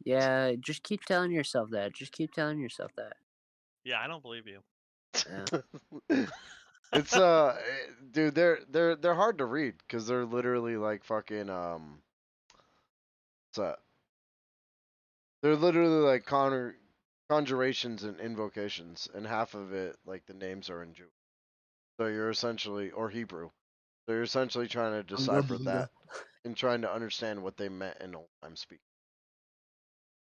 yeah, just keep telling yourself that. Just keep telling yourself that. Yeah, I don't believe you. Yeah. It's dude, they're hard to read because they're literally like fucking what's that? They're literally like conjurations and invocations, and half of it, like the names are in Jew. So you're essentially, or Hebrew. So you're essentially trying to decipher that and trying to understand what they meant in old time speak.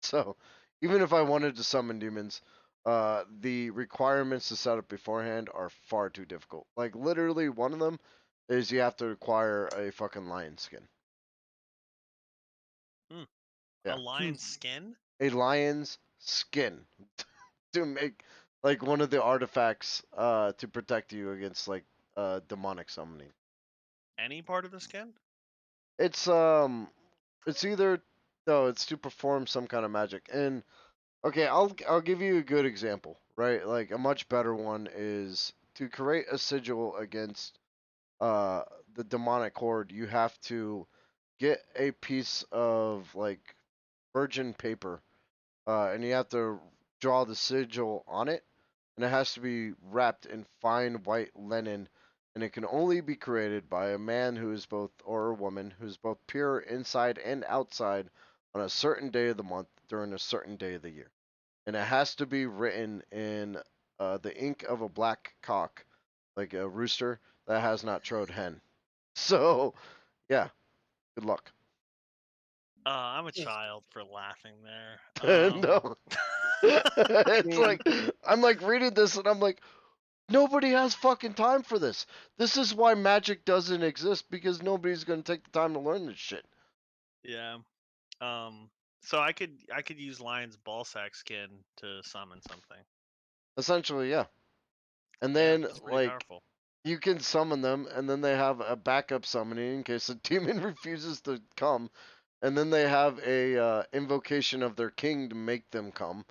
So even if I wanted to summon demons, the requirements to set up beforehand are far too difficult. Like literally, one of them is you have to acquire a fucking lion skin. Hmm. A Yeah, lion skin? a lion's skin to make like one of the artifacts to protect you against like demonic summoning. Any part of the skin? It's it's either no, it's to perform some kind of magic. And okay, I'll give you a good example, right? Like a much better one is to create a sigil against uh the demonic horde, you have to get a piece of like virgin paper, and you have to draw the sigil on it, and it has to be wrapped in fine white linen, and it can only be created by a man who is both, or a woman who's both pure inside and outside on a certain day of the month during a certain day of the year. And it has to be written in the ink of a black cock, like a rooster that has not trod hen. So, yeah, good luck. I'm a child for laughing there. No. It's Man, like I'm like reading this and I'm like, nobody has fucking time for this. This is why magic doesn't exist because nobody's gonna take the time to learn this shit. Yeah. So I could use lion's ballsack skin to summon something. Essentially, yeah. And Yeah, then it's pretty like powerful. you can summon them, and then they have a backup summoning in case the demon refuses to come, and then they have a invocation of their king to make them come.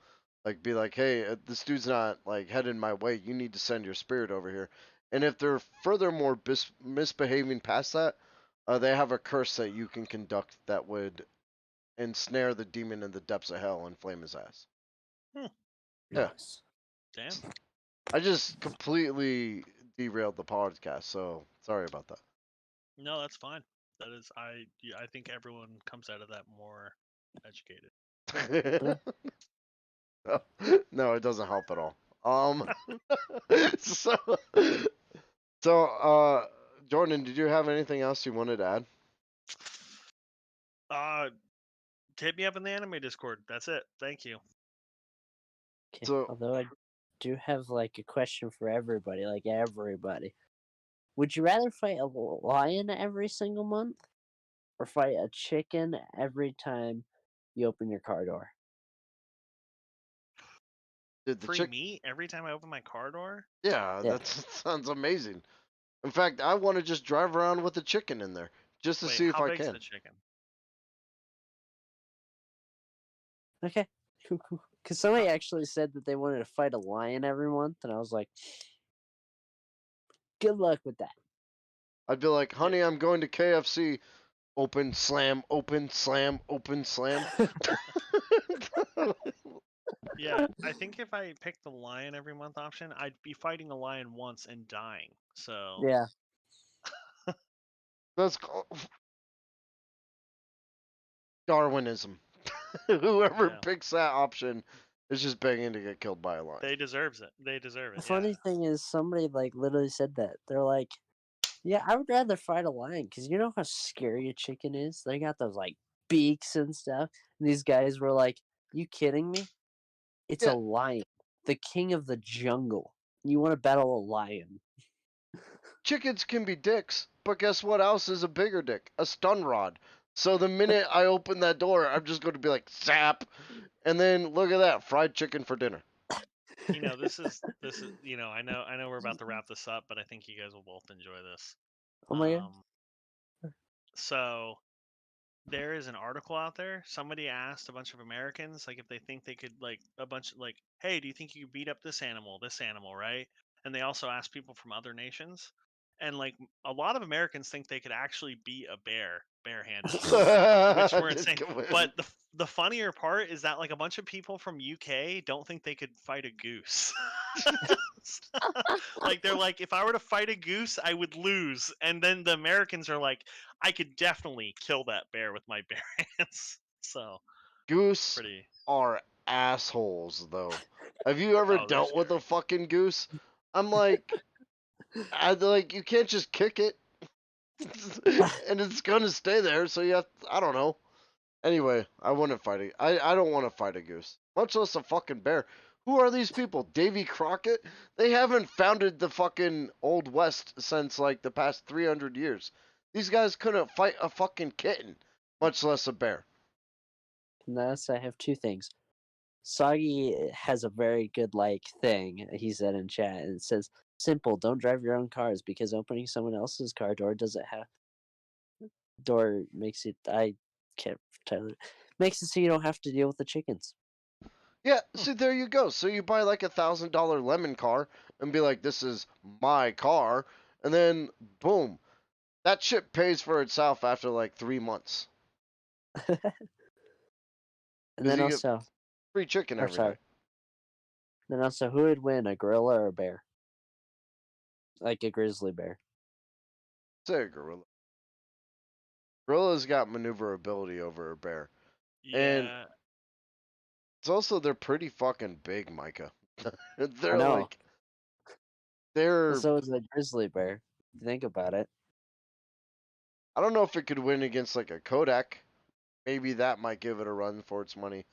Like be like, hey, this dude's not like heading my way. You need to send your spirit over here. And if they're furthermore misbehaving past that, they have a curse that you can conduct that would ensnare the demon in the depths of hell and flame his ass. Hmm. Yeah, nice. Damn. I just completely derailed the podcast, so sorry about that. No, that's fine. That is, yeah, I think everyone comes out of that more educated. Yeah. No, no, it doesn't help at all. So, Jordan, did you have anything else you wanted to add? Uh, hit me up in the anime Discord. That's it. Thank you. Okay. So, Although I do have like a question for everybody, like everybody. Would you rather fight a lion every single month or fight a chicken every time you open your car door? did the Free chick? meat every time I open my car door? Yeah, Yeah. that sounds amazing. In fact, I want to just drive around with a chicken in there just to Wait, see if how I big's can. the chicken? Okay. Because somebody actually said that they wanted to fight a lion every month, and I was like, good luck with that. I'd be like, Yeah, honey, I'm going to KFC. Open, slam, open, slam, open, slam. yeah. I think if I picked the lion every month option, I'd be fighting a lion once and dying. So Yeah. That's Darwinism. Whoever yeah, picks that option is just begging to get killed by a lion. they deserves it. They deserve The it. Yeah. funny thing is, somebody like literally said that. They're like, yeah, I would rather fight a lion because you know how scary a chicken is? They got those like beaks and stuff. And these guys were like, you kidding me? It's a Yeah, lion, the king of the jungle. You want to battle a lion? chickens can be dicks, but guess what else is a bigger dick? A stun rod. So the minute I open that door, I'm just going to be like, zap. And then look at that, fried chicken for dinner. this is I know we're about to wrap this up, but I think you guys will both enjoy this. Oh my god. So there is an article out there. Somebody asked a bunch of Americans like if they think they could hey, do you think you could beat up this animal, right? And they also asked people from other nations. And like a lot of Americans think they could actually beat a bear barehanded, which we're Just insane. go in. But the funnier part is that like a bunch of people from UK don't think they could fight a goose. Like they're like, if I were to fight a goose, I would lose. And then the Americans are like, I could definitely kill that bear with my bare hands. So Goose pretty. are assholes, though. Have you ever Oh, they're dealt with a scary. fucking goose? I'm like, you can't just kick it, and it's gonna stay there. So you have, I don't know. Anyway, I wouldn't fight it. I don't want to fight a goose, much less a fucking bear. Who are these people? Davy Crockett? They haven't founded the fucking Old West since like the past 300 years. These guys couldn't fight a fucking kitten, much less a bear. Thus, I have two things. Soggy has a very good thing he said in chat, and it says, "Simple. Don't drive your own cars because opening someone else's car door doesn't have door makes it. I can't tell it. Makes it so you don't have to deal with the chickens." Yeah, see, there you go. So you buy like $1,000 lemon car and be like, this is my car. And then, boom, that shit pays for itself after like 3 months. And Because then you get also, free chicken or every day. sorry, then also, who would win, a gorilla or a bear? Like a grizzly bear. Say a gorilla. Gorilla's got maneuverability over a bear. And Yeah. it's also, they're pretty fucking big, Micah. I They're know. like, they're, So is a grizzly bear. If you think about it. I don't know if it could win against like a Kodak. Maybe that might give it a run for its money.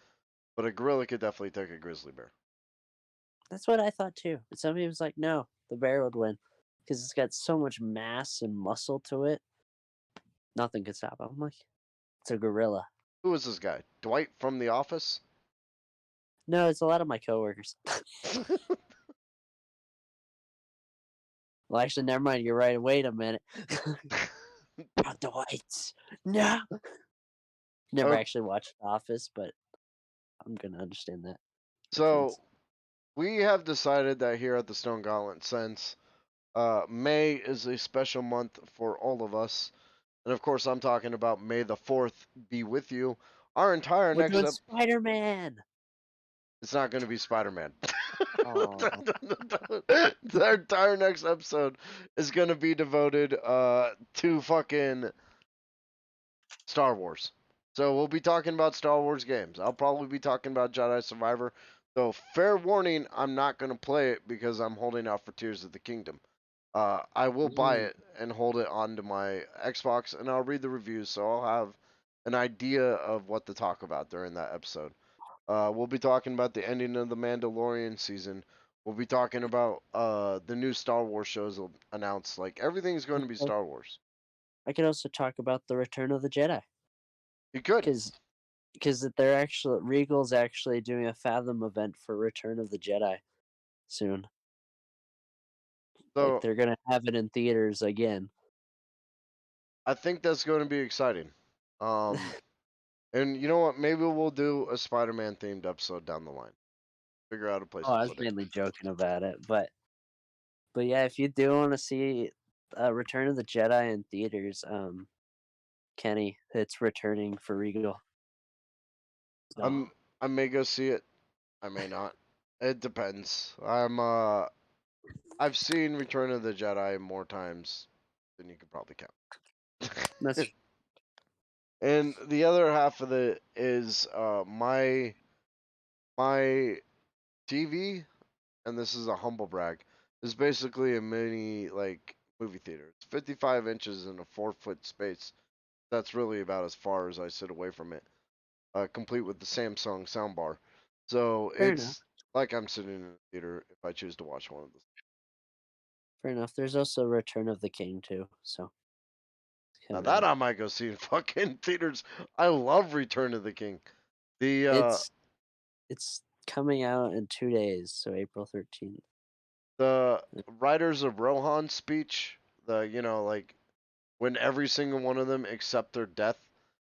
But a gorilla could definitely take a grizzly bear. That's what I thought too. But somebody was like, no, the bear would win because it's got so much mass and muscle to it. Nothing could stop it. I'm like, it's a gorilla. Who is this guy? Dwight from The Office? No, it's a lot of my coworkers. Well, actually, never mind. You're right. Wait a minute. Not the whites. No. Never Oh, actually watched The Office, but I'm gonna understand that. so we have decided that here at the Stone Gauntlet, since May is a special month for all of us, and of course I'm talking about May the 4th be with you. Our entire We're next doing Spider-Man. it's not going to be Spider-Man. Oh, Our entire next episode is going to be devoted to fucking Star Wars. So we'll be talking about Star Wars games. I'll probably be talking about Jedi Survivor. Though fair warning, I'm not going to play it because I'm holding out for Tears of the Kingdom. I will buy it and hold it onto my Xbox, and I'll read the reviews, so I'll have an idea of what to talk about during that episode. We'll be talking about the ending of the Mandalorian season. We'll be talking about the new Star Wars shows announced. Like everything's going to be Star Wars. I could also talk about the Return of the Jedi You could. because they're actually Regal's actually doing a Fathom event for Return of the Jedi soon. Like So they're gonna have it in theaters again. I think that's going to be exciting. And you know what? Maybe we'll do a Spider-Man themed episode down the line. Figure out a place Oh, to I was put it. mainly joking about it, but yeah, if you do want to see Return of the Jedi in theaters, Kenny, it's returning for Regal. So, I may go see it. I may not. It depends. I've seen Return of the Jedi more times than you could probably count. that's And the other half of it is my TV, and this is a humble brag, is basically a mini like movie theater. It's 55 inches in a 4-foot space. That's really about as far as I sit away from it. Complete with the Samsung soundbar. So fair enough. it's like I'm sitting in a theater if I choose to watch one of those. Fair enough. There's also Return of the King too, so it's Now kind that of I might go see in fucking theaters. I love Return of the King. The it's coming out in 2 days, so April 13th. The Riders of Rohan speech, like when every single one of them accept their death,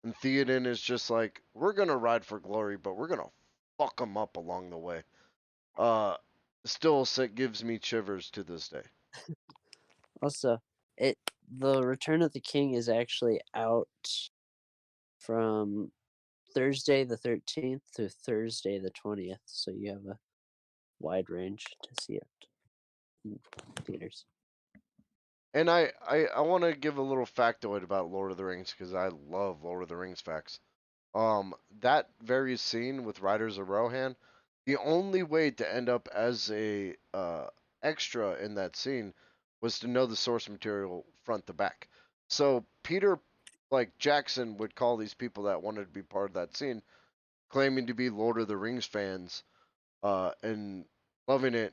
and Theoden is just like, we're gonna ride for glory, but we're gonna fuck them up along the way. Uh, still gives me shivers to this day. Also, the Return of the King is actually out from Thursday the 13th to Thursday the 20th, so you have a wide range to see it in theaters. And I want to give a little factoid about Lord of the Rings because I love Lord of the Rings facts. That very scene with Riders of Rohan, the only way to end up as a extra in that scene was to know the source material front to back. So Peter, like Jackson, would call these people that wanted to be part of that scene, claiming to be Lord of the Rings fans, and loving it,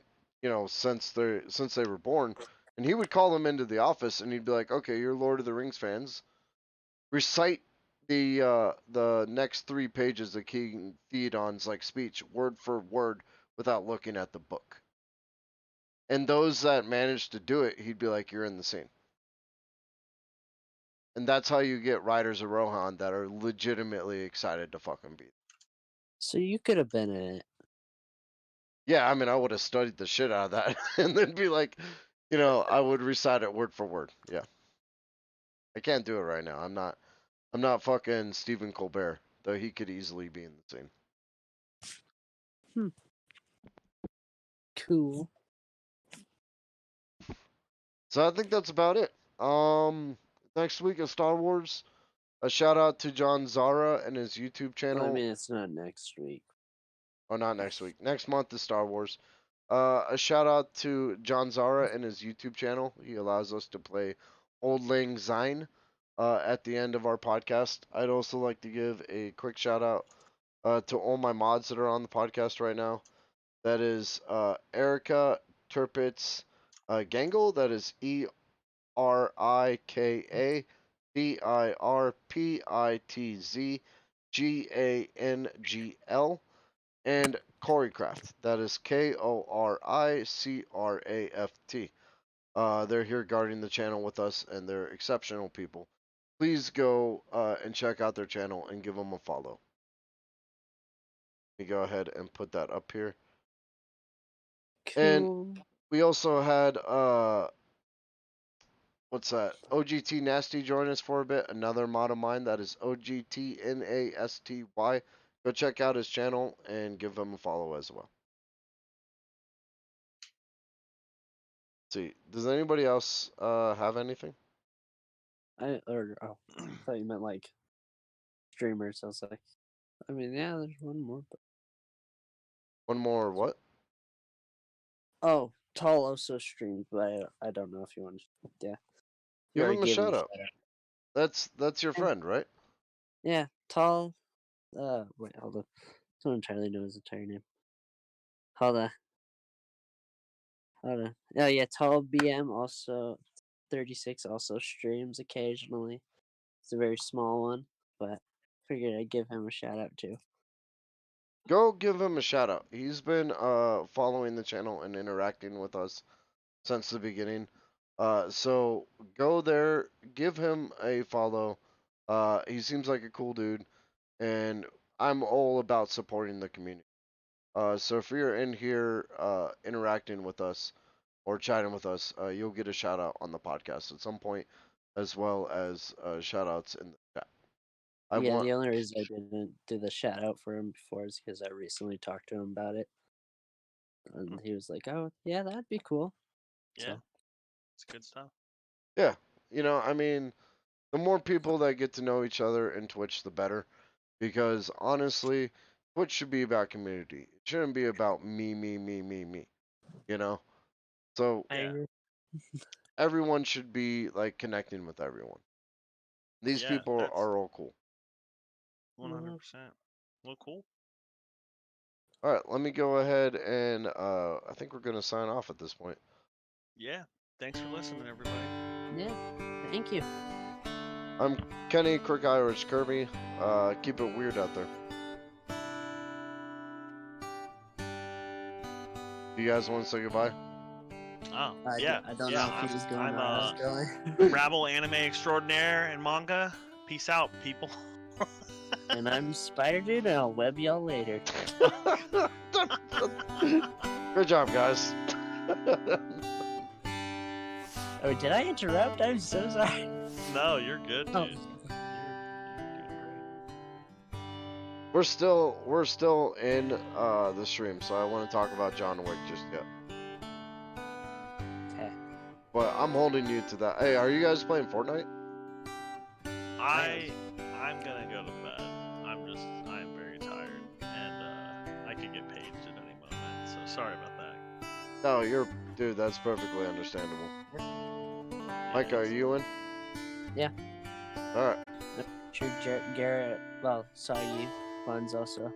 since they were born. And he would call them into the office, and he'd be like, "Okay, you're Lord of the Rings fans. Recite the next 3 pages of King Theoden's like speech word for word without looking at the book." And those that managed to do it, he'd be like, "You're in the scene." And that's how you get Riders of Rohan that are legitimately excited to fucking be. So you could have been in it. Yeah, I mean, I would have studied the shit out of that and then be like, I would recite it word for word. Yeah. I can't do it right now. I'm not fucking Stephen Colbert, though he could easily be in the scene. Cool. So I think that's about it. Next week is Star Wars. A shout out to John Zara and his YouTube Well, I channel. mean, it's not next week. Oh, not next week. Next month is Star Wars. A shout out to John Zara and his YouTube channel. He allows us to play Old Lang Syne at the end of our podcast. I'd also like to give a quick shout out to all my mods that are on the podcast right now. That is Erica Turpitz Gangle. That is ErikaDirpitz and Choreocraft. That is Koricraft. They're here guarding the channel with us, and they're exceptional people. Please go and check out their channel and give them a follow. Let me go ahead and put that up here. And Cool. we also had what's that? OGT Nasty join us for a bit. Another mod of mine. That is OGT NASTY. Go check out his channel and give him a follow as well. Let's see, does anybody else have anything? I thought you meant like streamers. I was like, I mean, yeah, there's one more. But... One more what? Oh, Tall also streamed, but I don't know if you want to. Yeah, you Give already him a gave him shout a out. shout out. That's your friend, right? Yeah, Tall. Wait, hold on. I don't entirely know his entire name. Hold on. Oh yeah, Tall BM also 36 also streams occasionally. It's a very small one, but figured I'd give him a shout out too. Go give him a shout out. He's been following the channel and interacting with us since the beginning. So go there, give him a follow. He seems like a cool dude, and I'm all about supporting the community. So if you're in here interacting with us or chatting with us, you'll get a shout out on the podcast at some point, as well as shout outs in the chat. The only reason I didn't do the shout out for him before is because I recently talked to him about it, and he was like, "Oh, yeah, that'd be cool." Yeah, So, it's good stuff. Yeah, I mean, the more people that get to know each other in Twitch, the better. Because honestly, Twitch should be about community. It shouldn't be about me, me, me, me, me. You know? So Yeah, everyone should be like connecting with everyone. These yeah, people that's are all cool. 100%. Well, cool. All right, let me go ahead and I think we're gonna sign off at this point. Yeah, thanks for listening, everybody. yeah, thank you. I'm Kenny Quick Irish Kirby. Keep it weird out there. Do you guys want to say goodbye? Oh, I, yeah. I don't yeah, know if he was going I'm or I was going. Rabble Anime Extraordinaire and Manga. Peace out, people. And I'm Spider Dude, and I'll web y'all later. Good job, guys. Oh, did I interrupt? I'm so sorry. No, you're good, dude. Oh. You're doing great. We're still in the stream, so I want to talk about John Wick just yet. Okay. But I'm holding you to that. Hey, are you guys playing Fortnite? I'm gonna go to bed. I'm very tired, and I could get paged at any moment. So sorry about that. No, dude. That's perfectly understandable. Mike, are you in? Yeah. All right. Sure, Garrett. Well, saw you. Fun's also.